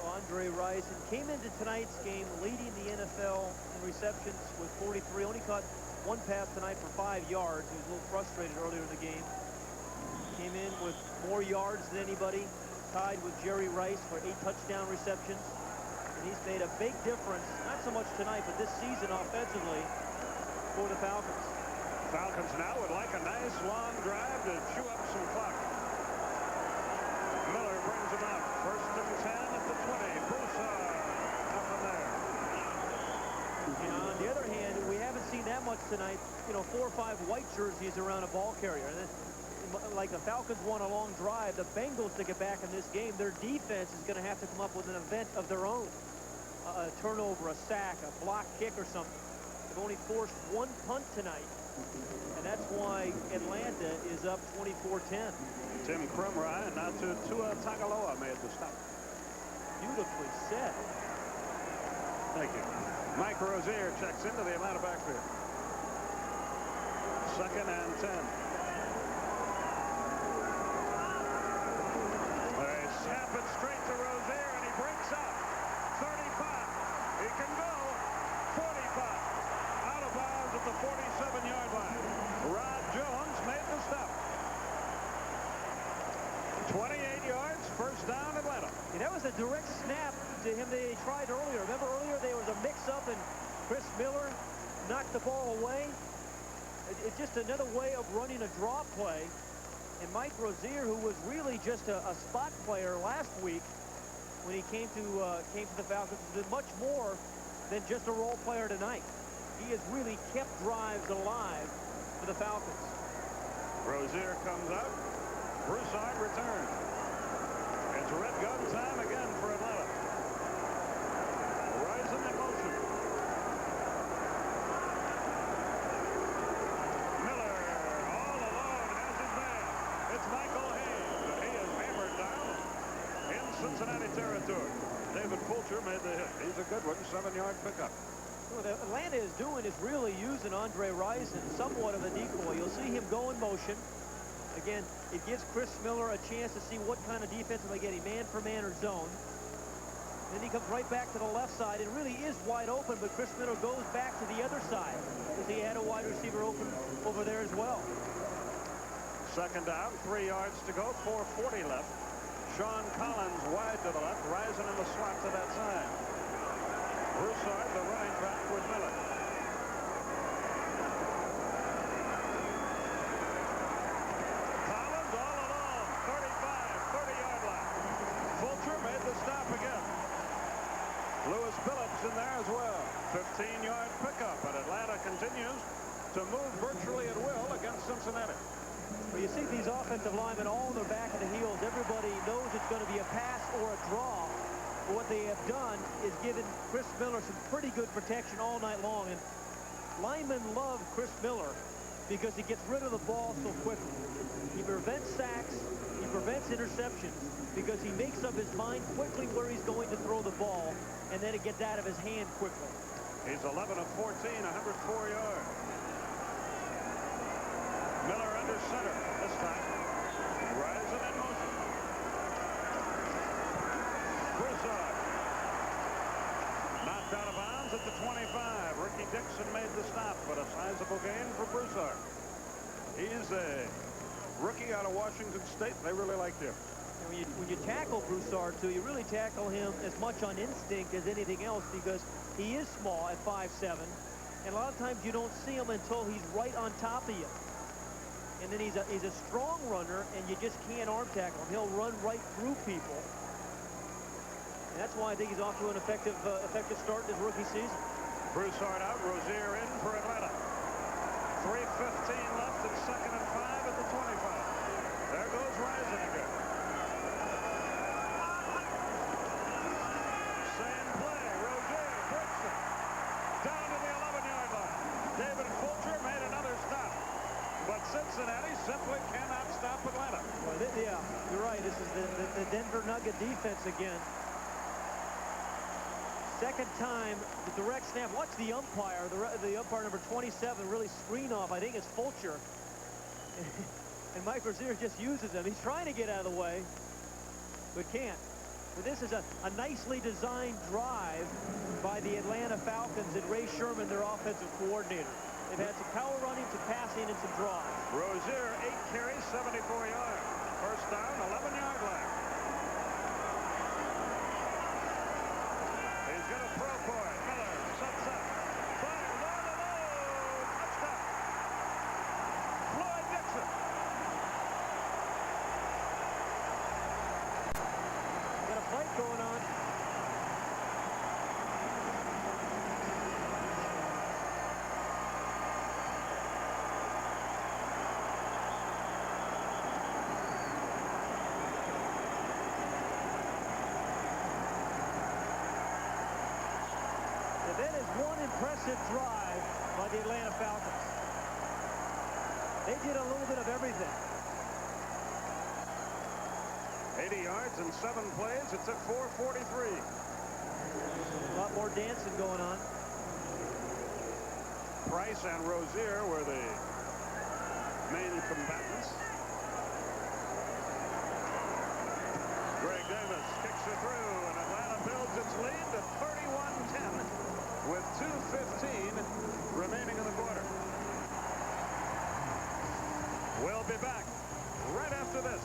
Andre Rison came into tonight's game leading the NFL in receptions with 43. Only caught one pass tonight for 5 yards. He was a little frustrated earlier in the game. Came in with more yards than anybody, tied with Jerry Rice for 8 touchdown receptions. And he's made a big difference, not so much tonight, but this season offensively for the Falcons.
Falcons now would like a nice long drive to chew up some clock. Miller brings him up. First and 10 at the 20. Broussard, nothing there.
And on the other hand, we haven't seen that much tonight. 4 or 5 white jerseys around a ball carrier. And like the Falcons won a long drive, the Bengals to get back in this game, their defense is going to have to come up with an event of their own. A turnover, a sack, a block kick or something. They've only forced 1 punt tonight. And that's why Atlanta is up 24-10.
Tim Krumrie, now to Tua Tagovailoa made the stop.
Beautifully said.
Thank you. Mike Rozier checks into the Atlanta backfield. 2nd and 10. They snap it straight to Rozier, and he breaks out. 35. He can go. 45. Out of bounds at the 47-yard line. Rod Jones made the stop. 28 yards, first down Atlanta.
That was a direct snap to him that he tried earlier. Remember earlier there was a mix-up and Chris Miller knocked the ball away? It's just another way of running a draw play. And Mike Rozier, who was really just a spot player last week when he came to the Falcons, did much more than just a role player tonight. He has really kept drives alive for the Falcons.
Rozier comes out. Broussard returns. It's red gun time again for Atlanta. Rison in motion. Miller all alone has his man. It's Michael Hayes, and he is hammered down in Cincinnati territory. David Fulcher made the hit. He's a good one, 7-yard pickup.
What Atlanta is doing is really using Andre Rison somewhat of a decoy. You'll see him go in motion. Again, it gives Chris Miller a chance to see what kind of defense am I getting, man for man or zone. Then he comes right back to the left side. It really is wide open, but Chris Miller goes back to the other side because he had a wide receiver open over there as well.
2nd down, 3 yards to go, 4:40 left. Sean Collins wide to the left, Rison in the slot to that side. Broussard, the running back with Miller. Collins all alone, 30-yard line. Fulcher made the stop again. Lewis Phillips in there as well. 15-yard pickup, and Atlanta continues to move virtually at will against Cincinnati.
Well, you see these offensive linemen all on their back of the heels. Everybody knows it's going to be a pass or a draw. But what they have done is given Chris Miller some pretty good protection all night long. And linemen love Chris Miller because he gets rid of the ball so quickly. He prevents sacks. He prevents interceptions because he makes up his mind quickly where he's going to throw the ball, and then it gets out of his hand quickly.
He's 11 of 14, 104 yards. Miller under center this time. Rison in motion. Broussard knocked out of bounds at the 25. Ricky Dixon made the stop, but a sizable gain for Broussard. He's a rookie out of Washington State. They really liked him.
When you tackle Broussard, too, you really tackle him as much on instinct as anything else because he is small at 5'7", and a lot of times you don't see him until he's right on top of you. And then he's a strong runner, and you just can't arm tackle him. He'll run right through people. And that's why I think he's off to an effective start in his rookie season.
Broussard out, Rozier in for Atlanta. 3:15 left, and 2nd and 5 at the 25. There goes Reisinger. Same play, Rozier breaks it. Down to the 11-yard line. David Fulcher made another stop. But Cincinnati simply cannot stop Atlanta.
Well, yeah, you're right. This is the Denver Nugget defense again. Second time, the direct snap. Watch the umpire. The umpire number 27 really screen off. I think it's Fulcher. And Mike Rozier just uses him. He's trying to get out of the way, but can't. But this is a nicely designed drive by the Atlanta Falcons and Ray Sherman, their offensive coordinator. They've had some power running, some passing, and some drives.
Rozier, 8 carries, 74 yards. First down, 11-yard line. He's going to throw for it. Miller sets up. Fires on the low. Touchdown. Floyd Dixon.
Got a fight going on. That is one impressive drive by the Atlanta Falcons. They did a little bit of everything.
80 yards and 7 plays. It's at 4:43.
A lot more dancing going on.
Price and Rozier were the main combatants. Greg Davis kicks it through, and Atlanta builds its lead to 31-10. With 2:15 remaining in the quarter. We'll be back right after this.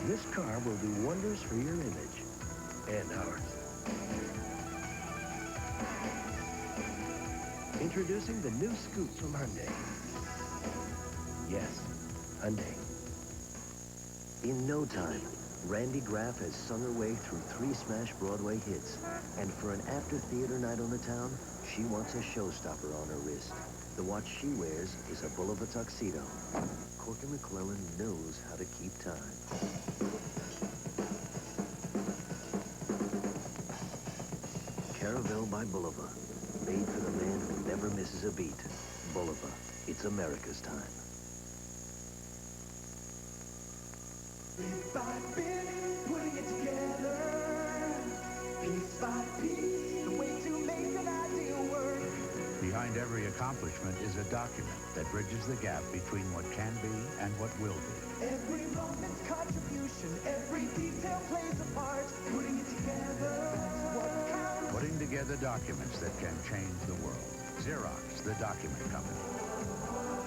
This car will do wonders for your image and ours. Introducing the new Scoop from Hyundai. Yes, Hyundai. In no time, Randy Graff has sung her way through 3 smash Broadway hits. And for an after-theater night on the town, she wants a showstopper on her wrist. The watch she wears is a Bulova tuxedo. Corky McClellan knows how to keep time. Caravelle by Bulova. Made for the man who never misses a beat. Bulova. It's America's time.
Bit by bit, putting it together. Piece by piece, the way to make an ideal work.
Behind every accomplishment is a document that bridges the gap between what can be and what will be.
Every moment's contribution, every detail plays a part. Putting it together, that's what counts.
Putting together documents that can change the world. Xerox, the document company.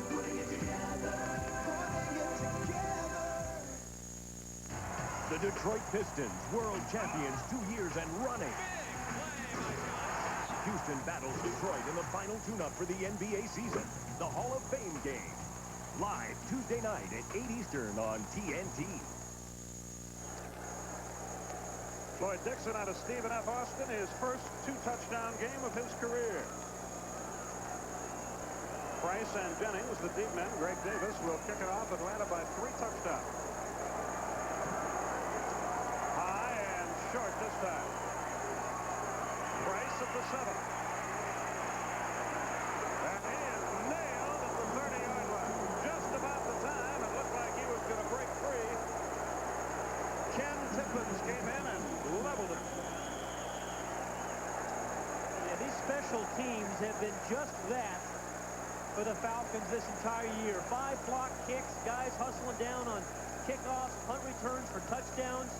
Putting it together, putting it together.
The Detroit Pistons, world champions 2 years and running. Houston battles Detroit in the final tune-up for the NBA season, the Hall of Fame game. Live Tuesday night at 8 Eastern on TNT.
Floyd Dixon out of Stephen F. Austin, his first 2-touchdown game of his career. Price and Jennings, the deep men. Greg Davis will kick it off. Atlanta by 3 touchdowns. High and short this time. Price at the 7. And he is nailed at the 30-yard line. Just about the time it looked like he was going to break free. Ken Tippins came in and leveled it.
Yeah, these special teams have been just that for the Falcons this entire year. 5 block kicks, guys hustling down on kickoffs, punt returns for touchdowns.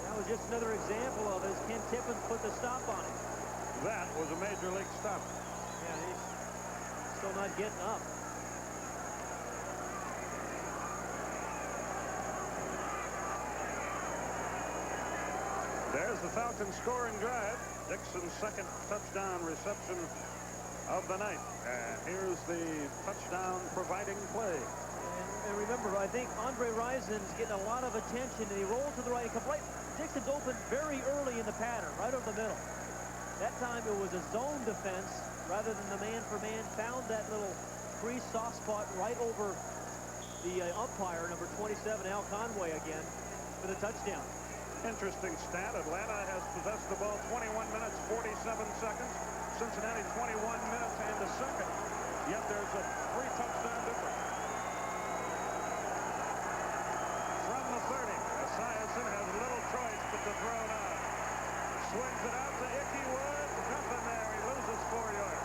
That was just another example of it as Ken Tippins put the stop on it.
That was a major league stop.
Yeah, he's still not getting up.
There's the Falcons scoring drive. Dixon's second touchdown reception of the night. And here's the touchdown providing play.
And remember, I think Andre Rison's getting a lot of attention, and he rolls to the right. Dixon's open very early in the pattern, right over the middle. That time it was a zone defense rather than the man-for-man. Found that little free soft spot right over the umpire, number 27, Al Conway again, for the touchdown.
Interesting stat. Atlanta has possessed the ball 21 minutes, 47 seconds. Cincinnati 21 minutes and a second. Yet there's a 3-touchdown difference. From the 30, Esiason has little choice but to throw it out. Swings it out to Ickey Wood. Nothing there. He loses 4 yards.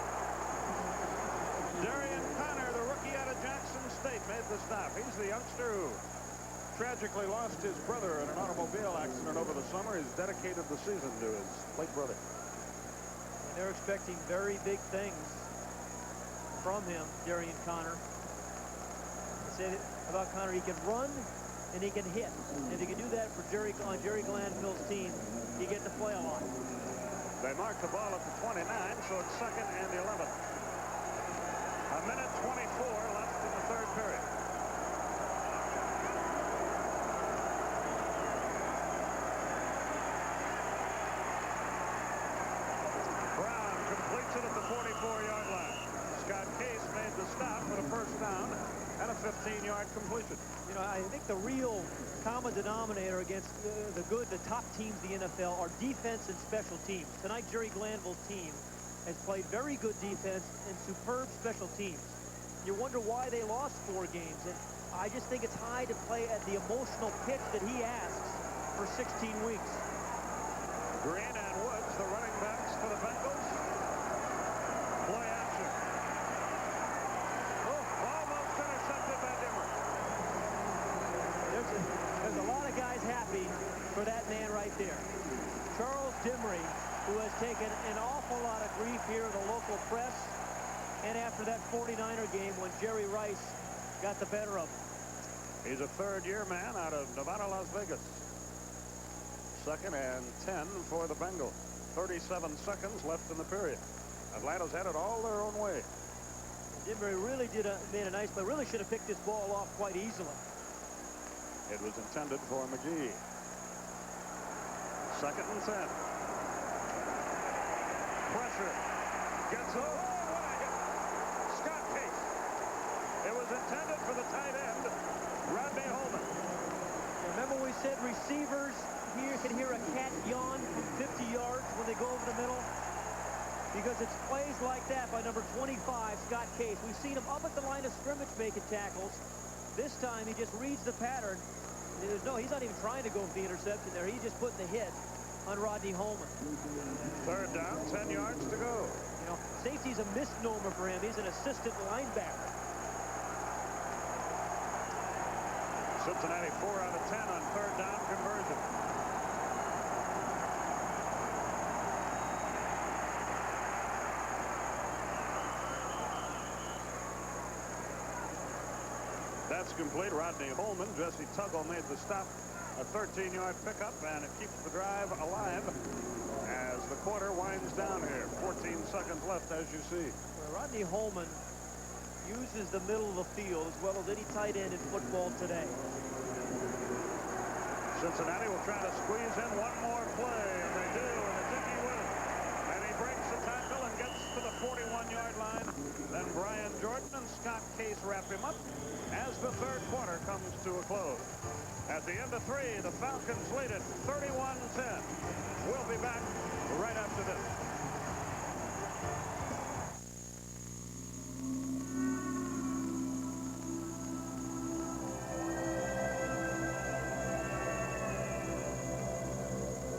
Darian Connor, the rookie out of Jackson State, made the stop. He's the youngster who tragically lost his brother in an automobile accident over the summer. He's dedicated the season to his late brother.
And they're expecting very big things from him, Darian Connor. I said about Connor, he can run and he can hit. And if he can do that for on Jerry Glanville's team, he gets to play a lot.
They mark the ball at the 29, so it's 2nd and 11. A minute 24 left in the 3rd period. Brown completes it at the 44-yard line. Scott Case made the stop with a 1st down and a 15-yard completion.
You know, I think the real common denominator against the top teams in the NFL are defense and special teams. Tonight, Jerry Glanville's team has played very good defense and superb special teams. You wonder why they lost 4 games, and I just think it's high to play at the emotional pitch that he asks for 16 weeks.
Green and Woods, the running backs for the Bengals. Play action. Oh, almost intercepted by Dimmer.
There's a lot of guys happy for that man right there. Charles Dimmery, who has taken an awful lot of grief here in the local press, and after that 49er game when Jerry Rice got the better of him.
He's a 3rd-year man out of Nevada, Las Vegas. 2nd and 10 for the Bengals. 37 seconds left in the period. Atlanta's had it all their own way.
Dimmery really made a nice play. Really should have picked this ball off quite easily.
It was intended for McGee. 2nd and 10. Pressure. Gets over. Oh, what a hit. Scott Case. It was intended for the tight end, Rodney Holman.
Remember we said receivers here can hear a cat yawn from 50 yards when they go over the middle? Because it's plays like that by number 25, Scott Case. We've seen him up at the line of scrimmage making tackles. This time he just reads the pattern. He's not even trying to go for the interception there. He's just putting the hit on Rodney Holman.
3rd down, 10 yards to go.
You know, safety's a misnomer for him. He's an assistant linebacker.
Cincinnati 4 out of 10 on 3rd down conversion. That's complete. Rodney Holman. Jesse Tuggle made the stop. A 13-yard pickup, and it keeps the drive alive as the quarter winds down here. 14 seconds left, as you see.
Well, Rodney Holman uses the middle of the field as well as any tight end in football today.
Cincinnati will try to squeeze in one more play, and they do, and it's Ickey Wood. And he breaks the tackle and gets to the 41-yard line. Then Brian Jordan and Scott Case wrap him up as the 3rd quarter comes to a close. At the end of 3, the Falcons lead it 31-10. We'll be back right after this.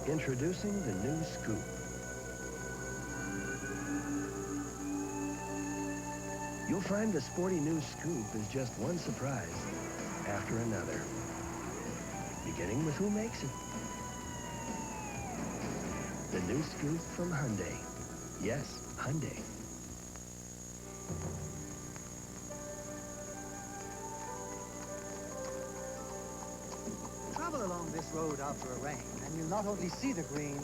Introducing the new Scoop. You'll find the Sporty News Scoop is just one surprise after another. Beginning with who makes it. The new scoop from Hyundai. Yes, Hyundai.
Travel along this road after a rain, and you'll not only see the green,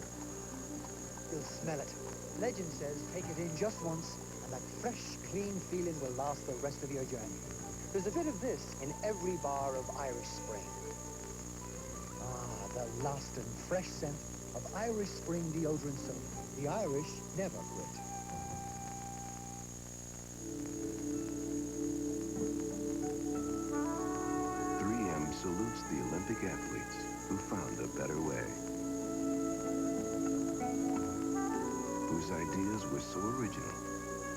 you'll smell it. Legend says take it in just once, and that fresh, clean feeling will last the rest of your journey. There's a bit of this in every bar of Irish Spring. Ah, the lasting, fresh scent of Irish Spring deodorant soap. The Irish never quit.
Salutes the Olympic athletes who found a better way, whose ideas were so original,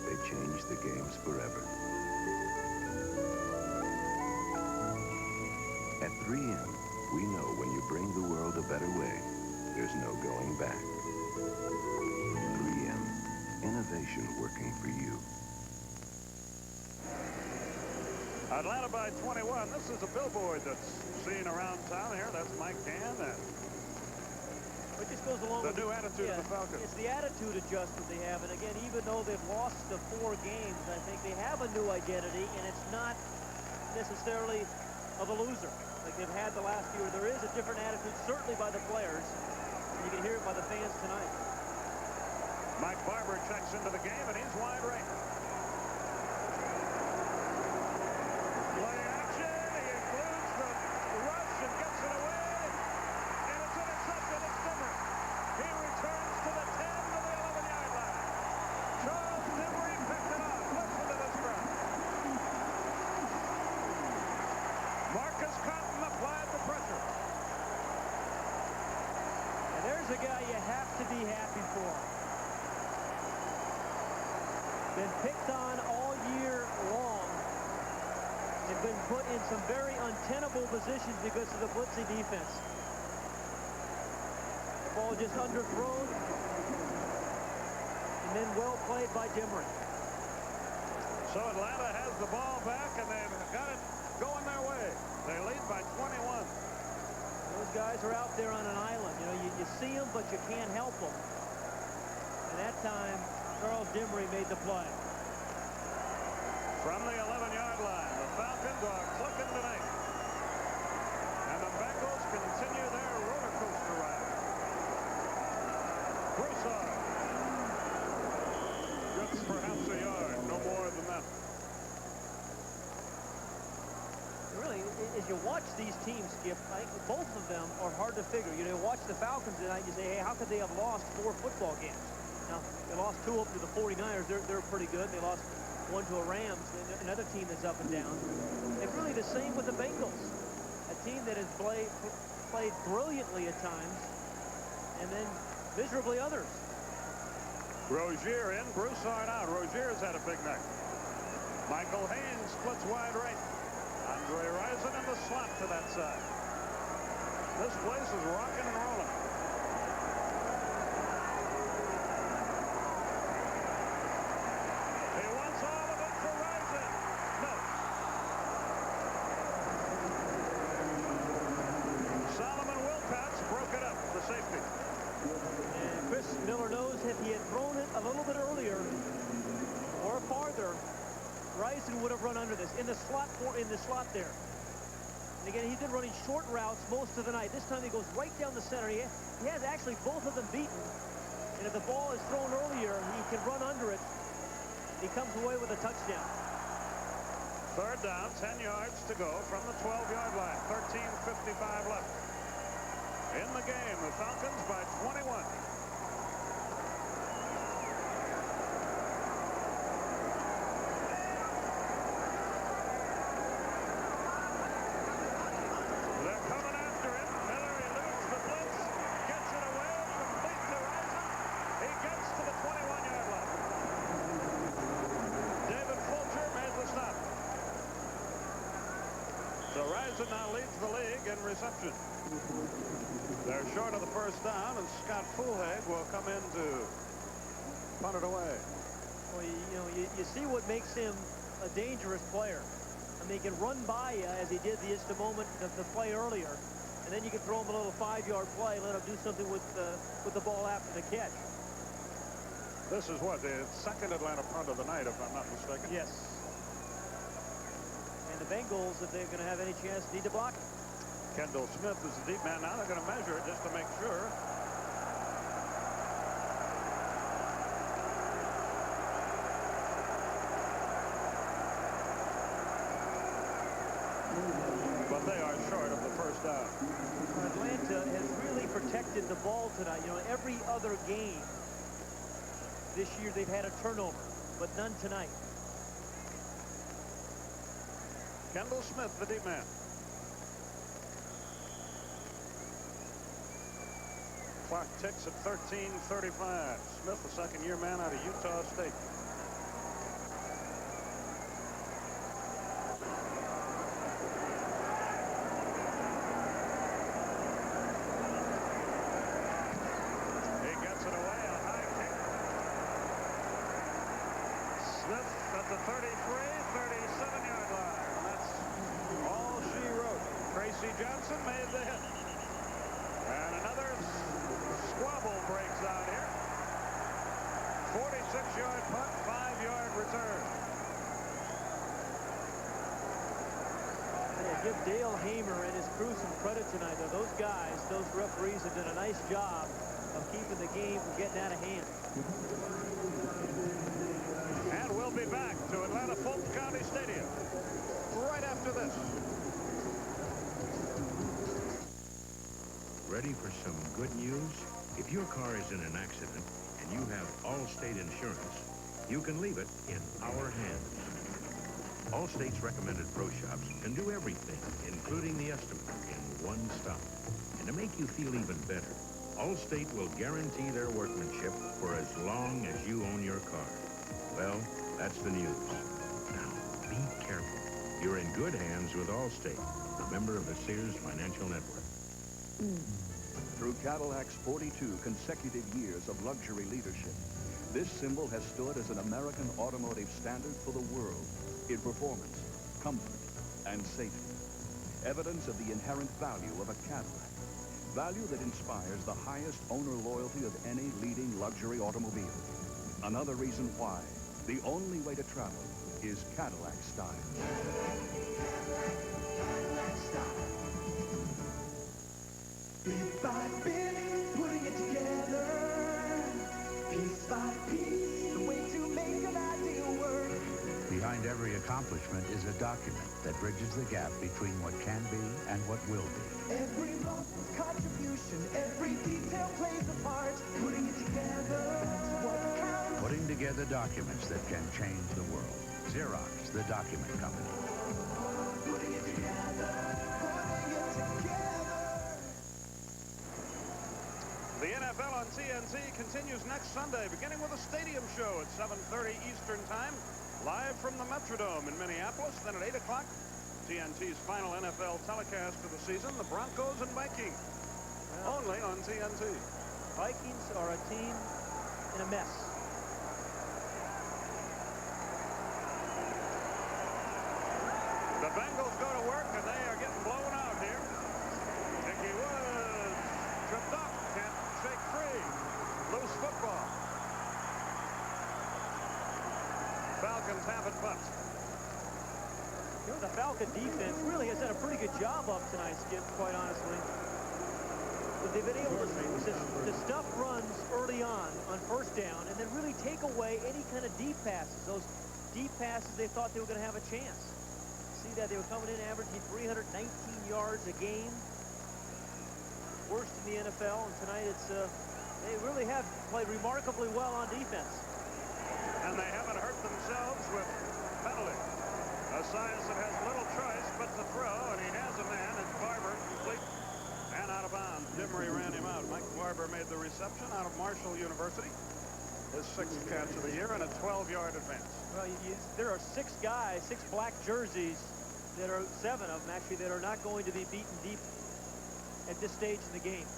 they changed the games forever. At 3M, we know when you bring the world a better way, there's no going back. 3M, innovation working for you.
Atlanta by 21. This is a billboard that's seen around town here. That's Mike Gann.
It just goes along
the
with
new attitude of the Falcons.
It's the attitude adjustment they have. And again, even though they've lost the 4 games, I think they have a new identity, and it's not necessarily of a loser like they've had the last year. There is a different attitude, certainly by the players, and you can hear it by the fans tonight.
Mike Barber checks into the game, and he's wide right. Play action. He includes the rush and gets it away. And it's intercepted. It's Dimmery. He returns to the 10 to the 11-yard line. Charles Dimmery picked it up. Listen to this crowd. Marcus Cotton applied the pressure.
And there's a guy you have to be happy for. Been picked on all year long. And been put in some very untenable positions because of the blitzing defense. The ball just underthrown. And then well played by Dimmery.
So Atlanta has the ball back, and they've got it going their way. They lead by 21.
Those guys are out there on an island. You know, you see them, but you can't help them. And that time, Charles Dimmery made the play.
From the 11-yard line, the Falcons are clicking tonight. And the Bengals continue their roller coaster ride. Broussard gets perhaps a yard, no more than that.
Really, as you watch these teams, Skip, I think both of them are hard to figure. You know, watch the Falcons tonight, you say, hey, how could they have lost 4 football games? Now, they lost 2 up to the 49ers. They're pretty good. They lost 1 to a Rams, another team that's up and down. And really the same with the Bengals, a team that has played brilliantly at times, and then miserably others.
Rozier in, Broussard out. Rozier's had a big night. Michael Haynes splits wide right. Andre Rison in the slot to that side. This place is rocking and rolling. He wants all of it for Rison. No. Solomon Wilcox broke it up, the safety.
And Chris Miller knows if he had thrown it a little bit earlier or farther, Rison would have run under this in the slot there. And again, he's been running short routes most of the night. This time he goes right down the center. He has actually both of them beaten. And if the ball is thrown earlier, he can run under it. He comes away with a touchdown.
3rd down, 10 yards to go from the 12-yard line. 13:55 left. In the game, the Falcons by 21. They're coming after him. Miller eludes the blitz, gets it away, complete to Rison. He gets to the 21-yard line. David Fulcher made the stop. So Rison now leads the league in reception. They're short of the 1st down, and Scott Fulhag will come in to punt it away.
Well, you see what makes him a dangerous player. I mean, he can run by you as he did just a moment, the play earlier. And then you can throw him a little 5-yard play, let him do something with the ball after the catch.
This is what, the second Atlanta punt of the night, if I'm not mistaken.
Yes. And the Bengals, if they're going to have any chance, need to block it.
Kendall Smith is the deep man. Now they're going to measure it just to make sure. But they are short of the first down.
Atlanta has really protected the ball tonight. You know, every other game this year they've had a turnover, but none tonight.
Kendall Smith, the deep man. Clock ticks at 13:35. Smith, the second-year man out of Utah State. He gets it away, a high kick. Smith at the 37-yard line. And that's all she wrote. Tracy Johnson made the hit. And another squabble breaks out here. 46-yard punt, 5-yard return.
Yeah, give Dale Hamer and his crew some credit tonight, though. Those guys, those referees have done a nice job of keeping the game from getting out of hand.
And we'll be back to Atlanta Fulton County Stadium right after this.
Ready for some good news? If your car is in an accident and you have Allstate insurance, you can leave it in our hands. Allstate's recommended pro shops can do everything, including the estimate, in one stop. And to make you feel even better, Allstate will guarantee their workmanship for as long as you own your car. Well, that's the news. Now, be careful. You're in good hands with Allstate, a member of the Sears Financial Network.
Through Cadillac's 42 consecutive years of luxury leadership, this symbol has stood as an American automotive standard for the world in performance, comfort, and safety. Evidence of the inherent value of a Cadillac. Value that inspires the highest owner loyalty of any leading luxury automobile. Another reason why the only way to travel is Cadillac style.
Cadillac style. Bit by bit, putting it together. Piece by piece, the way to make an ideal work.
Behind every accomplishment is a document that bridges the gap between what can be and what will be.
Every moment's contribution, every detail plays a part. Putting it together, that's what counts.
Putting together documents that can change the world. Xerox, the document company.
Putting it together, putting it together.
The NFL on TNT continues next Sunday, beginning with a stadium show at 7:30 Eastern Time, live from the Metrodome in Minneapolis. Then at 8 o'clock, TNT's final NFL telecast of the season, the Broncos and Vikings, only on TNT.
Vikings are a team in a mess.
The Bengals go to work, and they are getting blown out here. Dickie Woods tripped up, can't shake free. Loose football. Falcons have it, but
You know, the Falcon defense really has done a pretty good job up tonight, Skip, quite honestly. But they've been able to stuff runs early on first down and then really take away any kind of deep passes. Those deep passes, they thought they were going to have a chance. See that they were coming in averaging 319 yards a game. Worst in the NFL, and tonight they really have played remarkably well on defense.
And they haven't hurt themselves with penalties. Esiason has little choice but to throw, and he has a man. It's Barber, complete and out of bounds. Dimmery ran him out. Mike Barber made the reception out of Marshall University. His 6th catch of the year and a 12-yard advance.
Well, there are 6 guys, 6 black jerseys, that are 7 of them actually, that are not going to be beaten deep at this stage in the game.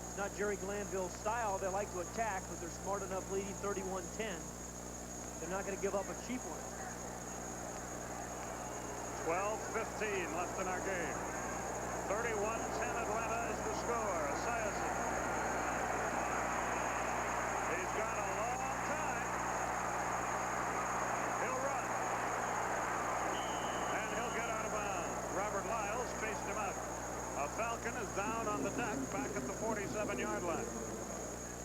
It's not Jerry Glanville's style. They like to attack, but they're smart enough leading 31-10. They're not going to give up a cheap one.
12:15 left in our game. 31-10 Atlanta is the score. Esiason. He's got a long time. He'll run. And he'll get out of bounds. Robert Lyles chased him out. A Falcon is down on the deck back at the 47-yard line.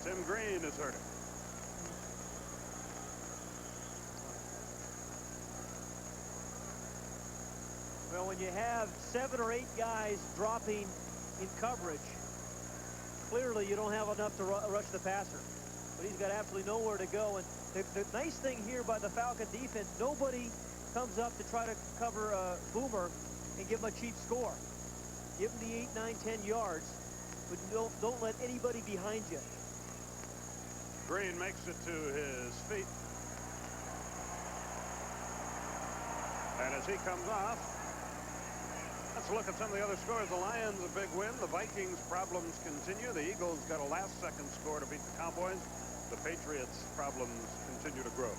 Tim Green is hurting.
Well, when you have 7 or 8 guys dropping in coverage, clearly you don't have enough to rush the passer. But he's got absolutely nowhere to go. And the nice thing here by the Falcon defense, nobody comes up to try to cover Boomer and give him a cheap score. Give him the 8, 9, 10 yards, but don't let anybody behind you.
Green makes it to his feet. And as he comes off, let's look at some of the other scores. The Lions a big win. The Vikings problems continue. The Eagles got a last-second score to beat the Cowboys. The Patriots problems continue to grow.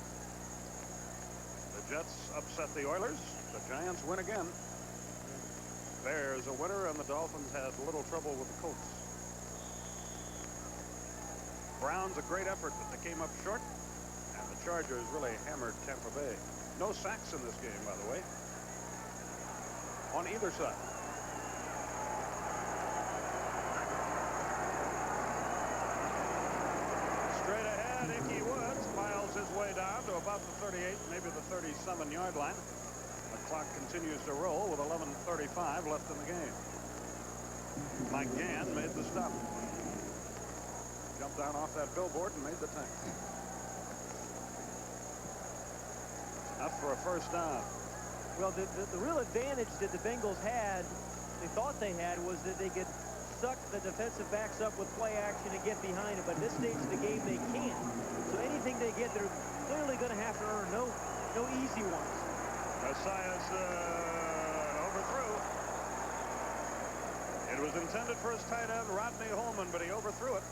The Jets upset the Oilers. The Giants win again. Bears a winner, and the Dolphins had a little trouble with the Colts. Browns a great effort, but they came up short, and the Chargers really hammered Tampa Bay. No sacks in this game, by the way, on either side. Straight ahead, Ickey Woods miles his way down to about the 38, maybe the 37-yard line. The clock continues to roll with 11:35 left in the game. Mike Gann made the stop. Jumped down off that billboard and made the tackle. Enough for a first down.
Well, the real advantage that the Bengals had, they thought they had, was that they could suck the defensive backs up with play action and get behind it. But at this stage of the game, they can't. So anything they get, they're clearly going to have to earn. No easy ones.
Esiason overthrew. It was intended for his tight end, Rodney Holman, but he overthrew it.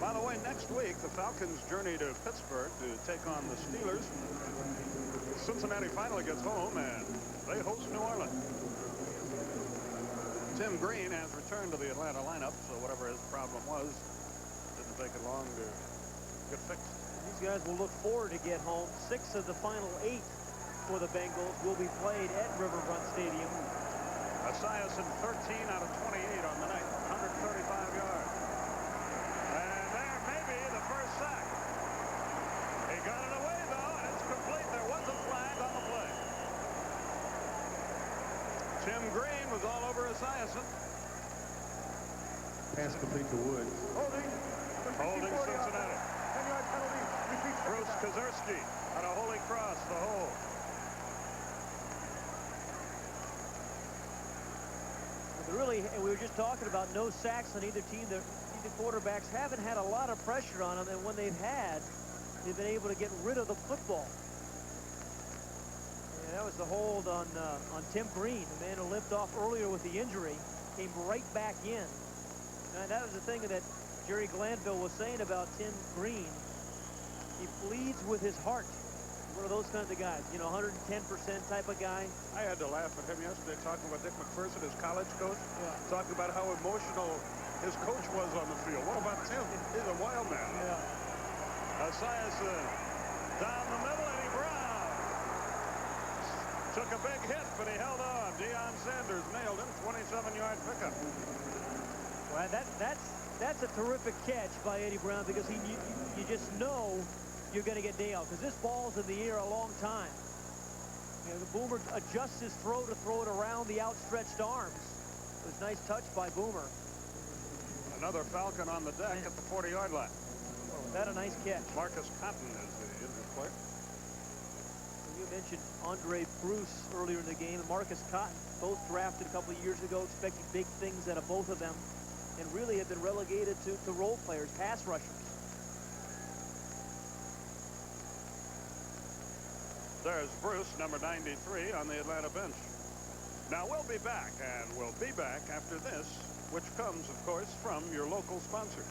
By the way, next week, the Falcons journey to Pittsburgh to take on the Steelers. Cincinnati finally gets home, and they host New Orleans. Tim Green has returned to the Atlanta lineup, so whatever his problem was, didn't take it long to get fixed.
These guys will look forward to get home. 6 of the final 8 for the Bengals will be played at Riverfront Stadium.
Esiason 13 out of 28 on the night, 135 yards. And there may be the first sack. He got it away, though, and it's complete. There was a flag on the play. Tim Green was all over Esiason.
Pass complete to Woods.
Holding Cincinnati.
10-yard penalty.
Bruce Kozerski on a Holy Cross, the hole.
Really, we were just talking about no sacks on either team. Either quarterbacks haven't had a lot of pressure on them, and when they've had, they've been able to get rid of the football. And that was the hold on Tim Green, the man who limped off earlier with the injury, came right back in. And that was the thing that Jerry Glanville was saying about Tim Green. He bleeds with his heart. One of those kinds of guys, you know, 110% type of guy.
I had to laugh at him yesterday talking about Dick McPherson, his college coach, talking about how emotional his coach was on the field. What about Tim? He's a wild man.
Yeah.
Esiason down the middle, Eddie Brown took a big hit, but he held on. Deion Sanders nailed him, 27-yard pickup.
Well, that's a terrific catch by Eddie Brown, because you just know you're going to get nailed, because this ball's in the air a long time. You know, the Boomer adjusts his throw to throw it around the outstretched arms. It was a nice touch by Boomer.
Another Falcon on the deck at the 40-yard line.
Oh, that a nice catch.
Marcus Cotton is the injured player.
You mentioned Andre Bruce earlier in the game, and Marcus Cotton, both drafted a couple of years ago, expecting big things out of both of them, and really have been relegated to role players, pass rushers.
There's Bruce, number 93, on the Atlanta bench. Now, we'll be back, and we'll be back after this, which comes, of course, from your local sponsors.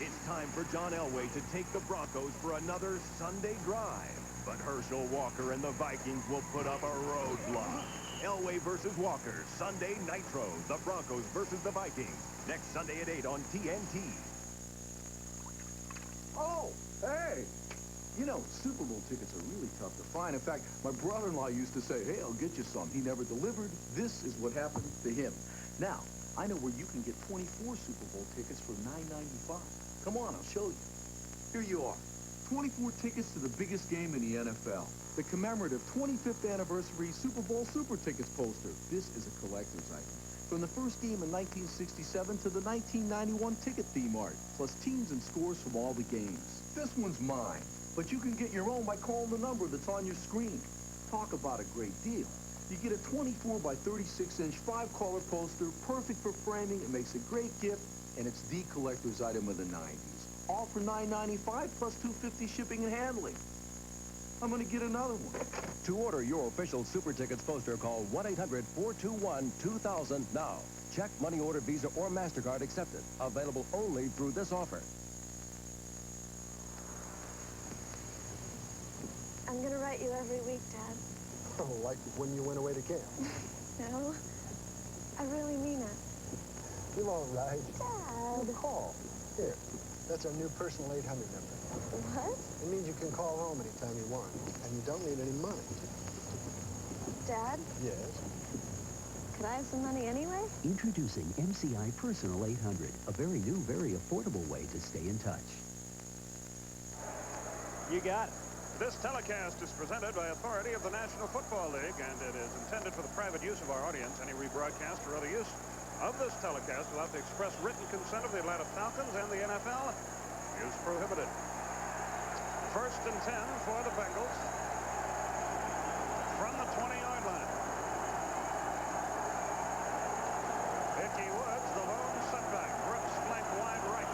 It's time for John Elway to take the Broncos for another Sunday drive. But Herschel Walker and the Vikings will put up a roadblock. Elway versus Walker, Sunday Nitro. The Broncos versus the Vikings. Next Sunday at 8 on TNT.
Oh, hey! You know, Super Bowl tickets are really tough to find. In fact, my brother-in-law used to say, hey, I'll get you some. He never delivered. This is what happened to him. Now, I know where you can get 24 Super Bowl tickets for $9.95. Come on, I'll show you. Here you are. 24 tickets to the biggest game in the NFL. The commemorative 25th anniversary Super Bowl Super Tickets poster. This is a collector's item. From the first game in 1967 to the 1991 ticket theme art, plus teams and scores from all the games. This one's mine, but you can get your own by calling the number that's on your screen. Talk about a great deal. You get a 24 by 36-inch 5-color poster, perfect for framing. It makes a great gift, and it's the collector's item of the 90s. All for $9.95 plus $2.50 shipping and handling. I'm going to get another one.
To order your official Super Tickets poster, call 1-800-421-2000 now. Check, money order, Visa, or MasterCard accepted. Available only through this offer.
I'm going to write you every week, Dad.
Oh, like when you went away to camp.
No, I really mean it.
You're all right.
Dad.
You call. Here, that's our new personal 800 number.
What?
It means you can call home anytime you want, and you don't need any money.
Dad,
Yes?
could I have some money anyway?
Introducing MCI Personal 800, a very new, very affordable way to stay in touch.
You got it. This telecast is presented by authority of the National Football League, and it is intended for the private use of our audience. Any rebroadcast or other use of this telecast without the express written consent of the Atlanta Falcons and the NFL is prohibited. First and 10 for the Bengals from the 20-yard line. Hickey Woods, the lone setback. Brooks flank wide right.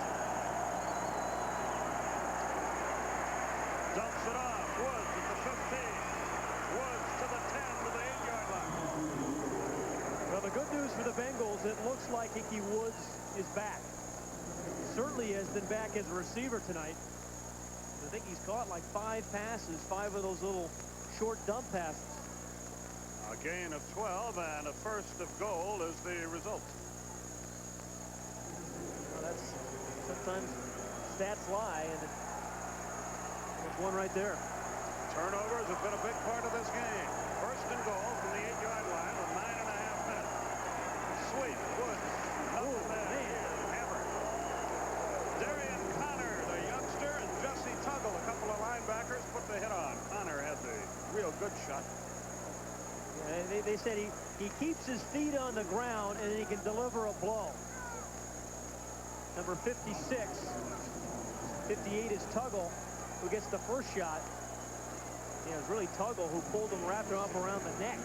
Dumps it off. Woods at the 15. Woods to the 10 to the 8-yard line.
Well, the good news for the Bengals, it looks like Hickey Woods is back. Certainly has been back as a receiver tonight. I think he's caught like 5 passes, 5 of those little short dump passes.
A gain of 12 and a first of goal is the result.
Well, that's sometimes stats lie, and there's one right there.
Turnovers have been a big part of this game. First and goal from the 8-yard line with 9.5 minutes. Sweet Woods. Nothing there. Hammer. Darian Connor, the youngster, and Jesse Tuggle, a couple of linebackers, put the hit on. Connor had the real good shot.
Yeah, they said he keeps his feet on the ground and then he can deliver a blow. Number 56, 58 is Tuggle, who gets the first shot. Yeah, it was really Tuggle who pulled him, wrapped him up around the neck.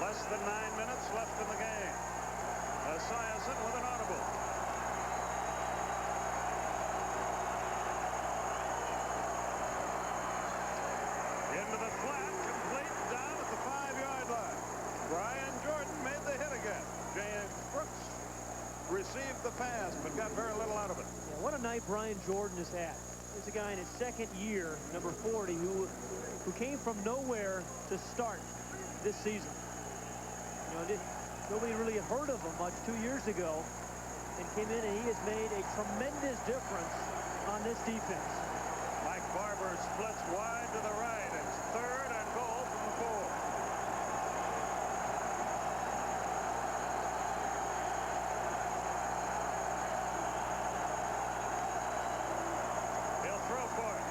Less than 9 minutes left in the game. Esiason with an audible. Into the flat, complete, down at the 5-yard line. Brian Jordan made the hit again. James Brooks received the pass, but got very little out of it.
Yeah, what a night Brian Jordan has had. He's a guy in his second year, number 40, who came from nowhere to start this season. You know, nobody really had heard of him much 2 years ago, and came in and he has made a tremendous difference on this defense.
Mike Barber splits wide to the right. It's 3rd and goal from the 4. He'll throw for it.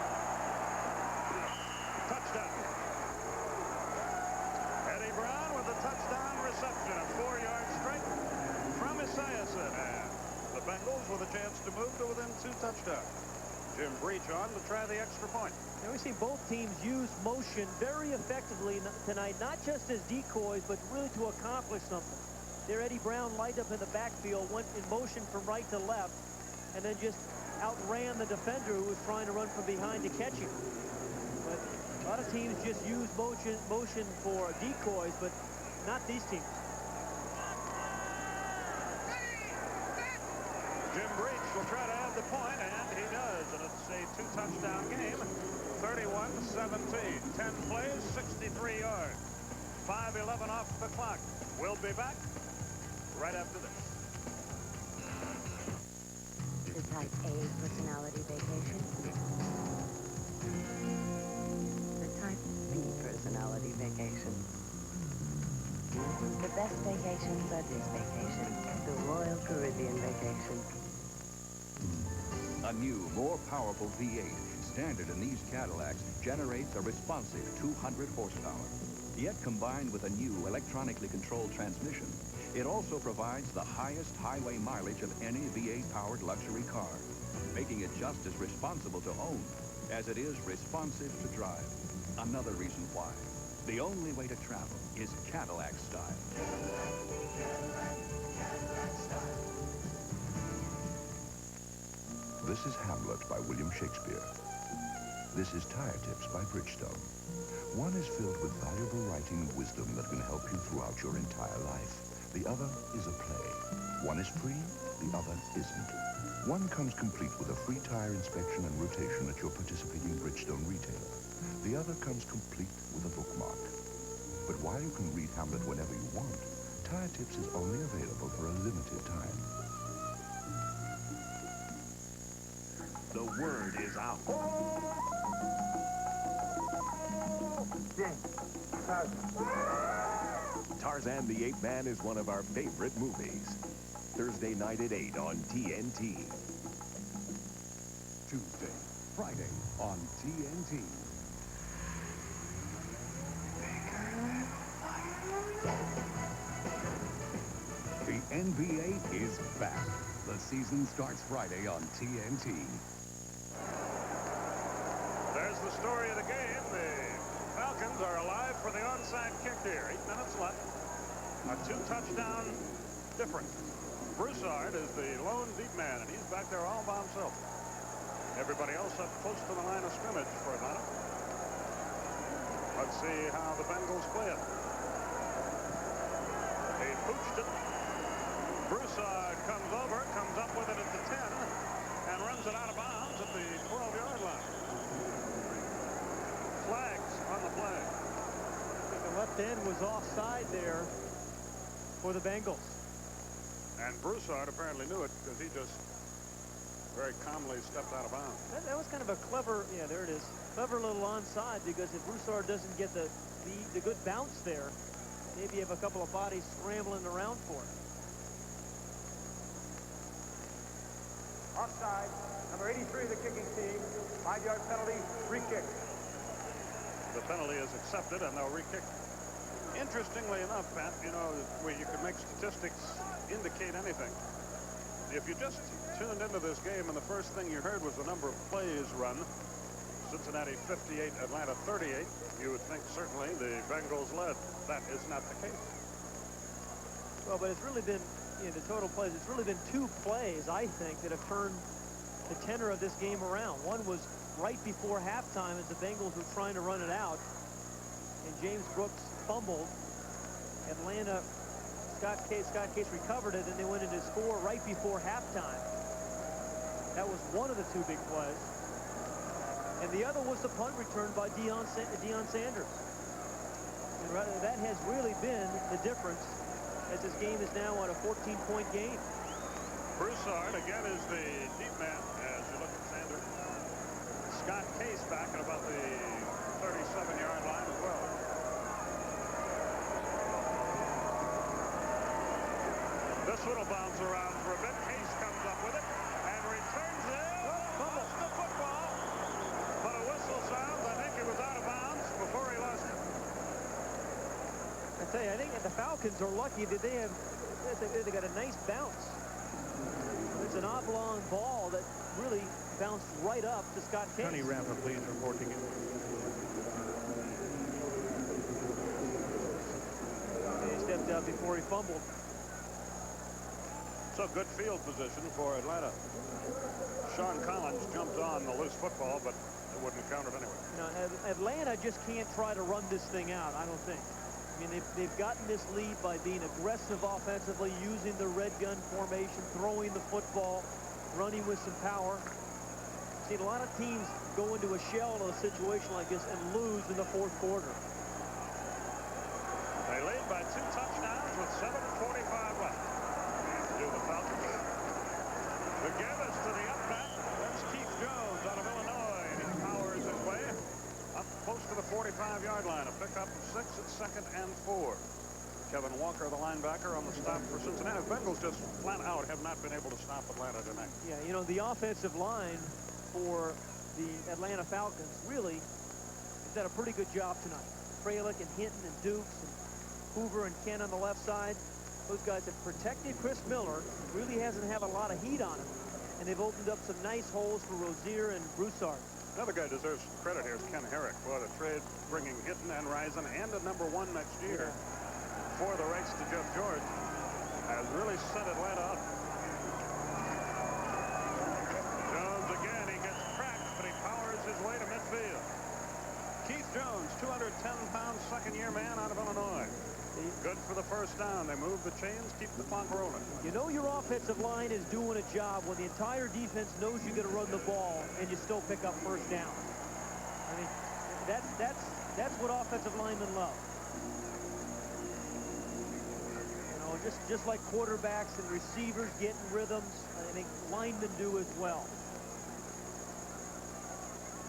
Touchdown. Eddie Brown with a touchdown reception. A 4-yard strike from Esiason. And the Bengals with a chance to move to within 2 touchdowns. Jim Breach on to try the extra point.
Now we see both teams use motion very effectively tonight, not just as decoys, but really to accomplish something. There, Eddie Brown lined up in the backfield, went in motion from right to left, and then just outran the defender who was trying to run from behind to catch him. But a lot of teams just use motion for decoys, but not these teams.
Jim Breach will try to add the point, and he does. And it's a 2-touchdown game 31-17. 10 plays, 63 yards. 5:11 off the clock. We'll be back right after this.
The type A personality vacation. The type B personality vacation. The best vacations are this vacation, the Royal Caribbean vacation.
A new, more powerful V8, standard in these Cadillacs, generates a responsive 200 horsepower. Yet combined with a new electronically controlled transmission, it also provides the highest highway mileage of any V8-powered luxury car, making it just as responsible to own as it is responsive to drive. Another reason why the only way to travel is Cadillac style.
This is Hamlet by William Shakespeare. This is Tire Tips by Bridgestone. One is filled with valuable writing and wisdom that can help you throughout your entire life. The other is a play. One is free, the other isn't. One comes complete with a free tire inspection and rotation at your participating Bridgestone retailer. The other comes complete with a bookmark. But while you can read Hamlet whenever you want, Tire Tips is only available for a limited time.
The word is out. Tarzan the Ape Man is one of our favorite movies. Thursday night at 8 on TNT.
Tuesday, Friday on TNT. The NBA is back. The season starts Friday on TNT.
There's the story of the game. The Falcons are alive for the onside kick here. 8 minutes left. A 2-touchdown difference. Broussard is the lone deep man, and he's back there all by himself. Everybody else up close to the line of scrimmage for Atlanta. Let's see how the Bengals play it. They pooched it. Broussard comes over, comes up with it at the 10, and runs it out of bounds at the 12-yard line. Flags on the play.
The left end was offside there for the Bengals.
And Broussard apparently knew it because he just very calmly stepped out of bounds.
That was kind of a clever, yeah, there it is. Clever little onside, because if Broussard doesn't get the good bounce there, maybe you have a couple of bodies scrambling around for it.
Offside, number 83 of the kicking team. 5-yard penalty, free kick.
The penalty is accepted, and they'll re-kick. Interestingly enough, Pat, you know, where you can make statistics indicate anything. If you just tuned into this game and the first thing you heard was the number of plays run, Cincinnati 58, Atlanta 38, you would think certainly the Bengals led. That is not the case.
Well, but it's really been, you know, the total plays, it's really been 2 plays, I think, that have turned the tenor of this game around. One was right before halftime as the Bengals were trying to run it out, and James Brooks fumbled. Atlanta, Scott Case recovered it, and they went into score right before halftime. That was one of the 2 big plays. And the other was the punt return by Deion Sanders. And that has really been the difference, as this game is now on a 14-point game.
Broussard again is the deep man as you look at Sanders. Scott Case back at about the 37-yard line as well. This one will bounce around for a bit. Case comes up with it and returns it. Lost the football, but a whistle sounds. I think he was out of bounds before he lost it.
I tell you, I think the Falcons are lucky that they got a nice bounce. It's an oblong ball that really bounced right up to Scott Case.
Tony Rampa, please, reporting it.
He stepped out before he fumbled.
So good field position for Atlanta. Sean Collins jumped on the loose football, but it wouldn't have counted anyway.
You know, Atlanta just can't try to run this thing out, I don't think. I mean, they've gotten this lead by being aggressive offensively, using the red gun formation, throwing the football, running with some power. seen a lot of teams go into a shell in a situation like this and lose in the fourth quarter.
They lead by 2 touchdowns with 7:45 left. Do the Falcons. The give is to the up back. That's Keith Jones out of Illinois, and he powers his way up close to the 45-yard line. A pickup of 6 at 2nd and 4. Kevin Walker, the linebacker, on the stop for Cincinnati. Bengals just flat out have not been able to stop Atlanta tonight.
Yeah, you know, the offensive line for the Atlanta Falcons really has done a pretty good job tonight. Fralick and Hinton and Dukes and Hoover and Ken on the left side. Those guys have protected Chris Miller. Really hasn't had a lot of heat on him. And they've opened up some nice holes for Rozier and Broussard.
Another guy deserves credit here is Ken Herrick. What a trade, bringing Hinton and Risen and a #1 next year for the rights to Jeff George has really set Atlanta up. Jones again, he gets cracked, but he powers his way to midfield. Keith Jones, 210-pound second-year man out of Illinois. Good for the first down. They move the chains, keep the clock rolling.
You know your offensive line is doing a job when the entire defense knows you're going to run the ball and you still pick up first down. I mean, that's what offensive linemen love. You know, just like quarterbacks and receivers getting rhythms, I think linemen do as well.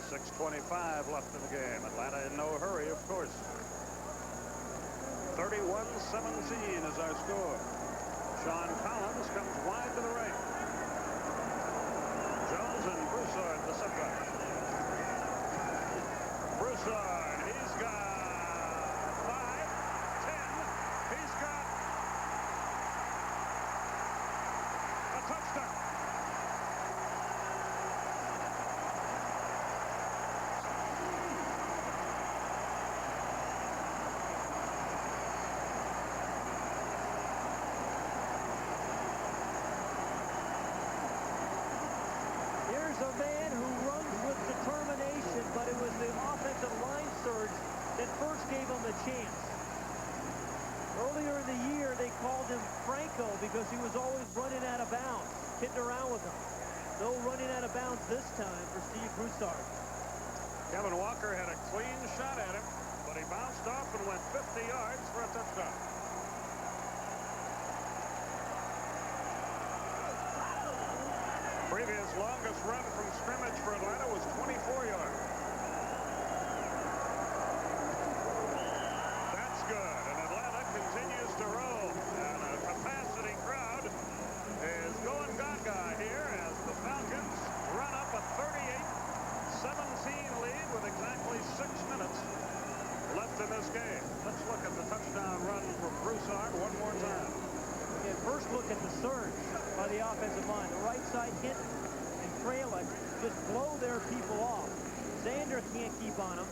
6:25 left in the game. Atlanta in no hurry, of course. 31-17 is our score. Sean Collins comes wide to the right. Jones and Broussard, the setback. Broussard, he's got 5, 10. He's got a touchdown.
A man who runs with determination, but it was the offensive line surge that first gave him the chance. Earlier in the year, they called him Franco because he was always running out of bounds, hitting around with them. No running out of bounds this time for Steve Broussard.
Kevin Walker had a clean shot at him, but he bounced off and went 50 yards for a touchdown. Previous longest run from scrimmage for Atlanta was 24 yards. That's good, and Atlanta continues to roll. And a capacity crowd is going gaga here as the Falcons run up a 38-17 lead with exactly 6 minutes left in this game. Let's look at the touchdown run from Broussard one more time.
Okay, first look at the surge by the offensive line. The right side hit and Fralick just blow their people off. Zander can't keep on him.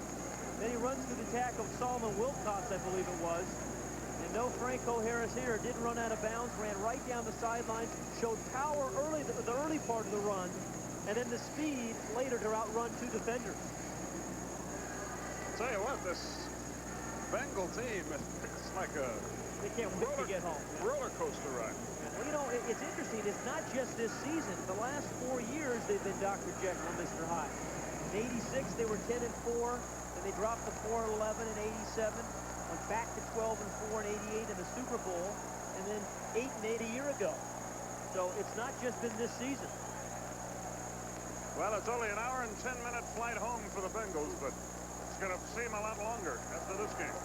Then he runs through the tackle of Solomon Wilcox, I believe it was. And no Franco Harris here. Didn't run out of bounds. Ran right down the sidelines. Showed power early, the early part of the run. And then the speed later to outrun 2 defenders.
Tell you what, this Bengal team, it's like a
they can't wait to get home.
Roller coaster ride.
Well, you know, it's interesting. It's not just this season. The last 4 years, they've been Dr. Jekyll and Mr. Hyde. In '86, they were 10-4. Then they dropped to 4-11 in '87. Went back to 12-4 in '88 in the Super Bowl. And then 8-8 a year ago. So it's not just been this season.
Well, it's only an hour and 10-minute flight home for the Bengals, but it's going to seem a lot longer after this game.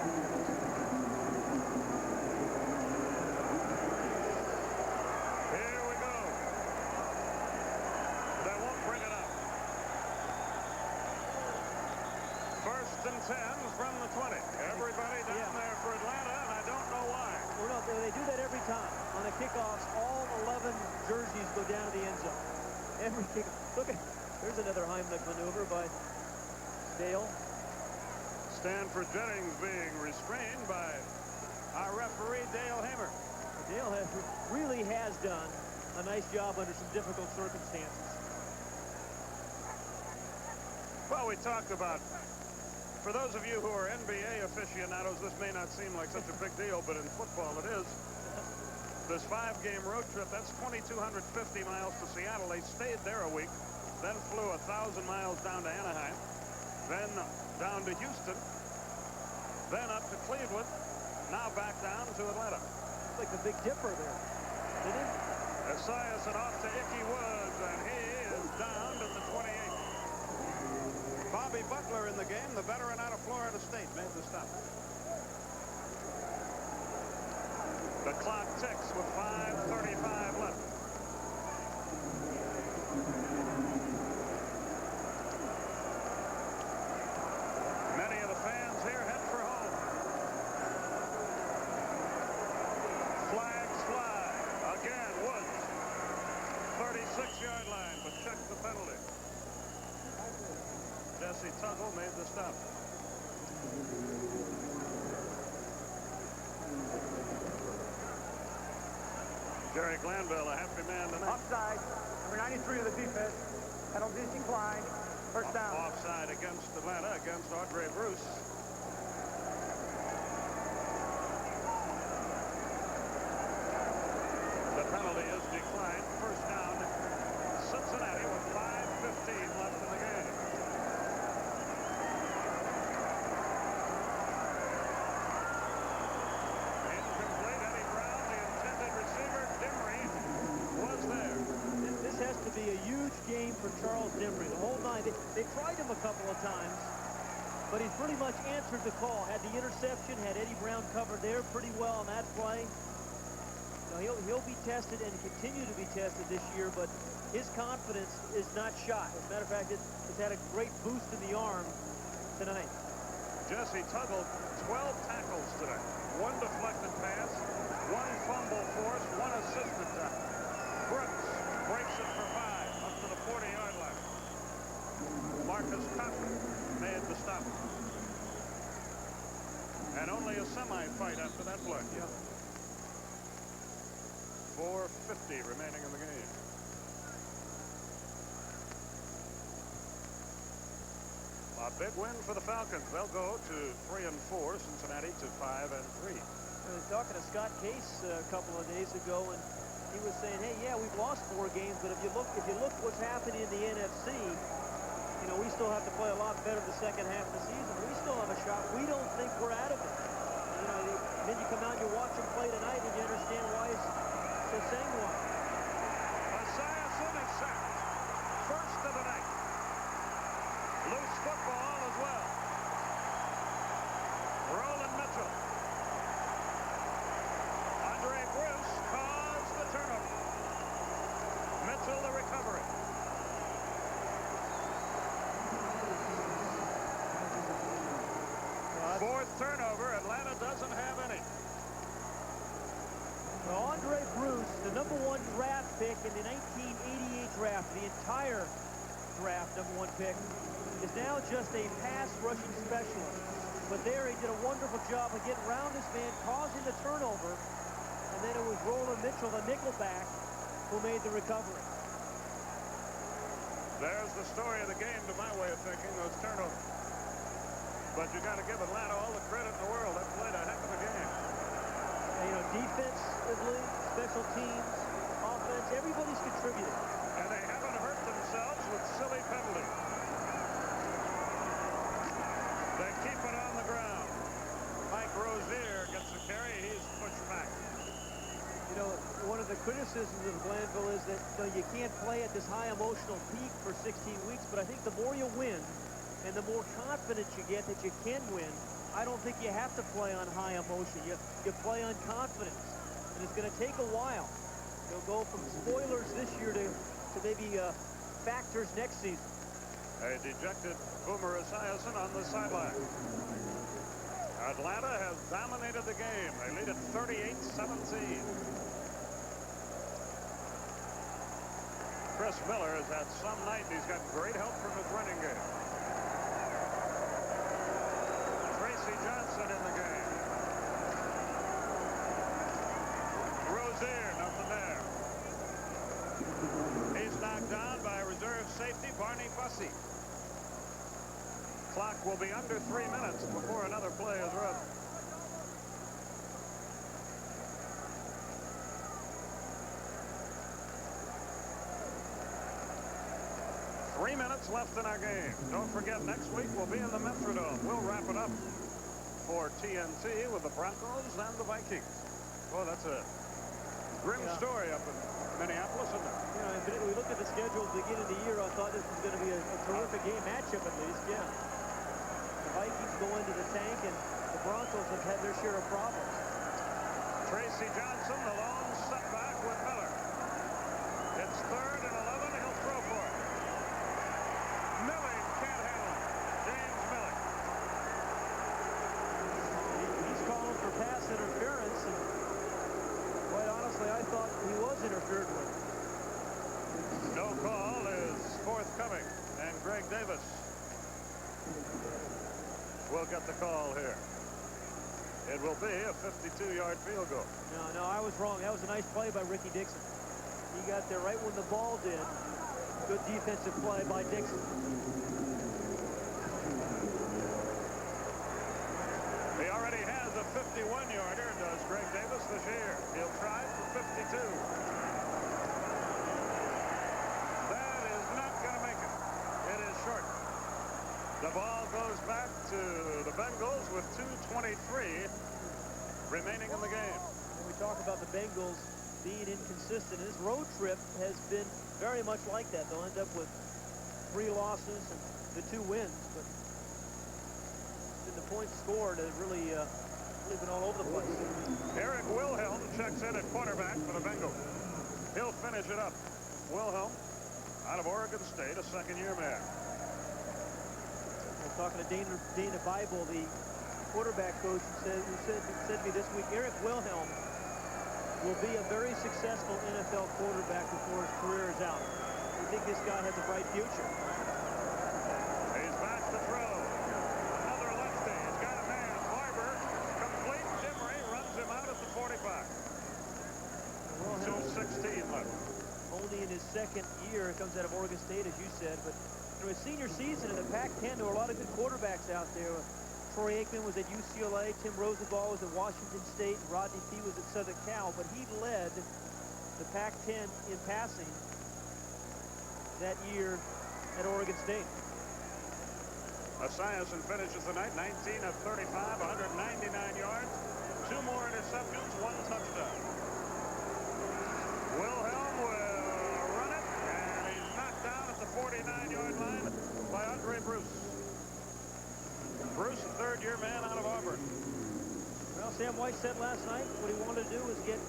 Here we go. They won't bring it up. 1st and 10 from the 20. Everybody down there for Atlanta, and I don't know why.
Well, no, they do that every time. On the kickoffs, all 11 jerseys go down to the end zone. Every kickoff. Look at, there's another Heimlich maneuver by Dale.
Stanford Jennings being restrained by our referee, Dale Hamer.
Dale really has done a nice job under some difficult circumstances.
Well, we talked about, for those of you who are NBA aficionados, this may not seem like such a big deal, but in football it is. This 5-game road trip, that's 2,250 miles to Seattle. They stayed there a week, then flew 1,000 miles down to Anaheim, then down to Houston, then up to Cleveland, now back down to Atlanta.
It's like the Big Dipper there, isn't it?
Esiason off to Ickey Woods, and he is down to the 28th. Bobby Butler in the game, the veteran out of Florida State, made the stop. The clock ticks with 5:35 left. Many of the fans here head for home. Flags fly. Again, Woods. 36-yard line, but checked the penalty. Jesse Tuggle made the stop. Jerry Glanville, a happy man tonight.
Offside, number 93 of the defense. Penalties declined. First down.
Offside against Atlanta, against Andre Bruce. The penalty is declined. First down, Cincinnati with 5:15 left in the game. Incomplete. Eddie Brown, the intended receiver. Dimry was there.
This has to be a huge game for Charles Dimry. The whole night, they tried him a couple of times, but he's pretty much answered the call. Had the interception, had Eddie Brown covered there pretty well on that play. He'll be tested and continue to be tested this year, but his confidence is not shot. As a matter of fact, it's had a great boost in the arm tonight.
Jesse Tuggle, 12 tackles today. 1 deflected pass, 1 fumble force, 1 assisted tackle. Brooks breaks it for 5 up to the 40-yard line. Marcus Cotton made the stop. And only a semi-fight after that play. Yeah. 4:50 remaining in the game. A big win for the Falcons. They'll go to 3-4. Cincinnati to 5-3.
I was talking to Scott Case a couple of days ago, and he was saying, "Hey, yeah, we've lost 4 games, but if you look what's happening in the NFC, we still have to play a lot better the second half of the season. We still have a shot. We don't think we're out of it." Then you come out and you watch them play tonight, and you understand why it's so sanguine.
Esiason is sacked. First of the night. Loose football as well. Roland Mitchell. Andre Bruce caused the turnover. Mitchell the recovery. Fourth turnover. Atlanta doesn't have any.
Now, Andre Bruce, the #1 draft pick in the 1988 draft, the entire draft #1 pick, is now just a pass rushing specialist. But there he did a wonderful job of getting around his man, causing the turnover, and then it was Roland Mitchell, the nickelback, who made the recovery.
There's the story of the game, to my way of thinking, those turnovers. But you got to give Atlanta all the credit in the world. They played a heck of a game.
Defensively, special teams, offense, everybody's contributed.
And they haven't hurt themselves with silly penalties. They keep it on the ground. Mike Rozier gets the carry. He's pushed back.
One of the criticisms of Glanville is that you can't play at this high emotional peak for 16 weeks, but I think the more you win and the more confidence you get that you can win, I don't think you have to play on high emotion. You play on confidence. And it's going to take a while. They'll go from spoilers this year to maybe factors next season.
A dejected Boomer Esiason on the sideline. Atlanta has dominated the game. They lead at 38-17. Chris Miller has had some night. He's got great help from his running game. Tracy Johnson in the game. Rozier, nothing there. He's knocked down by reserve safety Barney Bussey. Clock will be under 3 minutes before another play is run. 3 minutes left in our game. Don't forget, next week we'll be in the Metrodome. We'll wrap it up for TNT with the Broncos and the Vikings. Well, that's a grim story up in Minneapolis, isn't it?
You know, and we looked at the schedule at the beginning of the year. I thought this was going to be a terrific game matchup at least. Yeah. The Vikings go into the tank, and the Broncos have had their share of problems.
Tracy Johnson, the lone setback with Miller. It's 3rd and 11. He'll throw for it. Millie can't handle it. James Millie.
He's calling for pass interference, and quite honestly, I thought he was interfered with.
No call is forthcoming, and Greg Davis will get the call here. It will be a 52-yard field goal.
No, I was wrong. That was a nice play by Ricky Dixon. He got there right when the ball did. Good defensive play by Dixon.
He already has a 51-yarder, does Greg Davis this year. He'll try for 52. That is not going to make it. It is short. The ball goes back to the Bengals with 2:23 remaining in the game.
When we talk about the Bengals being inconsistent, this road trip has been very much like that. They'll end up with 3 losses and the 2 wins, but the points scored has really been all over the place.
Eric Wilhelm checks in at quarterback for the Bengals. He'll finish it up. Wilhelm, out of Oregon State, a second-year man.
I was talking to Dana Bible, the quarterback coach, who said to me this week, Eric Wilhelm will be a very successful NFL quarterback before his career is out. We think this guy has a bright future.
He's back to throw. Another lefty. He's got a man. Barber, complete. Dimmery runs him out at the 45. 2:16 left.
Only in his second year. It comes out of Oregon State, as you said, but his senior season in the Pac-10, there were a lot of good quarterbacks out there. Troy Aikman was at UCLA, Tim Rosenthal was at Washington State, and Rodney P was at Southern Cal, but he led the Pac-10 in passing that year at Oregon State.
Esiason finishes the night 19 of 35, 199 yards, 2 more interceptions, 1 touchdown. Wilhelm will run it, and he's knocked down at the 49-yard line by Andre Bruce. Bruce, a 3rd-year man out of Auburn.
Well, Sam White said last night what he wanted to do was get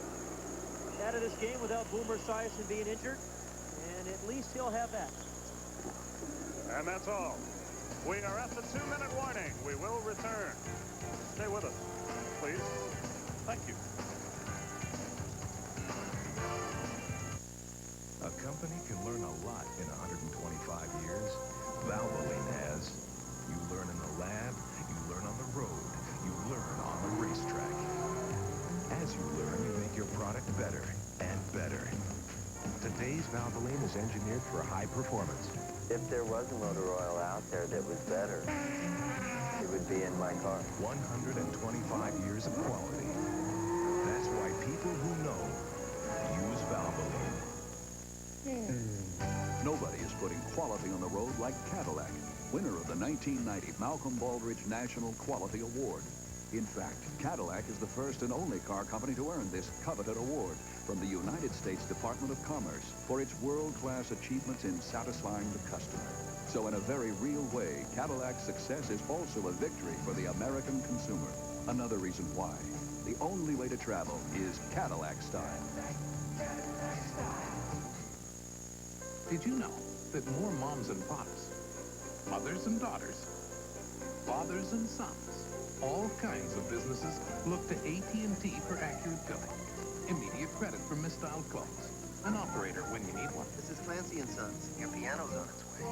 out of this game without Boomer Esiason being injured, and at least he'll have that.
And that's all. We are at the 2-minute warning. We will return. Stay with us, please. Thank you.
A company can learn a lot in 125 years. Valvoline has. You learn in the lab, you learn on the road, you learn on the racetrack. As you learn, you make your product better and better. Today's Valvoline is engineered for high performance.
If there was a motor oil out there that was better, it would be in my car.
125 years of quality. That's why people who know use Valvoline.
Nobody is putting quality on the road like Cadillac, winner of the 1990 Malcolm Baldrige National Quality Award. In fact, Cadillac is the first and only car company to earn this coveted award from the United States Department of Commerce for its world-class achievements in satisfying the customer. So in a very real way, Cadillac's success is also a victory for the American consumer. Another reason why the only way to travel is Cadillac style.
Did you know that more moms and pops, mothers and daughters, fathers and sons, all kinds of businesses look to AT&T for accurate billing, immediate credit for misstyled clothes, an operator when you need one.
This is Clancy & Sons. Your piano's on its way.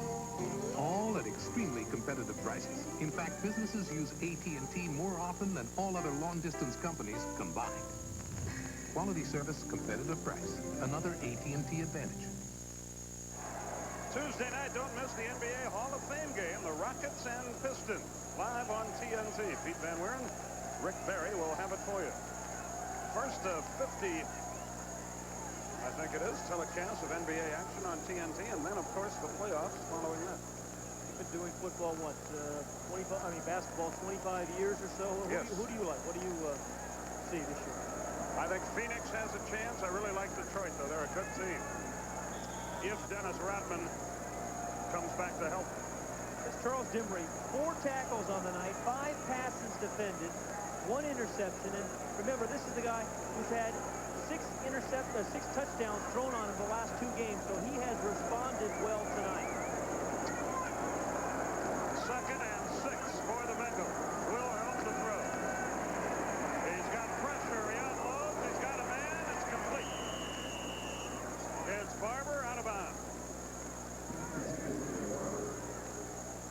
All at extremely competitive prices. In fact, businesses use AT&T more often than all other long-distance companies combined. Quality service, competitive price. Another AT&T advantage.
Tuesday night, don't miss the NBA Hall of Fame game, the Rockets and Pistons, live on TNT. Pete Van Wieren, Rick Barry will have it for you. First of 50 I think it is. Telecast of NBA action on TNT, and then, of course, the playoffs following that.
You've been doing football, what, 25, I mean, basketball 25 years or so?
Yes.
Who do you like? What do you see this year?
I think Phoenix has a chance. I really like Detroit, though. They're a good team. If Dennis Rodman comes back to help.
It's Charles Dimry, 4 tackles on the night, 5 passes defended, 1 interception. And remember, this is the guy who's had 6 touchdowns thrown on him the last 2 games, so he has responded well tonight.
2nd and 6 for the Bengals. Wilhelm to throw. He's got pressure. He unloads. He's got a man. It's complete. It's Barber out of bounds.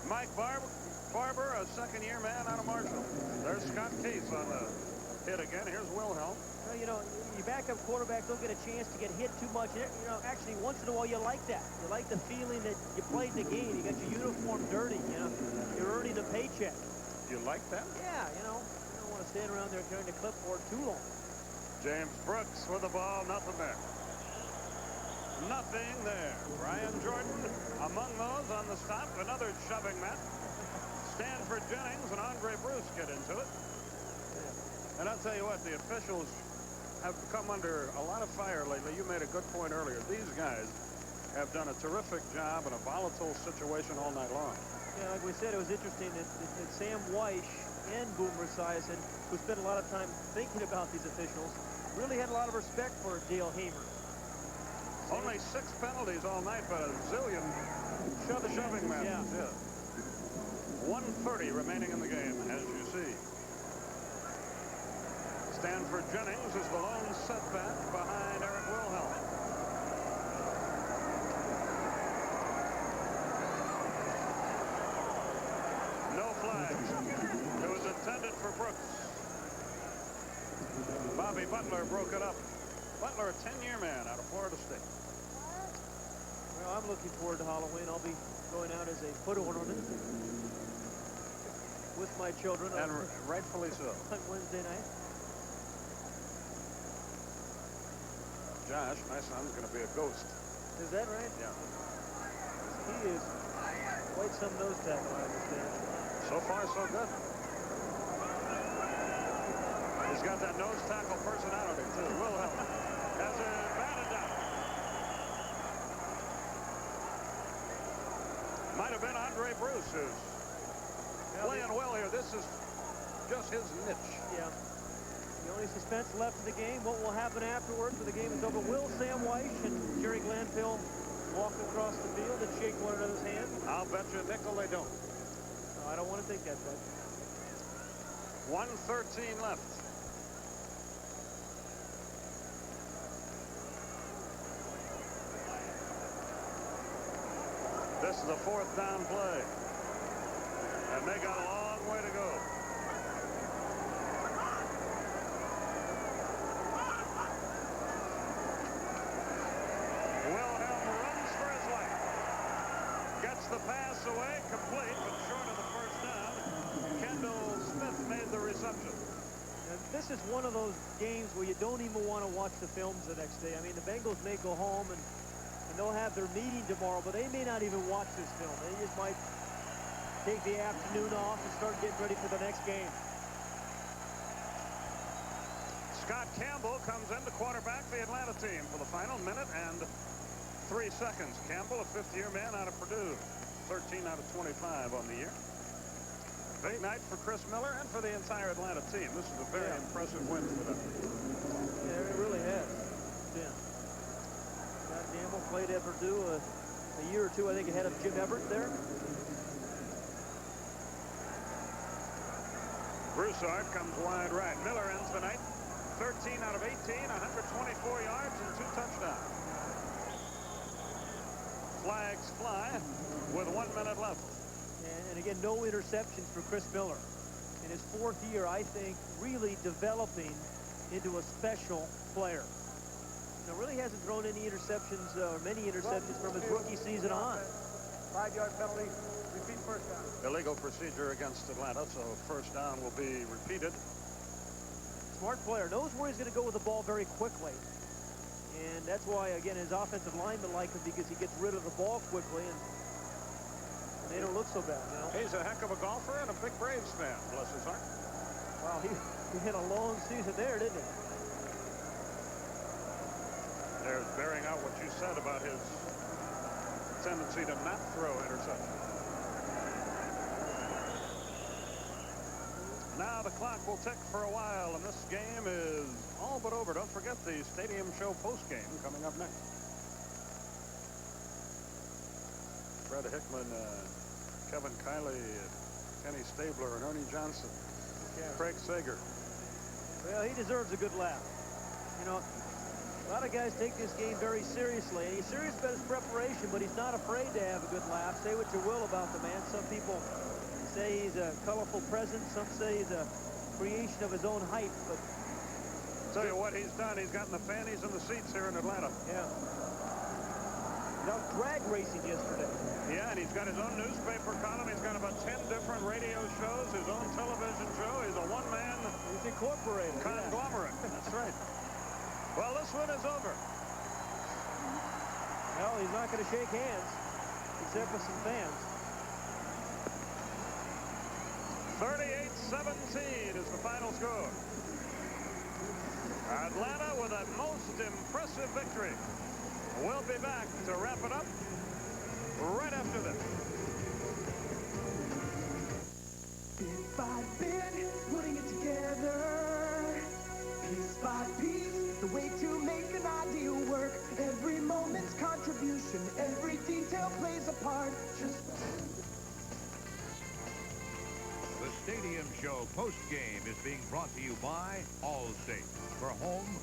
Mike Barber, a second-year man out of Marshall. There's Scott Case on the hit again. Here's Wilhelm.
Well, you know, your backup quarterbacks don't get a chance to get hit too much. You know, actually, once in a while, you like that. You like the feeling that you played the game. You got your uniform dirty, you know. You're earning a paycheck.
You like that?
Yeah, you know. You don't want to stand around there carrying the clipboard too long.
James Brooks with the ball. Nothing there. Nothing there. Brian Jordan among those on the stop. Another shoving match. Stanford Jennings and Andre Bruce get into it. And I'll tell you what, the officials have come under a lot of fire lately. You made a good point earlier. These guys have done a terrific job in a volatile situation all night long.
Yeah, like we said, it was interesting that Sam Weish and Boomer Esiason, who spent a lot of time thinking about these officials, really had a lot of respect for Dale Hamer.
Only 6 penalties all night, but a zillion shoving matches. Yeah. 1:30 remaining in the game, as you see. Stanford Jennings is the lone setback behind Eric Wilhelm. No flags. It was intended for Brooks. Bobby Butler broke it up. Butler, a 10-year man out of Florida State.
Well, I'm looking forward to Halloween. I'll be going out as a foot ornament with my children.
And rightfully so.
On Wednesday night.
Josh, my son's going to be a ghost.
Is that right?
Yeah.
He is quite some nose tackle, I understand.
So far, so good. He's got that nose tackle personality, too. Wilhelm has it batted down. Might have been Andre Bruce who's playing well here. This is just his niche.
Yeah. The only suspense left in the game, what will happen afterwards when the game is over? Will Sam Weish and Jerry Glanville walk across the field and shake one another's hand?
I'll bet you a nickel they don't.
No, I don't want to think that, bet.
1:13 left. This is a 4th down play. And they got a long way to go. Wilhelm runs for his life. Gets the pass away, complete, but short of the first down. Kendall Smith made the reception.
And this is one of those games where you don't even want to watch the films the next day. I mean, the Bengals may go home and they'll have their meeting tomorrow, but they may not even watch this film. They just might take the afternoon off and start getting ready for the next game.
Scott Campbell comes in to quarterback the Atlanta team for the final minute and 3 seconds. Campbell, a 5th-year man out of Purdue, 13 out of 25 on the year. Big night for Chris Miller and for the entire Atlanta team. This is a very impressive win for them.
Yeah, it really has. Yeah. Scott Campbell played at Purdue a year or 2, I think, ahead of Jim Everett there.
Broussard comes wide right. Miller ends the night 13 out of 18, 124 yards and 2 touchdowns. Flags fly with 1 minute left.
And again, no interceptions for Chris Miller. In his 4th year, I think, really developing into a special player. You know, really hasn't thrown any interceptions or many interceptions from his rookie season on.
5-yard penalty, repeat first down.
Illegal procedure against Atlanta, so first down will be repeated.
Smart player, knows where he's going to go with the ball very quickly. And that's why, again, his offensive linemen like him because he gets rid of the ball quickly and they don't look so bad, you know.
He's a heck of a golfer and a big Braves fan, bless his heart.
Wow, he had a long season there, didn't he?
There's bearing out what you said about his tendency to not throw interceptions. Now the clock will tick for a while, and this game is all but over. Don't forget the Stadium Show postgame coming up next. Fred Hickman, Kevin Kiley, Kenny Stabler, and Ernie Johnson. Craig Sager.
Well, he deserves a good laugh. You know, a lot of guys take this game very seriously, and he's serious about his preparation, but he's not afraid to have a good laugh. Say what you will about the man. Some people say he's a colorful presence. Some say he's a creation of his own hype, but
Tell you what he's done. He's gotten the fannies in the seats here in Atlanta.
Yeah. He's out drag racing yesterday.
Yeah, and he's got his own newspaper column. He's got about 10 different radio shows, his own television show. He's a one-man
incorporated
conglomerate. Yeah. That's right. Well, this one is over.
Well, he's not going to shake hands, except with some fans.
38-17 is the final score. Atlanta with a most impressive victory. We'll be back to wrap it up right after this.
Bit by bit, putting it together. Piece by piece, the way to make an ideal work. Every moment's contribution, every detail plays a part.
The Stadium Show post-game is being brought to you by Allstate. For home,